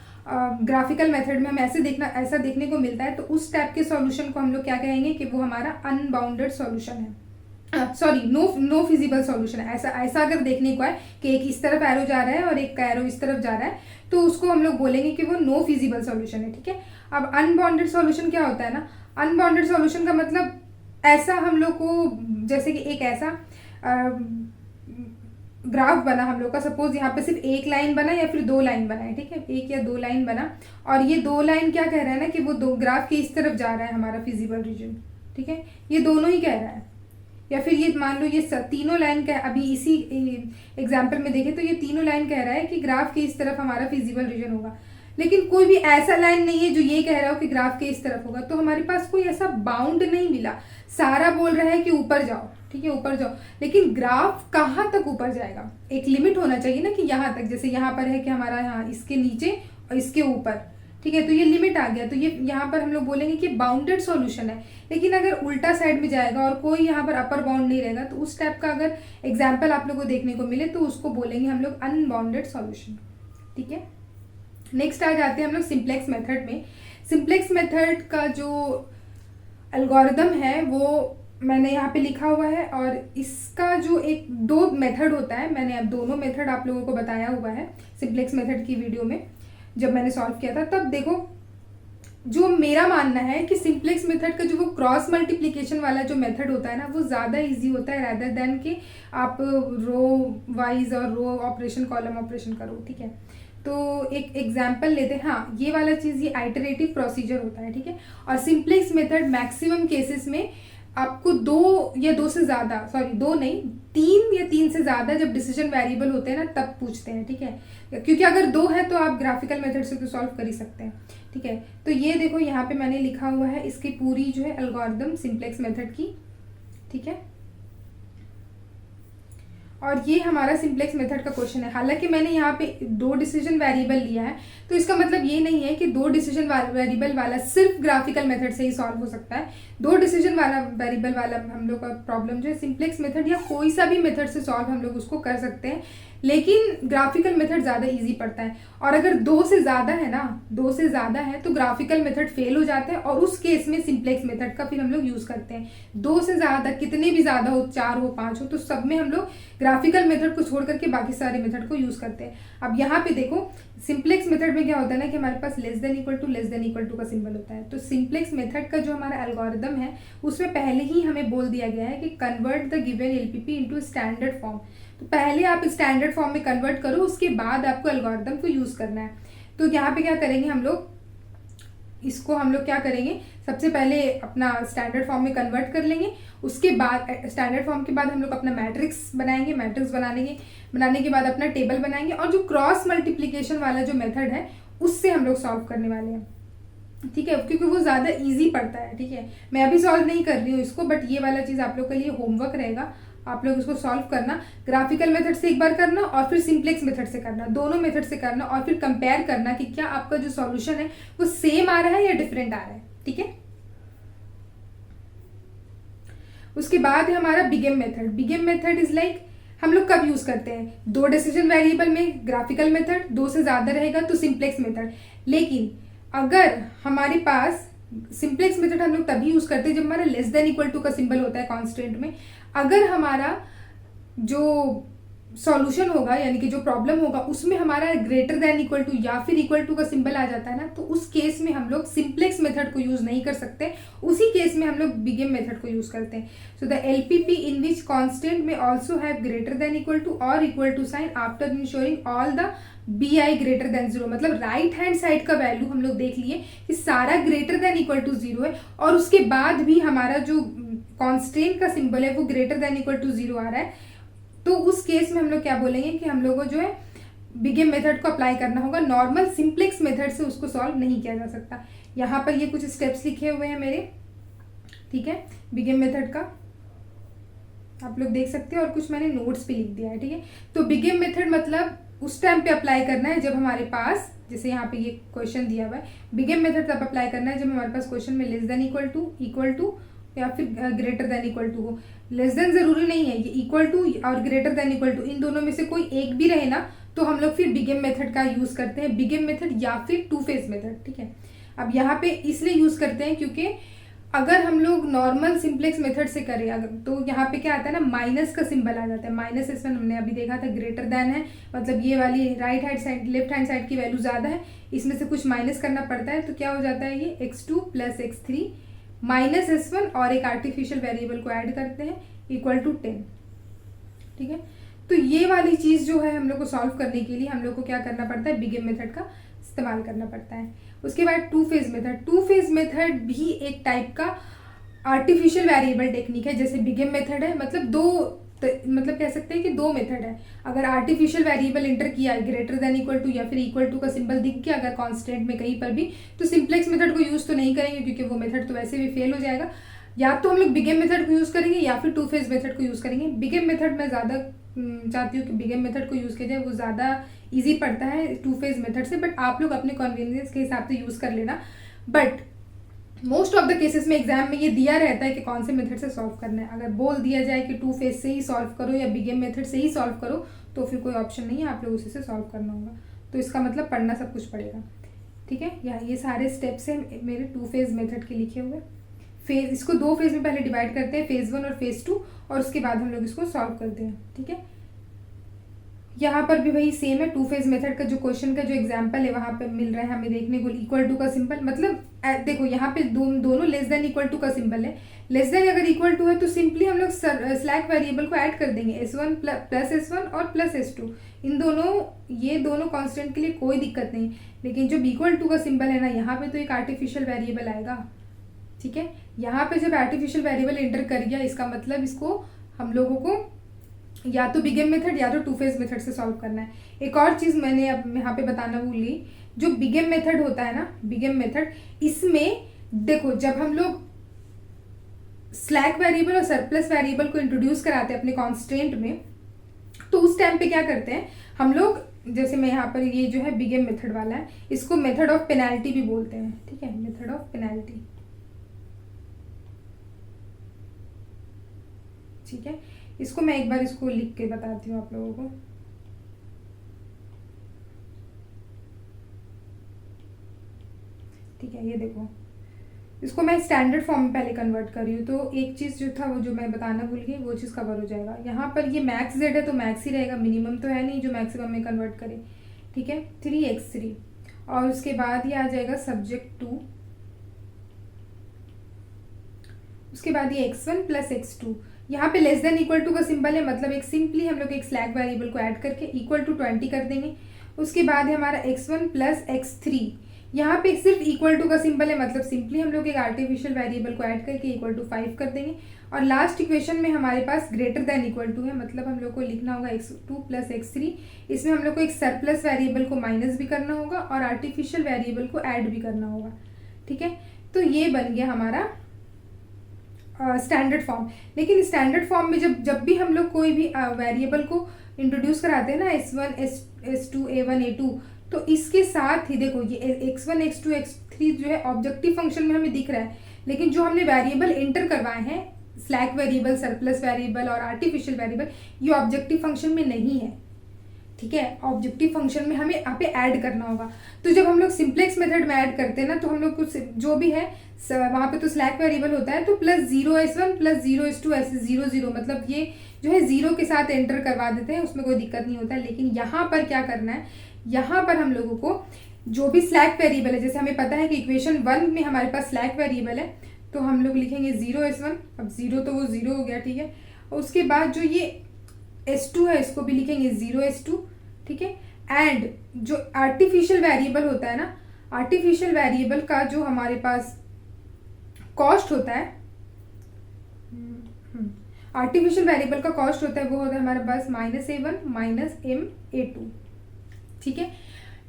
ग्राफिकल मेथड में, हमें ऐसा देखने को मिलता है, तो उस टाइप के सॉल्यूशन को हम लोग क्या कहेंगे कि वो हमारा अनबाउंडेड सॉल्यूशन है, सॉरी नो फिजिबल सॉल्यूशन है। ऐसा अगर देखने को है कि एक इस तरफ एरो जा रहा है और एक का एरो इस तरफ जा रहा है, तो उसको हम लोग बोलेंगे कि वो नो फिजिबल सॉल्यूशन है, ठीक है। अब अनबाउंडेड सॉल्यूशन क्या होता है ना, अनबाउंडेड सॉल्यूशन का मतलब ऐसा हम लोग को, जैसे कि एक ऐसा ग्राफ बना हम लोग का, सपोज यहाँ पे सिर्फ एक लाइन बना या फिर 2 लाइन बना है, ठीक है, 1 या 2 लाइन बना, और ये 2 लाइन क्या कह रहा है ना कि वो 2 ग्राफ के इस तरफ जा रहा है हमारा फिजिबल रीजन, ठीक है, ये दोनों ही कह रहा है। या फिर ये मान लो ये तीनों लाइन का, अभी इसी एग्जाम्पल में देखें तो ये तीनों लाइन कह रहा है कि ग्राफ के इस तरफ हमारा फिजिबल रीजन होगा, लेकिन कोई भी ऐसा लाइन नहीं है जो ये कह रहा हो कि ग्राफ के इस तरफ होगा। तो हमारे पास कोई ऐसा बाउंड नहीं मिला, सारा बोल रहा है कि ऊपर जाओ, ठीक है, ऊपर जाओ। लेकिन ग्राफ कहाँ तक ऊपर जाएगा, एक लिमिट होना चाहिए ना कि यहाँ तक, जैसे यहाँ पर है कि हमारा यहाँ इसके नीचे और इसके ऊपर, ठीक है, तो ये लिमिट आ गया, तो ये यहाँ पर हम लोग बोलेंगे कि बाउंडेड सॉल्यूशन है। लेकिन अगर उल्टा साइड में जाएगा और कोई यहाँ पर अपर बाउंड नहीं रहेगा, तो उस टाइप का अगर एग्जाम्पल आप लोग को देखने को मिले तो उसको बोलेंगे हम लोग अनबाउंडेड सॉल्यूशन। ठीक है, नेक्स्ट आ जाते हैं हम लोग सिंप्लेक्स मेथड में। सिंप्लेक्स मेथड का जो एल्गोरिदम है वो मैंने यहाँ पे लिखा हुआ है, और इसका जो एक दो मेथड होता है, मैंने अब दोनों मेथड आप लोगों को बताया हुआ है सिंप्लेक्स मेथड की वीडियो में जब मैंने सॉल्व किया था। तब देखो, जो मेरा मानना है कि सिंप्लेक्स मेथड का जो वो क्रॉस मल्टीप्लिकेशन वाला जो मेथड होता है ना, वो ज़्यादा इजी होता है रैदर देन कि आप रो वाइज और रो ऑपरेशन कॉलम ऑपरेशन करो। ठीक है, तो एक एग्जाम्पल लेते हैं। हाँ, ये वाला चीज़ ये आइटरेटिव प्रोसीजर होता है। ठीक है, और सिंप्लेक्स मेथड मैक्सिमम केसेस में आपको दो या दो से ज़्यादा, सॉरी दो नहीं, तीन या तीन से ज़्यादा जब डिसीजन वेरिएबल होते हैं ना तब पूछते हैं। ठीक है, क्योंकि अगर दो है तो आप ग्राफिकल मेथड से तो सॉल्व कर ही सकते हैं। ठीक है, तो ये देखो यहाँ पे मैंने लिखा हुआ है इसकी पूरी जो है एल्गोरिदम सिंप्लेक्स मेथड की। ठीक है, और ये हमारा सिंप्लेक्स मेथड का क्वेश्चन है। हालांकि मैंने यहाँ पे दो डिसीजन वेरिएबल लिया है, तो इसका मतलब ये नहीं है कि दो डिसीजन वेरिएबल वाला सिर्फ ग्राफिकल मेथड से ही सॉल्व हो सकता है। दो डिसीजन वाला वेरिएबल वाला हम लोग का प्रॉब्लम जो है सिंप्लेक्स मेथड या कोई सा भी मेथड से सॉल्व हम लोग उसको कर सकते हैं, लेकिन ग्राफिकल मेथड ज़्यादा इजी पड़ता है। और अगर दो से ज़्यादा है ना, दो से ज़्यादा है तो ग्राफिकल मेथड फेल हो जाता है, और उस केस में सिंप्लेक्स मेथड का फिर हम लोग यूज़ करते हैं। दो से ज़्यादा, कितने भी ज़्यादा हो, 4 हो 5 हो, तो सब में हम लोग ग्राफिकल मेथड को छोड़ करके बाकी सारे मेथड को यूज़ करते हैं। अब यहाँ पे देखो, सिंप्लेक्स मेथड में क्या होता है ना कि हमारे पास लेस देन इक्वल टू का सिंबल होता है। तो सिंप्लेक्स मेथड का जो हमारा एल्गोरिदम है उसमें पहले ही हमें बोल दिया गया है कि convert the given LPP into standard form. तो पहले आप स्टैंडर्ड फॉर्म में कन्वर्ट करो, उसके बाद आपको एल्गोरिदम को यूज़ करना है। तो यहाँ पे क्या करेंगे हम लोग, इसको हम लोग क्या करेंगे, सबसे पहले अपना स्टैंडर्ड फॉर्म में कन्वर्ट कर लेंगे। उसके बाद स्टैंडर्ड फॉर्म के बाद हम लोग अपना मैट्रिक्स बनाएंगे, मैट्रिक्स बनाने के बाद अपना टेबल बनाएंगे, और जो क्रॉस मल्टीप्लिकेशन वाला जो मेथड है उससे हम लोग सॉल्व करने वाले हैं। ठीक है, क्योंकि वो ज़्यादा इजी पड़ता है। ठीक है, मैं अभी सॉल्व नहीं कर रही हूँ इसको, बट ये वाला चीज़ आप लोग के लिए होमवर्क रहेगा। आप लोग इसको सॉल्व करना, ग्राफिकल मेथड से एक बार करना और फिर सिंप्लेक्स मेथड से करना, दोनों मेथड से करना, और फिर कंपेयर करना कि क्या आपका जो सॉल्यूशन है वो सेम आ रहा है या डिफरेंट आ रहा है। ठीक है, उसके बाद है हमारा बिगेम method. Big M method is like हम लोग कब यूज करते हैं, दो डिसीजन वेरिएबल में ग्राफिकल मेथड, दो से ज्यादा रहेगा तो सिंप्लेक्स मेथड। लेकिन अगर हमारे पास सिंप्लेक्स मेथड हम लोग तभी यूज करते हैं जब हमारा लेस देन इक्वल टू का सिंबल होता है कांस्टेंट में। अगर हमारा जो सॉल्यूशन होगा यानी कि जो प्रॉब्लम होगा उसमें हमारा ग्रेटर देन इक्वल टू या फिर इक्वल टू का सिंबल आ जाता है ना, तो उस केस में हम लोग सिंप्लेक्स मेथड को यूज नहीं कर सकते, उसी केस में हम लोग बिगेम मेथड को यूज करते हैं। So the LPP in which constant में also have greater than equal to और equal to sign after ensuring all the B I greater than zero. मतलब राइट हैंड साइड का वैल्यू हम लोग देख लिए कि सारा greater than equal to zero है, और उसके बाद भी हमारा जो कांस्टेंट का सिंबल है वो greater than equal to zero आ रहा है, तो उस केस में हम लोग क्या बोलेंगे कि हम लोग को जो है बिगेम मेथड को अप्लाई करना होगा। नॉर्मल सिंप्लेक्स मेथड से उसको सॉल्व नहीं किया जा सकता। यहाँ पर ये कुछ स्टेप्स लिखे हुए हैं मेरे, ठीक है, बिगेम मेथड का आप लोग देख सकते हैं, और कुछ मैंने नोट्स पे लिख दिया है। ठीक है, तो बिगेम मेथड मतलब उस टाइम पे अप्लाई करना है जब हमारे पास, जैसे यहाँ पे ये क्वेश्चन दिया हुआ है, बिगेम मेथड तब अप्लाई करना है जब हमारे पास क्वेश्चन में लेस देन इक्वल टू या फिर ग्रेटर देन इक्वल टू हो। लेस देन जरूरी नहीं है, ये इक्वल टू और ग्रेटर देन इक्वल टू इन दोनों में से कोई एक भी रहे ना तो हम लोग फिर बिगेम मेथड का यूज करते हैं, बिगेम मेथड या फिर टू फेज मेथड। ठीक है, अब यहाँ पे इसलिए यूज करते हैं क्योंकि अगर हम लोग नॉर्मल सिंप्लेक्स मेथड से करें अगर, तो यहाँ पे क्या आता है ना, माइनस का सिंबल आ जाता है। माइनस इसमें हमने अभी देखा था ग्रेटर देन है, मतलब ये वाली right hand side left hand side की वैल्यू ज़्यादा है, इसमें से कुछ माइनस करना पड़ता है, तो क्या हो जाता है ये x2 + x3 माइनस s1 और एक आर्टिफिशियल वेरिएबल को ऐड करते हैं इक्वल टू 10। ठीक है, तो ये वाली चीज़ जो है हम लोग को सॉल्व करने के लिए हम लोग को क्या करना पड़ता है, बिगेम मेथड का इस्तेमाल करना पड़ता है। उसके बाद to phase method. Two phase method भी एक टाइप का आर्टिफिशियल वेरिएबल टेक्निक है, जैसे बिगेम मेथड है, मतलब मतलब कह सकते हैं कि दो मेथड है। अगर आर्टिफिशियल वेरिएबल इंटर किया है ग्रेटर देन इक्वल टू या फिर इक्वल टू का सिंबल दिख गया अगर कांस्टेंट में कहीं पर भी, तो सिंप्लेक्स मेथड को यूज तो नहीं करेंगे क्योंकि वो मेथड तो वैसे भी फेल हो जाएगा। या तो हम लोग बिग एम मेथड को यूज़ करेंगे या फिर टू फेज मेथड को यूज़ करेंगे। बिग एम मेथड मैं ज़्यादा चाहती हूँ कि बिग एम मेथड को यूज़ किया जाए, वो ज़्यादा ईजी पड़ता है टू फेज मेथड से, बट आप लोग अपने कन्वीनियंस के हिसाब से यूज़ कर लेना। But most of the cases में एग्जाम में ये दिया रहता है कि कौन से मेथड से सॉल्व करना है। अगर बोल दिया जाए कि टू फेज से ही सॉल्व करो या बिग एम मेथड से ही सॉल्व करो, तो फिर कोई ऑप्शन नहीं है, आप लोग उसी से सॉल्व करना होगा। तो इसका मतलब पढ़ना सब कुछ पड़ेगा, ठीक है। या ये सारे स्टेप्स हैं मेरे टू फेज मेथड के लिखे हुए। फेज, इसको दो फेज में पहले डिवाइड करते हैं, फेज 1 और फेज 2, और उसके बाद हम लोग इसको सॉल्व करते हैं, ठीक है। यहाँ पर भी वही सेम है, टू फेज मेथड का जो क्वेश्चन का जो एग्जांपल है वहाँ पे मिल रहा है हमें देखने को इक्वल टू का सिंबल। मतलब देखो यहाँ पे दोनों लेस देन इक्वल टू का सिंबल है। लेस देन अगर इक्वल टू है तो सिंपली हम लोग स्लैक वेरिएबल को ऐड कर देंगे, S1 प्लस S1 और प्लस S2। इन दोनों, ये दोनों कांस्टेंट के लिए कोई दिक्कत नहीं। लेकिन जब इक्वल टू का सिंबल है ना, यहाँ पे तो एक आर्टिफिशियल वेरिएबल आएगा, ठीक है। यहाँ पे जब आर्टिफिशियल वेरिएबल एंटर कर गया, इसका मतलब इसको हम लोगों को या तो बिग एम मेथड या तो टू फेज मेथड से सॉल्व करना है। एक और चीज़ मैंने अब यहाँ पे बताना भूल गई, जो बिग एम मेथड होता है ना, बिग एम मेथड, इसमें देखो जब हम लोग स्लैक वेरिएबल और सरप्लस वेरिएबल को इंट्रोड्यूस कराते हैं अपने कॉन्स्टेंट में, तो उस टाइम पे क्या करते हैं हम लोग, जैसे मैं यहाँ पर ये जो है बिग एम मेथड वाला है, इसको मेथड ऑफ पेनाल्टी भी बोलते हैं, ठीक है, मेथड ऑफ पेनाल्टी, ठीक है। इसको मैं एक बार इसको लिख के बताती हूँ आप लोगों को। ठीक है, ये देखो, इसको मैं स्टैंडर्ड फॉर्म में पहले कन्वर्ट कर रही हूँ, तो एक चीज़ जो था वो जो मैं बताना भूल गई, वो चीज़ कवर हो जाएगा। यहाँ पर ये मैक्स जेड है तो मैक्स ही रहेगा, मिनिमम तो है नहीं जो मैक्सिमम में कन्वर्ट करे, ठीक है। 3x3 और उसके बाद ये आ जाएगा सब्जेक्ट 2, उसके बाद ये x1 प्लस x2। यहाँ पे लेस देन इक्वल टू का सिंबल है, मतलब एक सिंपली हम लोग एक स्लैक वेरिएबल को ऐड करके इक्वल टू 20 कर देंगे। उसके बाद है हमारा x1 प्लस x3, यहाँ पे सिर्फ इक्वल टू का सिंबल है, मतलब सिंपली हम लोग एक आर्टिफिशियल वेरिएबल को ऐड करके इक्वल टू 5 कर देंगे। और लास्ट इक्वेशन में हमारे पास ग्रेटर देन इक्वल टू है, मतलब हम लोग को लिखना होगा x2 प्लस x3। इसमें हम लोग को एक सरप्लस वेरिएबल को माइनस भी करना होगा और आर्टिफिशियल वेरिएबल को ऐड भी करना होगा, ठीक है। तो ये बन गया हमारा स्टैंडर्ड फॉर्म। लेकिन स्टैंडर्ड फॉर्म में जब भी हम लोग कोई भी वेरिएबल को इंट्रोड्यूस कराते हैं ना, S1 S2 A1 A2, तो इसके साथ ही देखो ये x1 x2 x3 जो है ऑब्जेक्टिव फंक्शन में हमें दिख रहा है, लेकिन जो हमने वेरिएबल एंटर करवाए हैं, स्लैक वेरिएबल, सरप्लस वेरिएबल और आर्टिफिशियल वेरिएबल, ये ऑब्जेक्टिव फंक्शन में नहीं है, ठीक है। ऑब्जेक्टिव फंक्शन में हमें यहाँ पे ऐड करना होगा। तो जब हम लोग सिंप्लेक्स मेथड में ऐड करते हैं ना, तो हम लोग कुछ जो भी है वहाँ पे तो स्लैक वेरिएबल होता है, तो प्लस 0s1 प्लस 0s2 ऐसे 0 0, मतलब ये जो है 0 के साथ एंटर करवा देते हैं, उसमें कोई दिक्कत नहीं होता है। लेकिन यहाँ पर क्या करना है, यहाँ पर हम लोगों को जो भी स्लैक वेरिएबल है, जैसे हमें पता है कि इक्वेशन 1 में हमारे पास स्लैक वेरिएबल है, तो हम लोग लिखेंगे 0s1, अब 0 तो वो 0 हो गया, ठीक है। और उसके बाद जो ये s2 है, इसको भी लिखेंगे 0s2, ठीक है। एंड जो आर्टिफिशियल वेरिएबल होता है ना, आर्टिफिशियल वेरिएबल का जो हमारे पास कॉस्ट होता है, आर्टिफिशियल वेरिएबल का कॉस्ट होता है, वो होता है हमारे पास -a1 माइनस m(a2), ठीक है।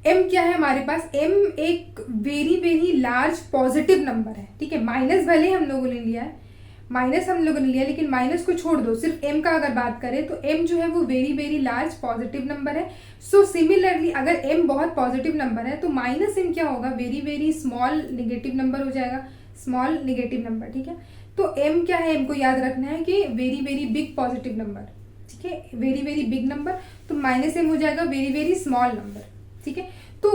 m क्या है हमारे पास, m एक very very large positive number है, ठीक है। माइनस भले हम लोगों ने लिया है, माइनस हम लोगों ने लिया, लेकिन माइनस को छोड़ दो, सिर्फ m का अगर बात करें तो m जो है वो very very large positive number है। सो सिमिलरली अगर m बहुत पॉजिटिव नंबर है तो माइनस m क्या होगा, very very small negative number हो जाएगा, स्मॉल नेगेटिव नंबर, ठीक है। तो m क्या है, m को याद रखना है कि very very big positive number, ठीक है, वेरी वेरी बिग नंबर, तो -m हो जाएगा वेरी वेरी स्मॉल नंबर, ठीक है। तो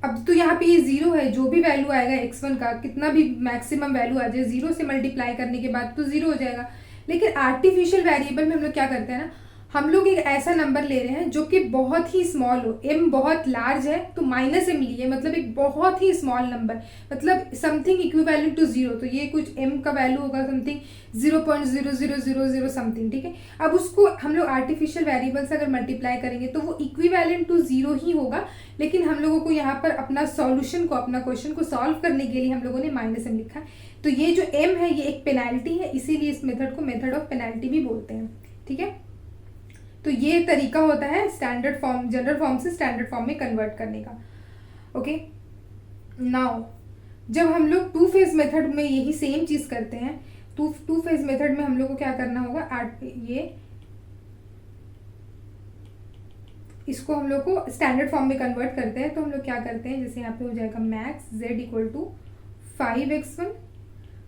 अब तो यहाँ पे ये 0 है, जो भी वैल्यू आएगा x1 का, कितना भी मैक्सिमम वैल्यू आ जाए, 0 से मल्टीप्लाई करने के बाद तो 0 हो जाएगा। लेकिन आर्टिफिशियल वेरिएबल में हम लोग क्या करते हैं ना, हम लोग एक ऐसा नंबर ले रहे हैं जो कि बहुत ही स्मॉल हो, m बहुत लार्ज है तो -m लिए, मतलब एक बहुत ही स्मॉल नंबर, मतलब समथिंग इक्विवेलेंट टू 0, तो ये कुछ m का वैल्यू होगा समथिंग 0.0000 समथिंग, ठीक है। अब उसको हम लोग आर्टिफिशियल वेरिएबल से अगर मल्टीप्लाई करेंगे तो वो इक्विवेलेंट टू 0 ही होगा। लेकिन हम लोगों को यहाँ पर अपना सॉल्यूशन को, अपना क्वेश्चन को सॉल्व करने के लिए हम लोगों ने -m लिखा है। तो ये जो m है ये एक पेनाल्टी है, इसीलिए इस मेथड को मेथड ऑफ पेनाल्टी भी बोलते हैं, ठीक है। तो ये तरीका होता है स्टैंडर्ड फॉर्म, जनरल फॉर्म से स्टैंडर्ड फॉर्म में कन्वर्ट करने का, ओके। नाउ जब हम लोग टू फेज मेथड में यही सेम चीज़ करते हैं, टू फेज मेथड में हम लोग को क्या करना होगा, ये इसको हम लोग को स्टैंडर्ड फॉर्म में कन्वर्ट करते हैं। तो हम लोग क्या करते हैं, जैसे यहाँ पे हो जाएगा max z equal to 5x1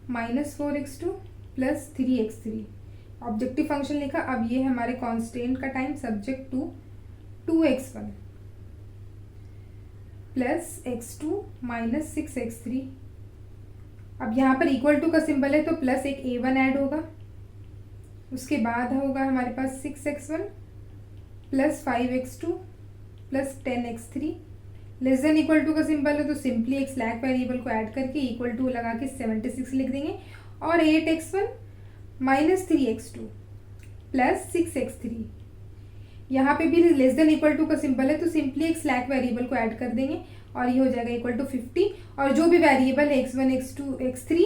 minus 4x2 plus 3x3। Objective function लिखा। अब ये हमारे कांस्टेंट का time subject to 2x1 plus x2 minus 6x3। अब यहाँ पर इक्वल टू का सिंबल है तो प्लस एक a1 ऐड होगा। उसके बाद होगा हमारे पास 6x1 plus 5x2 plus 10x3। Less than equal to का सिंबल है तो सिंपली एक स्लैक वेरिएबल को ऐड करके इक्वल टू लगा के 76 लिख देंगे। और 8x1 minus 3x2 plus 6x3। यहाँ पे भी लेस देन इक्वल टू का सिंबल है तो सिंपली एक स्लैक वेरिएबल को ऐड कर देंगे और ये हो जाएगा इक्वल टू 50। और जो भी वेरिएबल है x1 x2 x3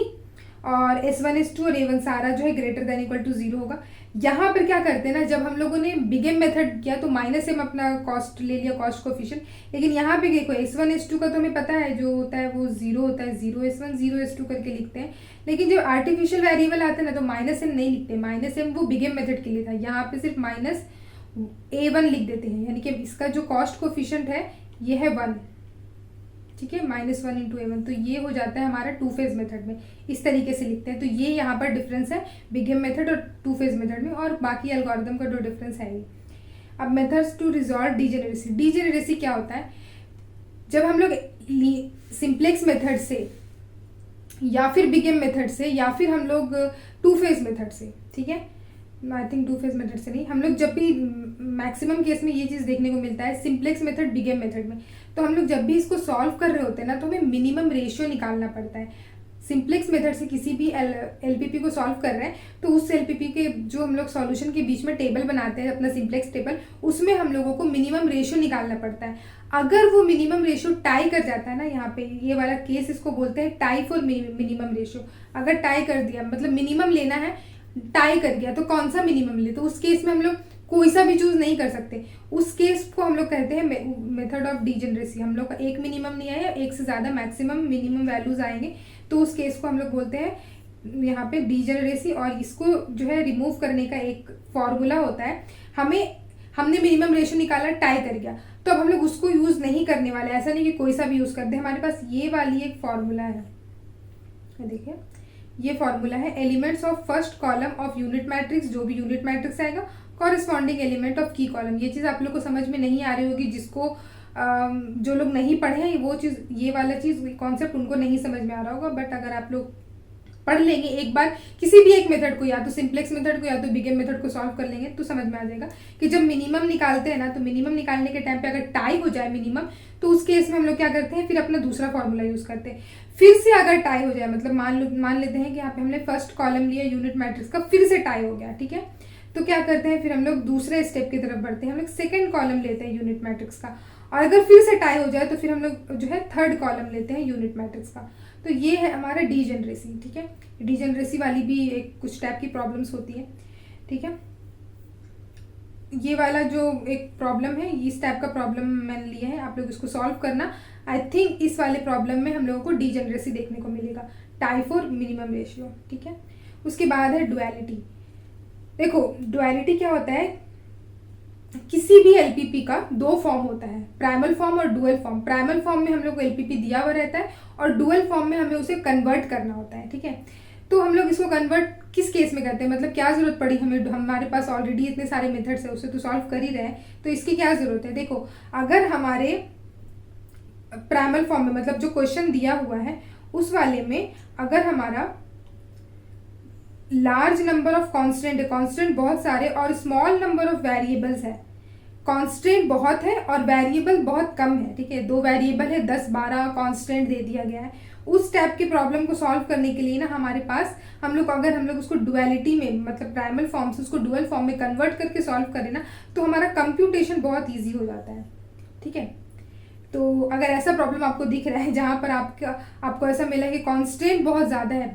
और s1 s2 और a1 सारा जो है ग्रेटर देन इक्वल टू 0 होगा। यहाँ पर क्या करते हैं ना, जब हम लोगों ने बिग एम मेथड किया तो माइनस एम अपना कॉस्ट ले लिया, कॉस्ट कोफिशिएंट। लेकिन यहाँ पे देखो s1 s2 का तो हमें पता है जो होता है वो 0 होता है, 0s1 0s2 करके लिखते हैं। लेकिन जब आर्टिफिशियल वेरिएबल आते हैं ना तो माइनस एम नहीं लिखते। माइनस एम वो बिग एम मेथड के लिए था, यहाँ पे सिर्फ माइनस a1 लिख देते हैं। यानी कि इसका जो कॉस्ट कोफिशिएंट है ये है 1, ठीक है, -1 इंटू a1। तो ये हो जाता है हमारा टू फेज मेथड में, इस तरीके से लिखते हैं। तो ये यहाँ पर डिफरेंस है बिग एम मेथड और टू फेज मेथड में, और बाकी एल्गोरिथम का जो डिफरेंस है ये। अब methods to resolve degeneracy. Degeneracy क्या होता है, जब हम लोग सिंप्लेक्स मेथड से या फिर बिग एम मेथड से या फिर हम लोग टू फेज मेथड से, ठीक है, I think to phase method से नहीं, हम लोग जब भी मैक्सिमम केस में ये चीज़ देखने को मिलता है simplex method big M method में, तो हम लोग जब भी इसको सॉल्व कर रहे होते हैं ना तो हमें मिनिमम रेशियो निकालना पड़ता है। सिंप्लेक्स मेथड से किसी भी एलपीपी को सॉल्व कर रहे हैं तो उस एलपीपी के जो हम लोग सॉल्यूशन के बीच में टेबल बनाते हैं अपना सिंप्लेक्स टेबल, उसमें हम लोगों को मिनिमम रेशियो निकालना पड़ता है। अगर वो मिनिमम रेशियो टाई कर जाता है ना, यहाँ पे ये वाला केस इसको बोलते हैं टाई फॉर मिनिमम रेशियो। अगर टाई कर दिया मतलब मिनिमम लेना है, टाई कर गया तो कौन सा मिनिमम ले, तो उस केस में हम लोग कोई सा भी चूज नहीं कर सकते। उस केस को हम लोग कहते हैं मेथड ऑफ डीजेनरेसी। हम लोग का एक मिनिमम नहीं आया, एक से ज़्यादा मैक्सिमम मिनिमम वैल्यूज आएंगे, तो उस केस को हम लोग बोलते हैं यहाँ पे डीजेनरेसी। और इसको जो है रिमूव करने का एक फॉर्मूला होता है। हमने मिनिमम रेशियो निकाला, टाई कर गया, तो अब हम लोग उसको यूज़ नहीं करने वाले। ऐसा नहीं कि कोई सा भी यूज़ कर दे। हमारे पास ये वाली एक फॉर्मूला है, देखिए ये फॉर्मूला है elements of first column of unit matrix. जो भी यूनिट मैट्रिक्स आएगा कॉरेस्पॉन्डिंग एलिमेंट ऑफ की कॉलम। ये चीज़ आप लोग को समझ में नहीं आ रही होगी, जिसको जो लोग नहीं पढ़े हैं वो चीज़, ये वाला चीज़ कॉन्सेप्ट उनको नहीं समझ में आ रहा होगा। बट अगर आप लोग पढ़ लेंगे एक बार किसी भी एक मेथड को, या तो सिंप्लेक्स मेथड को या तो बिग एम मेथड को सॉल्व कर लेंगे, तो समझ में आ जाएगा कि जब मिनिमम निकालते हैं ना, तो मिनिमम निकालने के टाइम पे अगर टाई हो जाए मिनिमम, तो उस केस में हम लोग क्या करते हैं, फिर अपना दूसरा फॉर्मूला यूज करते हैं। फिर से अगर टाई हो जाए, मतलब मान लेते हैं कि यहाँ पे हमने फर्स्ट कॉलम लिया यूनिट मैट्रिक्स का, फिर से टाई हो गया, ठीक है, तो क्या करते हैं, फिर हम लोग दूसरे स्टेप की तरफ बढ़ते हैं। हम लोग सेकेंड कॉलम लेते हैं यूनिट मैट्रिक्स का, और अगर फिर से टाई हो जाए तो फिर हम लोग जो है थर्ड कॉलम लेते हैं यूनिट मैट्रिक्स का। तो ये है हमारा डीजेनरेसी, ठीक है। डीजेनरेसी वाली भी एक कुछ टाइप की प्रॉब्लम्स होती है, ठीक है। ये वाला जो एक प्रॉब्लम है, इस टाइप का प्रॉब्लम मैंने लिया है, आप लोग इसको सॉल्व करना। आई थिंक इस वाले प्रॉब्लम में हम लोगों को डीजेनरेसी देखने को मिलेगा, टाई फॉर मिनिमम रेशियो, ठीक है। उसके बाद है डुअलिटी। देखो डुअलिटी क्या होता है, किसी भी एलपीपी का दो फॉर्म होता है, प्राइमल फॉर्म और डुअल फॉर्म। प्राइमल फॉर्म में हम लोग को एलपीपी दिया हुआ रहता है और डुअल फॉर्म में हमें उसे कन्वर्ट करना होता है, ठीक है। तो हम लोग इसको कन्वर्ट किस केस में करते हैं, मतलब क्या जरूरत पड़ी हमें, हमारे पास ऑलरेडी इतने सारे मेथड्स है, उसे तो सॉल्व कर ही रहे हैं, तो इसकी क्या जरूरत है। देखो अगर हमारे प्राइमल फॉर्म में, मतलब जो क्वेश्चन दिया हुआ है उस वाले में, अगर हमारा लार्ज नंबर ऑफ कांस्टेंट है, कांस्टेंट बहुत सारे और स्मॉल नंबर ऑफ वेरिएबल्स है, कांस्टेंट बहुत है और वेरिएबल बहुत कम है, ठीक है, 2 वेरिएबल है, 10-12 कांस्टेंट दे दिया गया है, उस टाइप के प्रॉब्लम को सॉल्व करने के लिए ना हमारे पास अगर हम लोग उसको डुअलिटी में, मतलब प्राइमल फॉर्म से उसको डुअल फॉर्म में कन्वर्ट करके सॉल्व करें ना, तो हमारा कंप्यूटेशन बहुत ईजी हो जाता है, ठीक है। तो अगर ऐसा प्रॉब्लम आपको दिख रहा है जहाँ पर आपको ऐसा मिला कि कांस्टेंट बहुत ज़्यादा है,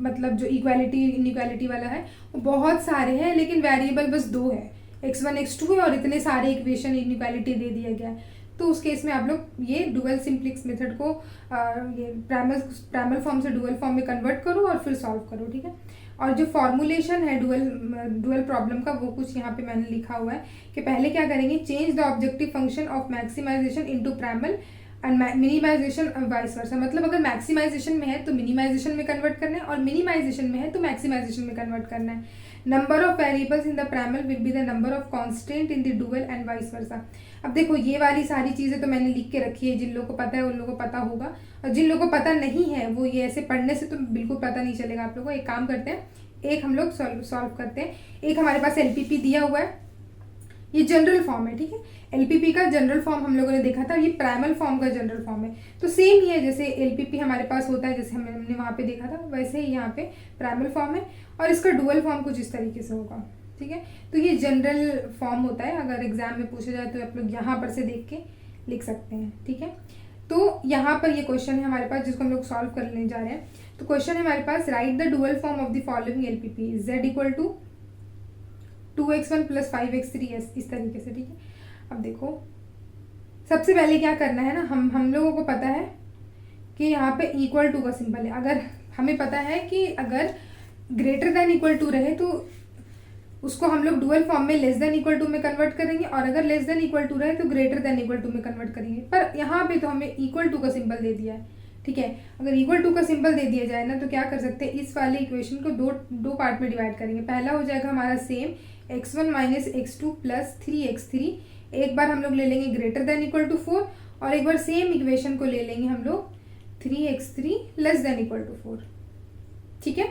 मतलब जो इक्वालिटी इनइक्वालिटी वाला है वो बहुत सारे हैं, लेकिन वेरिएबल बस 2 है, x1 x2 है, और इतने सारे इक्वेशन इनइक्वालिटी दे दिया गया है, तो उस केस में आप लोग ये डुअल सिंप्लेक्स मेथड को ये प्राइमल फॉर्म से डुअल फॉर्म में कन्वर्ट करो और फिर सॉल्व करो, ठीक है। और जो फॉर्मुलेशन है डुअल प्रॉब्लम का वो कुछ यहाँ पे मैंने लिखा हुआ है कि पहले क्या करेंगे, change the objective function of maximization into primal and minimization vice versa. मतलब अगर मैक्सिमाइजेशन में है तो मिनिमाइजेशन में कन्वर्ट करना है और मिनिमाइजेशन में है तो मैक्सिमाइजेशन में कन्वर्ट करना है। Number of variables in the primal will be the number of constant in the dual and vice versa. अब देखो ये वाली सारी चीज़ें तो मैंने लिख के रखी है, जिन लोगों को पता है उन लोगों को पता होगा, और जिन लोगों को पता नहीं है वो ये ऐसे पढ़ने से तो बिल्कुल पता नहीं चलेगा आप लोगों को। एक काम करते हैं, एक हम लोग सॉल्व करते हैं। एक हमारे पास एलपीपी दिया हुआ है, ये जनरल फॉर्म है, ठीक है। एलपीपी का जनरल फॉर्म हम लोगों ने देखा था, ये प्राइमल फॉर्म का जनरल फॉर्म है। तो सेम ही है, जैसे एलपीपी हमारे पास होता है जैसे हमने वहाँ पे देखा था, वैसे ही यहाँ पे प्राइमल फॉर्म है और इसका डुअल फॉर्म कुछ इस तरीके से होगा, ठीक है। तो ये जनरल फॉर्म होता है, अगर एग्जाम में पूछा जाए तो आप लोग यहाँ पर से देख के लिख सकते हैं, ठीक है। तो यहाँ पर ये क्वेश्चन है हमारे पास जिसको हम लोग सॉल्व करने जा रहे हैं। तो क्वेश्चन है हमारे पास, write the dual form of the following LPP, z equal to 2x1 plus 5x3 इस तरीके से, ठीक है। अब देखो सबसे पहले क्या करना है ना, हम लोगों को पता है कि यहाँ पे इक्वल टू का सिंबल है। अगर हमें पता है कि अगर ग्रेटर देन इक्वल टू रहे तो उसको हम लोग डुअल फॉर्म में लेस देन इक्वल टू में कन्वर्ट करेंगे, और अगर लेस देन इक्वल टू रहे तो ग्रेटर देन इक्वल टू में कन्वर्ट करेंगे। पर यहाँ पे तो हमें इक्वल टू का सिंबल दे दिया है, ठीक है। अगर इक्वल टू का सिंबल दे दिया जाए ना तो क्या कर सकते हैं, इस वाले इक्वेशन को दो पार्ट में डिवाइड करेंगे। पहला हो जाएगा हमारा same x1 minus x2 plus 3x3। एक बार हम लोग ले लेंगे ग्रेटर देन इक्वल टू 4 और एक बार सेम इक्वेशन को ले लेंगे हम लोग 3x3 less than equal to 4, ठीक है।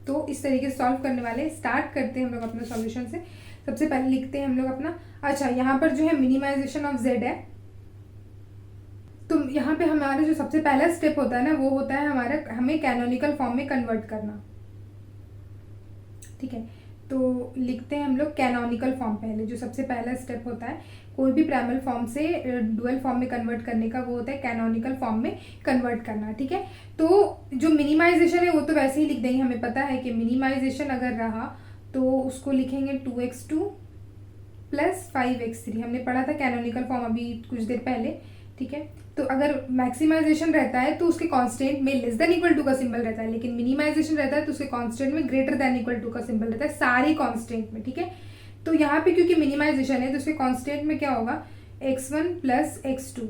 तो इस तरीके से सॉल्व करने वाले। स्टार्ट करते हैं हम लोग अपने सॉल्यूशन से। सबसे पहले लिखते हैं हम लोग अपना, अच्छा यहाँ पर जो है मिनिमाइजेशन ऑफ z है, तो यहाँ पे हमारा जो सबसे पहला स्टेप होता है ना वो होता है हमारा हमें कैनोनिकल फॉर्म में कन्वर्ट करना, ठीक है। तो लिखते हैं हम लोग कैनोनिकल फॉर्म पहले, जो सबसे पहला स्टेप होता है कोई भी प्राइमल फॉर्म से डुअल फॉर्म में कन्वर्ट करने का, वो होता है कैनोनिकल फॉर्म में कन्वर्ट करना, ठीक है। तो जो मिनिमाइजेशन है वो तो वैसे ही लिख देंगे, हमें पता है कि मिनिमाइजेशन अगर रहा तो उसको लिखेंगे 2x2 प्लस 5x3। हमने पढ़ा था कैनोनिकल फॉर्म अभी कुछ देर पहले, ठीक है। तो अगर मैक्सिमाइजेशन रहता है तो उसके कांस्टेंट में लेस देन इक्वल टू का सिंबल रहता है, लेकिन मिनिमाइजेशन रहता है तो उसके कांस्टेंट में ग्रेटर देन इक्वल टू का सिंबल रहता है, सारे कांस्टेंट में, ठीक है। तो यहाँ पे क्योंकि मिनिमाइजेशन है तो उसके कांस्टेंट में क्या होगा, x1 plus x2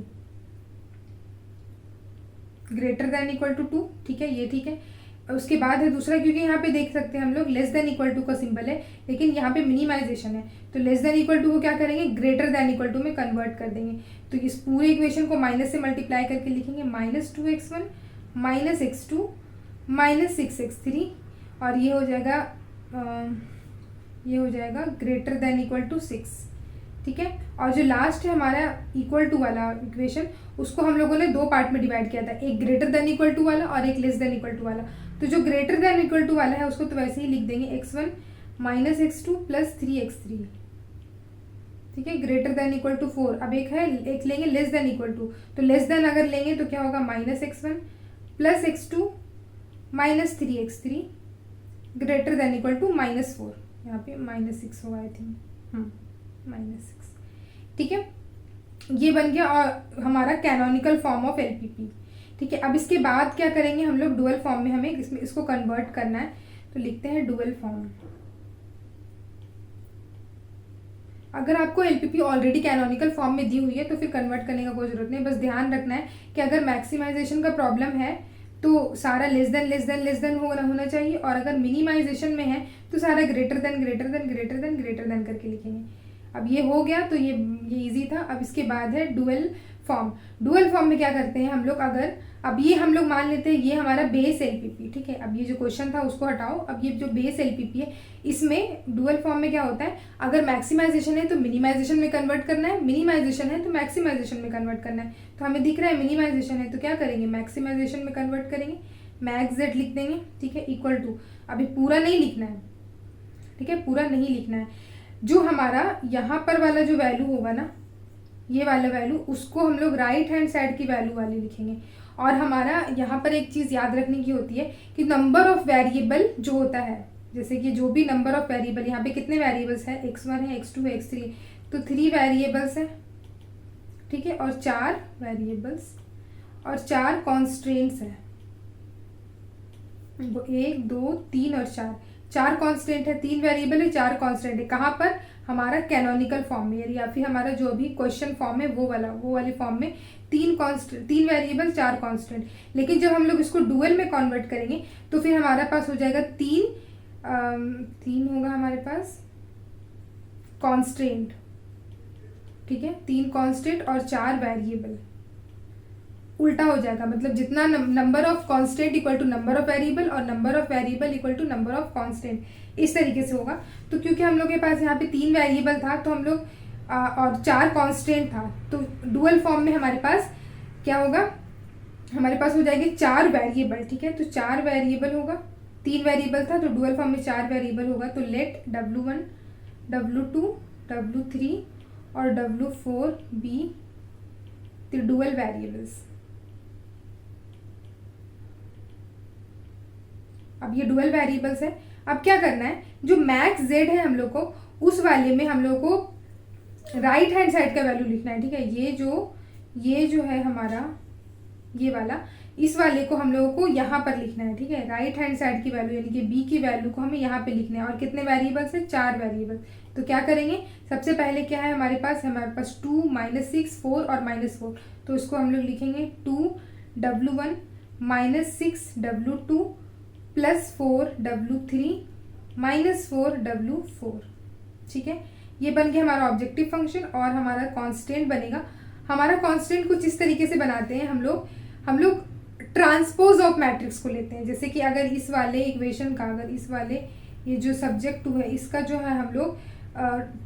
greater than equal to 2, ठीक है, ये ठीक है। उसके बाद है दूसरा, क्योंकि यहाँ पे देख सकते हैं हम लोग लेस देन इक्वल टू का सिंबल है, लेकिन यहाँ पे मिनिमाइजेशन है तो लेस देन इक्वल टू को क्या करेंगे, ग्रेटर देन इक्वल टू में कन्वर्ट कर देंगे। तो इस पूरे इक्वेशन को माइनस से मल्टीप्लाई करके लिखेंगे -2x1 minus x2 minus 6x3, और ये हो जाएगा ग्रेटर देन इक्वल टू 6, ठीक है। और जो लास्ट है हमारा इक्वल टू वाला इक्वेशन, उसको हम लोगों ने दो पार्ट में डिवाइड किया था, एक ग्रेटर देन इक्वल टू वाला और एक लेस देन इक्वल टू वाला। तो जो ग्रेटर देन इक्वल टू वाला है उसको तो वैसे ही लिख देंगे x1 minus x2 plus 3x3, ठीक है, ग्रेटर देन इक्वल टू 4। अब एक लेंगे लेस देन इक्वल टू, तो लेस देन अगर लेंगे तो क्या होगा, -x1 plus x2 minus 3x3 greater than equal to -4। यहाँ पे -6 होगा आई थिंक, -6, ठीक है। ये बन गया और हमारा कैनोनिकल फॉर्म ऑफ एलपीपी, ठीक है। अब इसके बाद क्या करेंगे हम लोग, डुअल फॉर्म में हमें इसको कन्वर्ट करना है, तो लिखते हैं डुअल फॉर्म। अगर आपको एलपीपी ऑलरेडी कैनोनिकल फॉर्म में दी हुई है तो फिर कन्वर्ट करने का कोई जरूरत नहीं, बस ध्यान रखना है कि अगर मैक्सिमाइजेशन का प्रॉब्लम है तो सारा लेस देन होना चाहिए, और अगर मिनिमाइजेशन में है तो सारा ग्रेटर देन करके लिखेंगे। अब ये हो गया, तो ये इजी था। अब इसके बाद है डुअल फॉर्म। डुअल फॉर्म में क्या करते हैं हम लोग, अगर अब ये हम लोग मान लेते हैं ये हमारा बेस एलपीपी, ठीक है। अब ये जो क्वेश्चन था उसको हटाओ, अब ये जो बेस एलपीपी है इसमें डुअल फॉर्म में क्या होता है, अगर मैक्सिमाइजेशन है तो मिनिमाइजेशन में कन्वर्ट करना है, मिनिमाइजेशन है तो मैक्सिमाइजेशन में कन्वर्ट करना है। तो हमें दिख रहा है मिनिमाइजेशन है तो क्या करेंगे, मैक्सिमाइजेशन में कन्वर्ट करेंगे, मैक्स जेड लिख देंगे, ठीक है, इक्वल टू, अभी पूरा नहीं लिखना है, ठीक है, पूरा नहीं लिखना है। जो हमारा यहाँ पर वाला जो वैल्यू होगा ना, ये वाला वैल्यू, उसको हम लोग राइट हैंड साइड की वैल्यू वाली लिखेंगे। और हमारा यहाँ पर एक चीज़ याद रखने की होती है कि नंबर ऑफ वेरिएबल जो होता है, जैसे कि जो भी नंबर ऑफ वेरिएबल, यहाँ पे कितने वेरिएबल्स हैं, x1 है, x2 है, x3, तो 3 वेरिएबल्स हैं, ठीक है, और 4 वेरिएबल्स और 4 कॉन्स्ट्रेंट्स हैं, वो 1 2 3 और 4, 4 कांस्टेंट है, 3 वेरिएबल है, 4 कांस्टेंट है। कहाँ पर? हमारा कैनोनिकल फॉर्म में, या फिर हमारा जो भी क्वेश्चन फॉर्म है वो वाली फॉर्म में 3 वेरिएबल 4 कांस्टेंट। लेकिन जब हम लोग इसको डुअल में कन्वर्ट करेंगे तो फिर हमारे पास हो जाएगा 3 होगा हमारे पास कांस्टेंट, ठीक है, 3 कांस्टेंट और 4 वेरिएबल। उल्टा हो जाएगा, मतलब जितना number of constant equal to number of variable और number of variable equal to number of constant, इस तरीके से होगा। तो क्योंकि हम लोग के पास यहाँ पे 3 वेरिएबल था तो हम लोग और 4 कांस्टेंट था, तो डुअल फॉर्म में हमारे पास क्या होगा? हमारे पास हो जाएंगे 4 वेरिएबल, ठीक है। तो 4 वेरिएबल होगा, 3 वेरिएबल था तो डुअल फॉर्म में 4 वेरिएबल होगा। तो लेट W1 W2 W3 और W4 be the dual variables. अब ये डुअल वेरिएबल्स है। अब क्या करना है, जो मैक्स जेड है हम लोग को, उस वाले में हम लोग को राइट हैंड साइड का वैल्यू लिखना है, ठीक है। ये जो है हमारा ये वाला, इस वाले को हम लोगों को यहाँ पर लिखना है, ठीक है। राइट हैंड साइड की वैल्यू यानी कि बी की वैल्यू को हमें यहाँ पे लिखना है। और कितने वेरिएबल्स है? 4 वेरिएबल। तो क्या करेंगे, सबसे पहले क्या है हमारे पास 2 -6 4 और -4, तो इसको हम लोग लिखेंगे 2W1 -6 W2 +4 W3 -4 W4, ठीक है। ये बन गया हमारा ऑब्जेक्टिव फंक्शन और हमारा कांस्टेंट बनेगा। हमारा कांस्टेंट कुछ इस तरीके से बनाते हैं हम लोग ट्रांसपोज ऑफ मैट्रिक्स को लेते हैं। जैसे कि अगर इस वाले इक्वेशन का, अगर इस वाले ये जो सब्जेक्ट 2 है इसका जो है हम लोग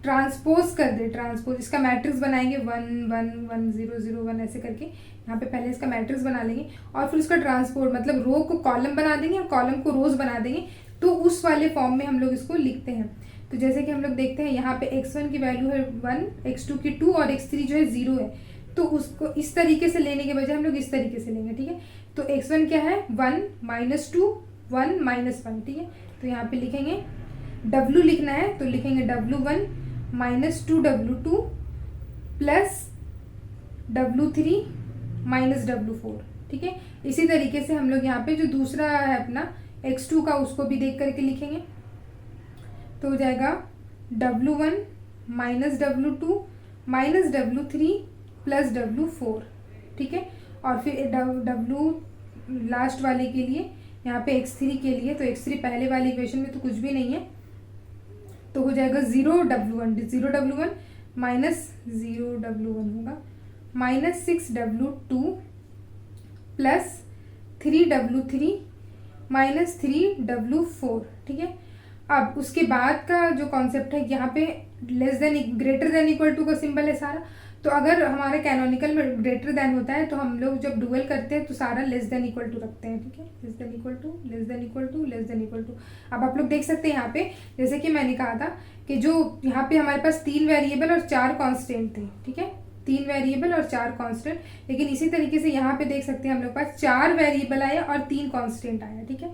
ट्रांसपोज कर दे, ट्रांसपोज इसका मैट्रिक्स बनाएंगे 1 1 1 0 0 1 ऐसे करके। यहाँ पे पहले इसका मैट्रिक्स बना लेंगे और फिर उसका ट्रांसपोज मतलब रो को कॉलम बना देंगे और कॉलम को रोज बना देंगे। तो उस वाले फॉर्म में हम लोग इसको लिखते हैं। तो जैसे कि हम लोग देखते हैं यहाँ पे x1 की वैल्यू है 1, x2 की 2 और x3 जो है 0 है। तो उसको इस तरीके से लेने के बजाय हम लोग इस तरीके से लेंगे, ठीक है। तो x1 क्या है 1 -2 1 -1, ठीक है। तो यहाँ पे लिखेंगे W लिखना है तो लिखेंगे W1 -2 W2 plus W3 -W4, ठीक है। इसी तरीके से हम लोग यहाँ पे जो दूसरा है अपना x2 का उसको भी देख करके लिखेंगे। तो हो जाएगा W1 -W2 -W3 plus W4, ठीक है। और फिर W लास्ट वाले के लिए यहाँ पे x3 के लिए, तो x3 पहले वाले इक्वेशन में तो कुछ भी नहीं है, तो हो जाएगा 0W1 -0W1 होगा -6W2 प्लस 3W3 -3W4, ठीक है। अब उसके बाद का जो कॉन्सेप्ट है यहाँ पे less than greater than equal to का सिंबल है सारा। तो अगर हमारे कैनोनिकल में ग्रेटर देन होता है तो हम लोग जब डुअल करते हैं तो सारा लेस देन इक्वल टू रखते हैं, ठीक है। Less than equal to less than equal to less than equal to. अब आप लोग देख सकते हैं यहाँ पे जैसे कि मैंने कहा था कि जो यहाँ पे हमारे पास 3 वेरिएबल और 4 कांस्टेंट थे, ठीक है। 3 वेरिएबल और 4 कांस्टेंट, लेकिन इसी तरीके से यहाँ पे देख सकते हैं हम लोग पास 4 वेरिएबल आया और 3 कांस्टेंट आया, ठीक है।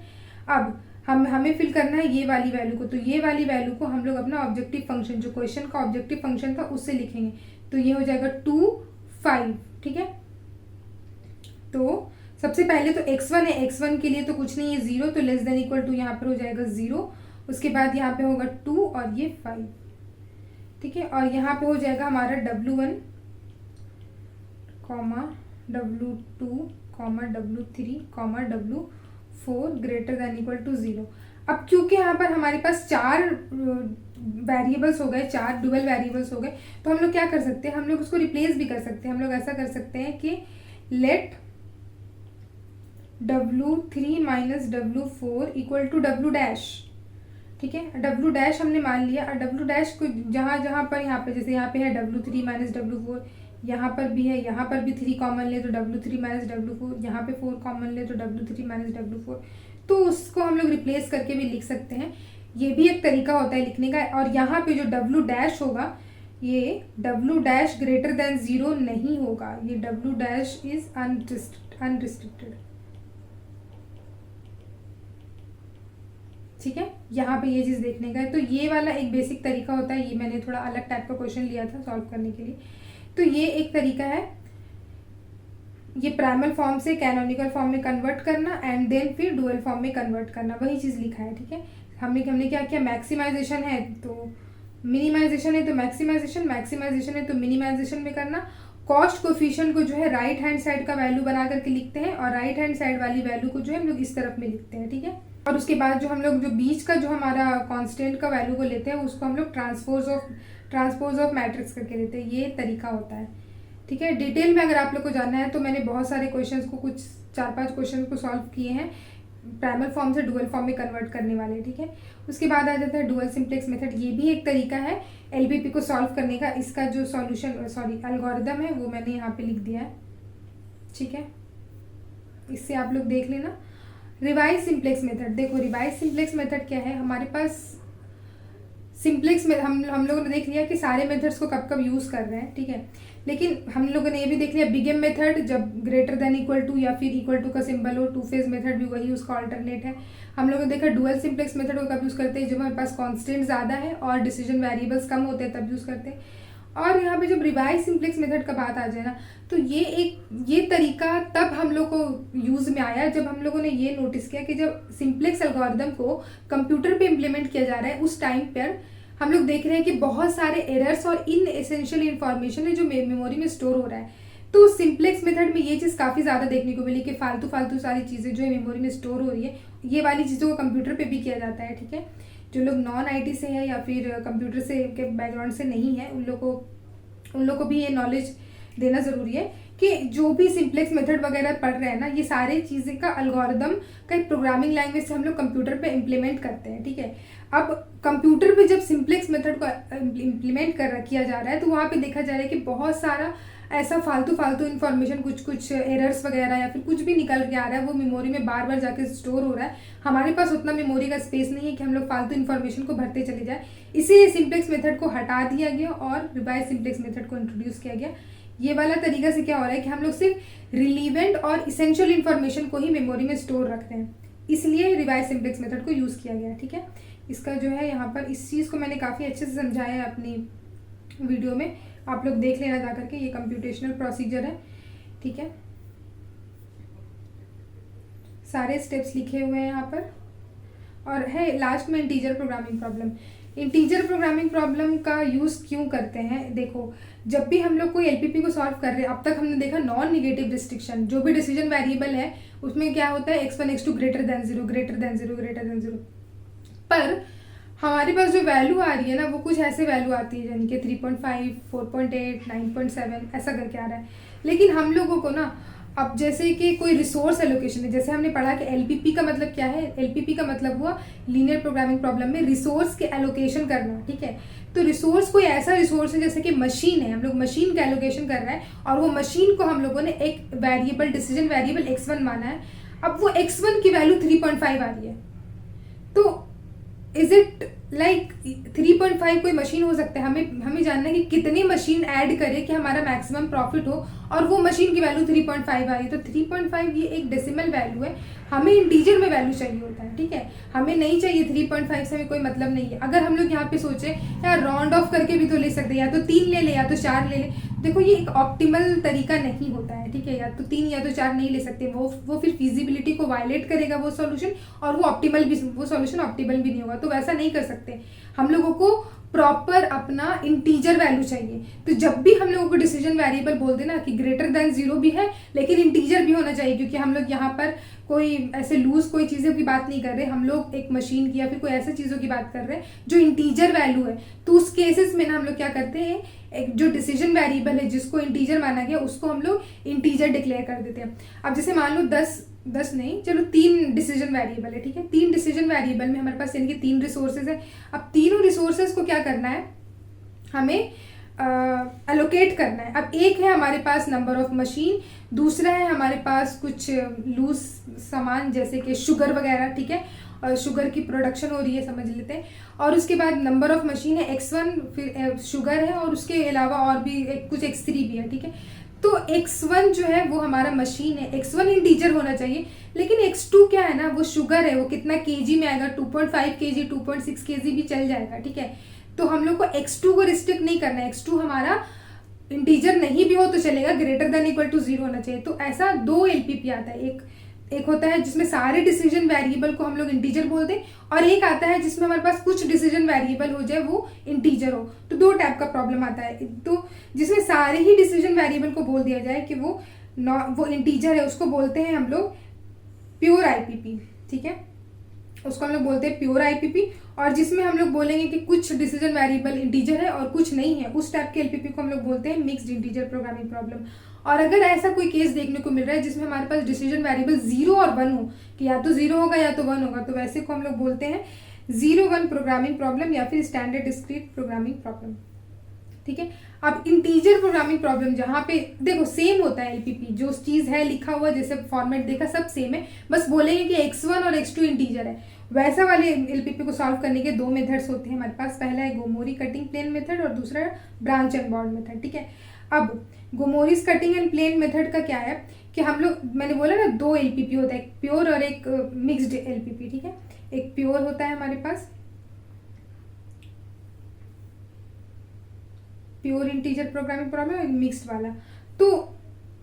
अब हमें फिल करना है ये वाली वैल्यू को। तो ये वाली वैल्यू को हम लोग अपना ऑब्जेक्टिव फंक्शन, जो क्वेश्चन का ऑब्जेक्टिव फंक्शन था उससे लिखेंगे। तो ये हो जाएगा 2 5, ठीक है। तो सबसे पहले तो x1 है, x1 के लिए तो कुछ नहीं है 0, तो लेस देन इक्वल टू यहाँ पर हो जाएगा 0। उसके बाद यहाँ पे होगा 2 और ये 5, ठीक है। और यहाँ पे हो जाएगा हमारा W1 W2 W3 W4 greater than equal to 0। अब क्योंकि यहाँ पर हमारे पास 4 वेरिएबल्स हो गए, 4 डुअल वेरिएबल्स हो गए, तो हम लोग क्या कर सकते हैं, हम लोग उसको रिप्लेस भी कर सकते हैं। हम लोग ऐसा कर सकते हैं कि let W3 -W4 equal to W dash, ठीक है। W डैश हमने मान लिया और W डैश को जहाँ पर यहाँ पे जैसे यहाँ पे है W3 -W4, यहाँ पर भी है, यहाँ पर भी 3 कॉमन ले तो W3 -W4, यहाँ पे 4 कॉमन ले तो W3 -W4। तो उसको हम लोग रिप्लेस करके भी लिख सकते हैं, ये भी एक तरीका होता है लिखने का। और यहाँ पे जो W डैश होगा, ये W डैश ग्रेटर देन 0 नहीं होगा, ये W डैश इज अनरिस्ट्रिक्टेड, ठीक है। यहाँ पे ये चीज़ देखने का है। तो ये वाला एक बेसिक तरीका होता है, ये मैंने थोड़ा अलग टाइप का क्वेश्चन लिया था सॉल्व करने के लिए। तो ये एक तरीका है ये प्राइमल फॉर्म से कैनोनिकल फॉर्म में कन्वर्ट करना एंड देन फिर डुअल फॉर्म में कन्वर्ट करना, वही चीज़ लिखा है। ठीक है, हमने क्या किया, मैक्सिमाइजेशन है तो मिनिमाइजेशन है तो मैक्सिमाइजेशन, मैक्सिमाइजेशन है तो मिनिमाइजेशन में करना। कॉस्ट कोफिशिएंट को जो है राइट हैंड साइड का वैल्यू बना करके लिखते हैं और राइट हैंड साइड वाली वैल्यू को जो है हम लोग इस तरफ में लिखते हैं। ठीक है, और उसके बाद जो हम लोग जो बीच का जो हमारा कांस्टेंट का वैल्यू को लेते हैं उसको हम लोग ट्रांसपोज ऑफ मैट्रिक्स करके लेते हैं। ये तरीका होता है। ठीक है, डिटेल में अगर आप लोग को जानना है तो मैंने बहुत सारे क्वेश्चंस को, कुछ 4-5 क्वेश्चन को सॉल्व किए हैं प्राइमल फॉर्म से डुअल फॉर्म में कन्वर्ट करने वाले। ठीक है, उसके बाद आ जाता है डुअल सिंप्लेक्स मेथड। ये भी एक तरीका है एलपीपी को सॉल्व करने का। इसका जो एल्गोरिदम है वो मैंने यहाँ पे लिख दिया है। ठीक है, इससे आप लोग देख लेना। रिवाइज सिंप्लेक्स मेथड, देखो रिवाइज सिंप्लेक्स मेथड क्या है, हमारे पास सिंप्लेक्स में हम लोगों ने देख लिया कि सारे मेथड्स को कब कब यूज़ कर रहे हैं। ठीक है, लेकिन हम लोगों ने ये भी देख लिया बिग एम मेथड जब ग्रेटर देन इक्वल टू या फिर इक्वल टू का सिंबल हो, टू फेज मेथड भी वही उसका ऑल्टरनेट है। हम लोगों ने देखा डुअल सिंप्लेक्स मेथड को कब यूज़ करते हैं, जब हमारे पास कॉन्स्टेंट ज़्यादा है और डिसीजन वेरिएबल्स कम होते हैं तब यूज़ करते हैं। और यहाँ पे जब रिवाइज सिंप्लेक्स मेथड का बात आ जाए ना, तो ये तरीका तब हम लोग को यूज़ में आया जब हम लोगों ने ये नोटिस किया कि जब सिंप्लेक्स एल्गोरिदम को कंप्यूटर पे इम्प्लीमेंट किया जा रहा है उस टाइम पर हम लोग देख रहे हैं कि बहुत सारे एरर्स और इन एसेंशियल इन्फॉर्मेशन है जो मेमोरी में स्टोर हो रहा है। तो सिंप्लेक्स मेथड में ये चीज़ काफ़ी ज़्यादा देखने को मिली कि फालतू सारी चीज़ें जो है मेमोरी में स्टोर हो रही है, ये वाली चीज़ों को कंप्यूटर पे भी किया जाता है। ठीक है, जो लोग नॉन आईटी से है या फिर कंप्यूटर से के बैकग्राउंड से नहीं है उन लोग को भी ये नॉलेज देना ज़रूरी है कि जो भी सिंप्लेक्स मेथड वगैरह पढ़ रहे हैं ना, ये सारे चीज़ें का एल्गोरिदम का एक प्रोग्रामिंग लैंग्वेज से हम लोग कंप्यूटर पे इम्प्लीमेंट करते हैं। ठीक है, अब कंप्यूटर पे जब सिंप्लेक्स मेथड को इम्प्लीमेंट किया जा रहा है तो वहाँ पे देखा जा रहा है कि बहुत सारा ऐसा फालतू इन्फॉर्मेशन, कुछ एरर्स वगैरह या फिर कुछ भी निकल के आ रहा है, वो मेमोरी में बार बार जाके स्टोर हो रहा है। हमारे पास उतना मेमोरी का स्पेस नहीं है कि हम लोग फालतू इन्फॉर्मेशन को भरते चले जाए, इसीलिए सिंप्लेक्स मेथड को हटा दिया गया और रिवाइज सिंप्लेक्स मेथड को इंट्रोड्यूस किया गया। ये वाला तरीका से क्या हो रहा है कि हम लोग सिर्फ रिलीवेंट और इसेंशियल इन्फॉर्मेशन को ही मेमोरी में स्टोर रखते हैं, इसलिए रिवाइज सिंप्लेक्स मेथड को यूज़ किया गया। ठीक है, इसका जो है यहाँ पर इस चीज़ को मैंने काफ़ी अच्छे से समझाया है अपनी वीडियो में, आप लोग देख लेना जा करके। ये कंप्यूटेशनल प्रोसीजर है। ठीक है, सारे स्टेप्स लिखे हुए हैं यहाँ पर। और है लास्ट में integer programming problem. Integer programming problem का यूज़ क्यों करते हैं, देखो जब भी हम लोग कोई एलपीपी को सॉल्व कर रहे हैं, अब तक हमने देखा नॉन निगेटिव रिस्ट्रिक्शन, जो भी डिसीजन वेरिएबल है उसमें क्या होता है x1 x2 greater than 0 greater than 0 greater than 0। पर हमारे पास जो वैल्यू आ रही है ना वो कुछ ऐसे वैल्यू आती है यानी कि 3.5, 4.8, 9.7 ऐसा करके आ रहा है। लेकिन हम लोगों को ना अब जैसे कि कोई रिसोर्स एलोकेशन है, जैसे हमने पढ़ा कि एलपीपी का मतलब क्या है, एलपीपी का मतलब हुआ लीनियर प्रोग्रामिंग प्रॉब्लम में रिसोर्स के एलोकेशन करना। ठीक है, तो रिसोर्स कोई ऐसा रिसोर्स है जैसे कि मशीन है, हम लोग मशीन का एलोकेशन कर रहे हैं और वो मशीन को हम लोगों ने एक वेरिएबल, डिसीजन वेरिएबल x1 माना है। अब वो x1 की वैल्यू 3.5 आ रही है, तो इज इट लाइक 3.5 कोई मशीन हो सकता है? हमें जानना है कि कितनी मशीन ऐड करे कि हमारा मैक्सिमम प्रॉफिट हो, और वो मशीन की वैल्यू 3.5 आ रही है। तो 3.5 ये एक डेसिमल वैल्यू है, हमें इंटीजर में वैल्यू चाहिए होता है। ठीक है, हमें नहीं चाहिए 3.5 से, हमें कोई मतलब नहीं है। अगर हम लोग यहाँ पे सोचे यार राउंड ऑफ करके भी तो ले सकते हैं, या तो 3 ले ले या तो 4 ले ले, देखो ये एक ऑप्टिमल तरीका नहीं होता है। ठीक है, या तो 3 या तो 4 नहीं ले सकते, वो फिर फिजिबिलिटी को वायलेट करेगा वो सॉल्यूशन, और वो सॉल्यूशन ऑप्टिमल भी नहीं होगा, तो वैसा नहीं कर सकते। हम लोगों को प्रॉपर अपना इंटीजर वैल्यू चाहिए। तो जब भी हम लोगों को डिसीजन वेरिएबल बोल देना कि ग्रेटर देन 0 भी है लेकिन इंटीजर भी होना चाहिए, क्योंकि हम लोग यहाँ पर कोई ऐसे लूज कोई चीज़ों की बात नहीं कर रहे, हम लोग एक मशीन की या फिर कोई ऐसे चीज़ों की बात कर रहे हैं जो इंटीजर वैल्यू है। तो उस केसेस में ना हम लोग क्या करते हैं, एक जो डिसीजन वेरिएबल है जिसको इंटीजर माना गया उसको हम लोग इंटीजर डिक्लेयर कर देते हैं। अब जैसे मान लो 10 नहीं, चलो 3 डिसीजन वेरिएबल है। ठीक है, 3 डिसीजन वेरिएबल में हमारे पास यानी कि 3 रिसोर्सेज है। अब तीनों रिसोर्सेज को क्या करना है, हमें एलोकेट करना है। अब एक है हमारे पास नंबर ऑफ मशीन, दूसरा है हमारे पास कुछ लूज सामान जैसे कि शुगर वगैरह। ठीक है, और शुगर की प्रोडक्शन हो रही है समझ लेते हैं। और उसके बाद नंबर ऑफ मशीन है x1, फिर शुगर है और उसके अलावा और भी कुछ x3 भी है। ठीक है, तो x1 जो है वो हमारा मशीन है, x1 इंटीजर होना चाहिए, लेकिन x2 क्या है ना, वो शुगर है, वो कितना kg में आएगा, 2.5 kg 2.6 kg भी चल जाएगा। ठीक है, तो हम लोग को x2 को रिस्ट्रिक्ट नहीं करना है, x2 हमारा इंटीजर नहीं भी हो तो चलेगा, ग्रेटर देन इक्वल टू 0 होना चाहिए। तो ऐसा 2 एलपीपी आता है, एक होता है जिसमें सारे डिसीजन वेरिएबल को हम लोग इंटीजर बोलते हैं, और एक आता है जिसमें हमारे पास कुछ डिसीजन वेरिएबल हो जाए वो इंटीजर हो। तो 2 टाइप का प्रॉब्लम आता है। तो जिसमें सारे ही डिसीजन वेरिएबल को बोल दिया जाए कि वो इंटीजर है, उसको बोलते हैं हम लोग प्योर आईपीपी, ठीक है, उसको हम लोग बोलते हैं प्योर आईपीपी। और जिसमें हम लोग बोलेंगे कि कुछ डिसीजन वेरिएबल इंटीजर है और कुछ नहीं है, उस टाइप के एलपीपी को हम लोग बोलते हैं मिक्स्ड इंटीजर प्रोग्रामिंग प्रॉब्लम। और अगर ऐसा कोई केस देखने को मिल रहा है जिसमें हमारे पास डिसीजन वेरिएबल 0 और 1 हो, कि या तो 0 होगा या तो 1 होगा, तो वैसे को हम लोग बोलते हैं 0-1 प्रोग्रामिंग प्रॉब्लम या फिर स्टैंडर्ड डिस्क्रीट प्रोग्रामिंग प्रॉब्लम, ठीक है। अब इंटीजर प्रोग्रामिंग प्रॉब्लम जहाँ पे देखो सेम होता है एलपीपी, जो चीज़ है लिखा हुआ जैसे फॉर्मेट देखा सब सेम है, बस बोलेंगे कि x1 और x2 इंटीजर है। वैसा वाले एलपीपी को सॉल्व करने के 2 मेथड्स होते हैं हमारे पास। पहला है गोमोरी कटिंग प्लेन मेथड और दूसरा है ब्रांच एंड बॉन्ड मेथड, ठीक है। अब गोमोरीज कटिंग एंड प्लेन मेथड का क्या है कि हम लोग, मैंने बोला ना 2 एलपीपी होता है, एक प्योर और एक मिक्स्ड एलपीपी, ठीक है। एक प्योर होता है हमारे पास प्योर इंटीजर प्रोग्रामिंग प्रॉब्लम और मिक्स्ड वाला। तो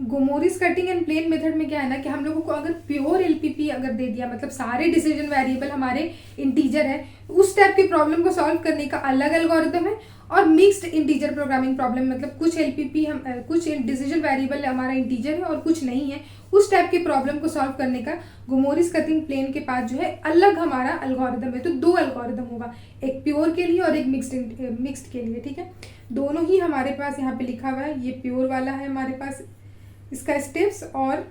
गोमोरीज कटिंग एंड प्लेन मेथड में क्या है ना कि हम लोगों को अगर प्योर एलपीपी अगर दे दिया, मतलब सारे डिसीजन वेरिएबल हमारे इंटीजर है, उस टाइप के प्रॉब्लम को सॉल्व करने का अलग एल्गोरिथम है। और मिक्स्ड इंटीजर प्रोग्रामिंग प्रॉब्लम मतलब कुछ एलपीपी हम कुछ डिसीजन वेरिएबल हमारा इंटीजर है और कुछ नहीं है, उस टाइप के प्रॉब्लम को सॉल्व करने का गोमोरीज कटिंग प्लेन के पास जो है अलग हमारा एल्गोरिथम है। तो 2 एल्गोरिथम होगा, एक प्योर के लिए और एक मिक्स्ड के लिए, ठीक है। दोनों ही हमारे पास यहाँ पे लिखा हुआ है। ये प्योर वाला है हमारे पास, इसका स्टेप्स, और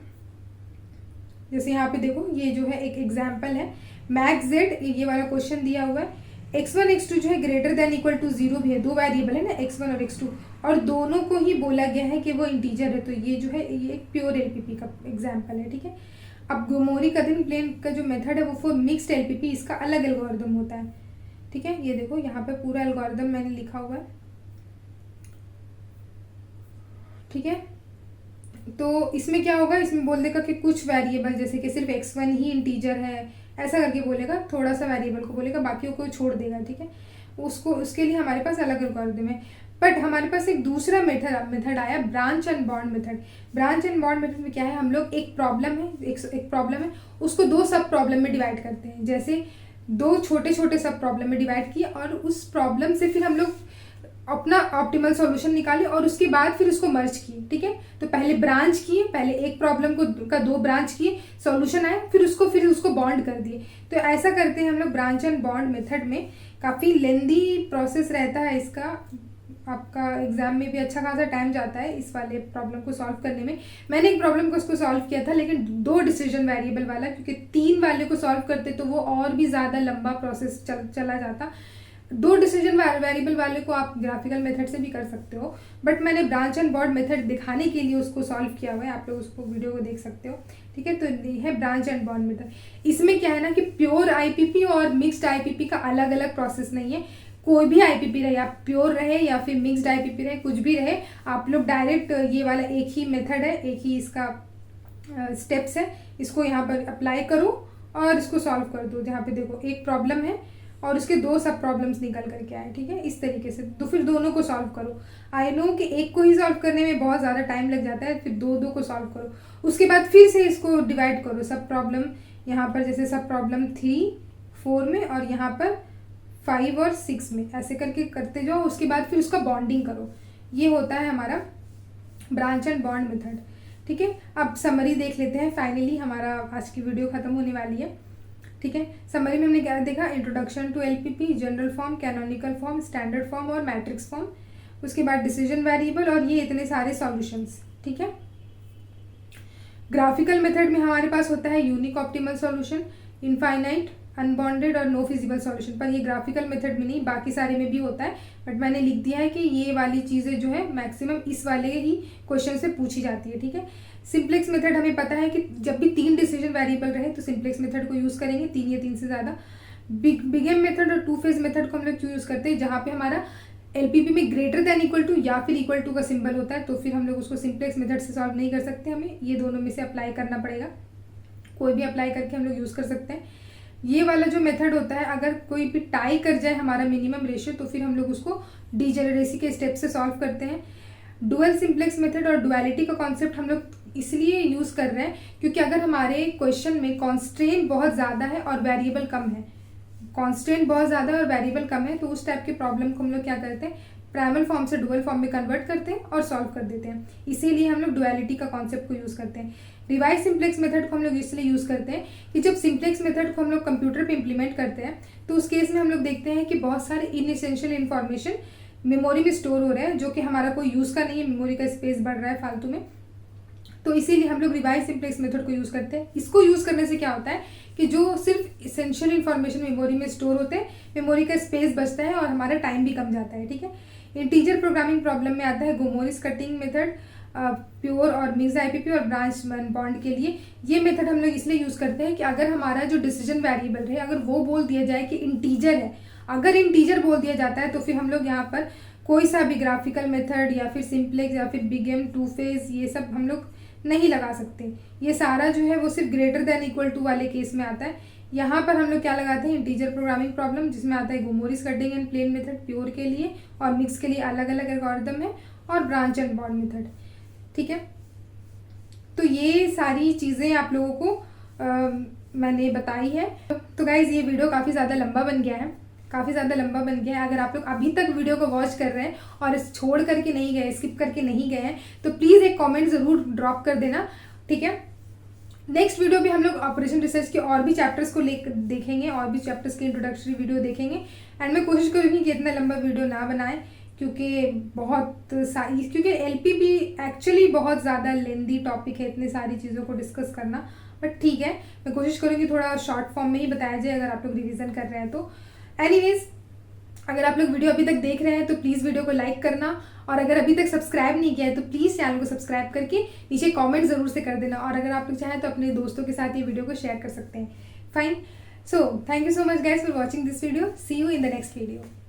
जैसे यहाँ पे देखो ये जो है एक एग्जाम्पल है मैक्स जेड, ये वाला क्वेश्चन दिया हुआ है। x1 x2 जो है ग्रेटर देन इक्वल टू 0 भी है, 2 वेरिएबल है ना x1 और x2, और दोनों को ही बोला गया है कि वो इंटीजर है। तो ये जो है ये एक प्योर एलपीपी का एग्जाम्पल है, ठीक है। अब गोमोरी कटिंग प्लेन का जो मेथड है वो फॉर मिक्स्ड एलपीपी, इसका अलग एल्गोरिथम होता है, ठीक है। ये देखो यहाँ पे पूरा एल्गोरिथम मैंने लिखा हुआ है, ठीक है। तो इसमें क्या होगा, इसमें बोल देगा कि कुछ वेरिएबल जैसे कि सिर्फ x1 ही इंटीजर है, ऐसा करके बोलेगा, थोड़ा सा वेरिएबल को बोलेगा, बाकियों को छोड़ देगा, ठीक है। उसके लिए हमारे पास अलग एल्गोरिथम है। बट हमारे पास एक दूसरा मेथड आया branch and bond method. Branch and bond method में क्या है, हम लोग एक प्रॉब्लम है उसको 2 सब प्रॉब्लम में डिवाइड करते हैं। जैसे 2 छोटे छोटे सब प्रॉब्लम में डिवाइड किए और उस प्रॉब्लम से फिर हम लोग अपना ऑप्टिमल सॉल्यूशन निकाले और उसके बाद फिर उसको मर्ज किए, ठीक है। तो पहले ब्रांच किए, पहले एक प्रॉब्लम का 2 ब्रांच किए, सॉल्यूशन आए, फिर उसको बॉन्ड कर दिए। तो ऐसा करते हैं हम लोग ब्रांच एंड बॉन्ड मेथड में। काफ़ी लेंदी प्रोसेस रहता है इसका, आपका एग्जाम में भी अच्छा खासा टाइम जाता है इस वाले प्रॉब्लम को सॉल्व करने में। मैंने एक प्रॉब्लम को इसको सॉल्व किया था, लेकिन 2 डिसीजन वेरिएबल वाला, क्योंकि 3 वाले को सॉल्व करते तो वो और भी ज़्यादा लंबा प्रोसेस चला जाता। 2 डिसीजन वेरिएबल वाले को आप ग्राफिकल मेथड से भी कर सकते हो, बट मैंने ब्रांच एंड बॉन्ड मेथड दिखाने के लिए उसको सॉल्व किया हुआ है, आप लोग उसको वीडियो को देख सकते हो, ठीक है। तो ये है ब्रांच एंड बॉन्ड मेथड। इसमें क्या है ना कि प्योर आईपीपी और मिक्स्ड आईपीपी का अलग अलग प्रोसेस नहीं है। कोई भी आईपीपी रहे, आप प्योर रहे या फिर मिक्स्ड आईपीपी रहे, कुछ भी रहे, आप लोग डायरेक्ट ये वाला एक ही मेथड है, एक ही इसका स्टेप्स है, इसको यहाँ पर अप्लाई करो और इसको सॉल्व कर दो। जहाँ पे देखो एक प्रॉब्लम है और उसके 2 सब प्रॉब्लम्स निकल करके आए, ठीक है, इस तरीके से। तो फिर दोनों को सॉल्व करो। आई नो कि एक को ही सॉल्व करने में बहुत ज़्यादा टाइम लग जाता है, फिर 2 को सॉल्व करो, उसके बाद फिर से इसको डिवाइड करो सब प्रॉब्लम। यहाँ पर जैसे सब प्रॉब्लम 3, 4 में और यहाँ पर 5 और 6 में, ऐसे करके करते जाओ। उसके बाद फिर उसका बॉन्डिंग करो। ये होता है हमारा ब्रांच एंड बॉन्ड मेथड, ठीक है। अब समरी देख लेते हैं। फाइनली हमारा आज की वीडियो खत्म होने वाली है, ठीक है। समरी में हमने क्या देखा, introduction to LPP, general form, canonical form, standard form और मैट्रिक्स फॉर्म, उसके बाद डिसीजन वेरिएबल और ये इतने सारे सॉल्यूशंस, ठीक है। ग्राफिकल मेथड में हमारे पास होता है unique optimal solution, infinite, unbonded और नो फिजिबल सॉल्यूशन। पर ये ग्राफिकल मेथड में नहीं, बाकी सारे में भी होता है, बट मैंने लिख दिया है कि ये वाली चीज़ें जो है मैक्सिमम इस वाले ही क्वेश्चन से पूछी जाती है, ठीक है। सिंप्लेक्स मेथड हमें पता है कि जब भी 3 डिसीजन वेरिएबल रहे तो सिंप्लेक्स मेथड को यूज़ करेंगे, 3 या 3 से ज़्यादा। बिगेम मेथड और 2 फेज मेथड को हम लोग यूज़ करते हैं जहाँ पे हमारा एलपीपी में ग्रेटर देन इक्वल टू या फिर इक्वल टू का सिंबल होता है, तो फिर हम लोग उसको सिंप्लेक्स मेथड से सॉल्व नहीं कर सकते, हमें ये दोनों में से अप्लाई करना पड़ेगा। कोई भी अप्लाई करके हम लोग यूज़ कर सकते हैं। ये वाला जो मेथड होता है, अगर कोई भी टाई कर जाए हमारा मिनिमम रेशियो, तो फिर हम लोग उसको डीजेनरेसी के स्टेप से सॉल्व करते हैं। डुअल सिंप्लेक्स मेथड और डुअलिटी का कॉन्सेप्ट हम लोग इसलिए यूज़ कर रहे हैं क्योंकि अगर हमारे क्वेश्चन में कॉन्स्ट्रेंट बहुत ज़्यादा है और वेरिएबल कम है, कॉन्स्टेंट बहुत ज़्यादा है और वेरिएबल कम है, तो उस टाइप के प्रॉब्लम को हम लोग क्या करते हैं, प्राइमल फॉर्म से डुअल फॉर्म में कन्वर्ट करते हैं और सॉल्व कर देते हैं। इसीलिए हम लोग डुअलिटी का कॉन्सेप्ट को यूज़ करते हैं। रिवाइज सिंप्लेक्स मेथड को हम लोग इसलिए यूज़ करते हैं कि जब सिंप्लेक्स मेथड को हम लोग कंप्यूटर पे इम्प्लीमेंट करते हैं तो उस केस में हम लोग देखते हैं कि बहुत सारे इनएसेंशियल इन्फॉर्मेशन मेमोरी में स्टोर हो रहे हैं जो कि हमारा कोई यूज़ का नहीं है, मेमोरी का स्पेस बढ़ रहा है फालतू में। तो इसीलिए हम लोग रिवाइज सिंप्लेक्स मेथड को यूज़ करते हैं। इसको यूज़ करने से क्या होता है कि जो सिर्फ इसेंशियल इन्फॉर्मेशन मेमोरी में स्टोर होते हैं, मेमोरी का स्पेस बचता है और हमारा टाइम भी कम जाता है। ठीक है, इंटीजर प्रोग्रामिंग प्रॉब्लम में आता है गोमोरिस कटिंग मेथड, प्योर और मिक्स्ड आईपीपी और ब्रांच बॉन्ड के लिए। ये मेथड हम लोग इसलिए यूज़ करते हैं कि अगर हमारा जो डिसीजन वेरिएबल है अगर वो बोल दिया जाए कि इंटीजर है, अगर इंटीजर बोल दिया जाता है तो फिर हम लोग यहाँ पर कोई सा भी ग्राफिकल मेथड या फिर सिंप्लेक्स या फिर बिग एम, टू फेज, ये सब हम लोग नहीं लगा सकते। ये सारा जो है वो सिर्फ ग्रेटर देन इक्वल टू वाले केस में आता है। यहाँ पर हम लोग क्या लगाते हैं, इंटीजर प्रोग्रामिंग प्रॉब्लम, जिसमें आता है Gomory's cutting and plane method pure के लिए, और मिक्स के लिए अलग अलग एल्गोरिथम है, और ब्रांच एंड बॉन्ड मेथड। ठीक है, तो ये सारी चीज़ें आप लोगों को मैंने बताई है। तो गाइज ये वीडियो काफ़ी ज़्यादा लंबा बन गया है, काफ़ी ज़्यादा लंबा बन गया है। अगर आप लोग अभी तक वीडियो को वॉच कर रहे हैं और इस छोड़ करके नहीं गए, स्किप करके नहीं गए हैं, तो प्लीज़ एक कमेंट ज़रूर ड्रॉप कर देना। ठीक है, नेक्स्ट वीडियो भी हम लोग ऑपरेशन रिसर्च के और भी चैप्टर्स को देखेंगे, और भी चैप्टर्स की इंट्रोडक्टरी वीडियो देखेंगे। एंड मैं कोशिश करूँगी कि इतना लंबा वीडियो ना बनाएं क्योंकि क्योंकि एलपी भी एक्चुअली बहुत ज़्यादा लेंदी टॉपिक है, इतनी सारी चीज़ों को डिस्कस करना। बट ठीक है, मैं कोशिश करूँगी थोड़ा शॉर्ट फॉर्म में ही बताया जाए अगर आप लोग रिविज़न कर रहे हैं तो। एनीवेज, अगर आप लोग वीडियो अभी तक देख रहे हैं तो प्लीज़ वीडियो को लाइक करना, और अगर अभी तक सब्सक्राइब नहीं किया है तो प्लीज़ चैनल को सब्सक्राइब करके नीचे कमेंट ज़रूर से कर देना, और अगर आप लोग चाहें तो अपने दोस्तों के साथ ये वीडियो को शेयर कर सकते हैं। Fine, so thank you so much guys for watching this video. See you in the next video.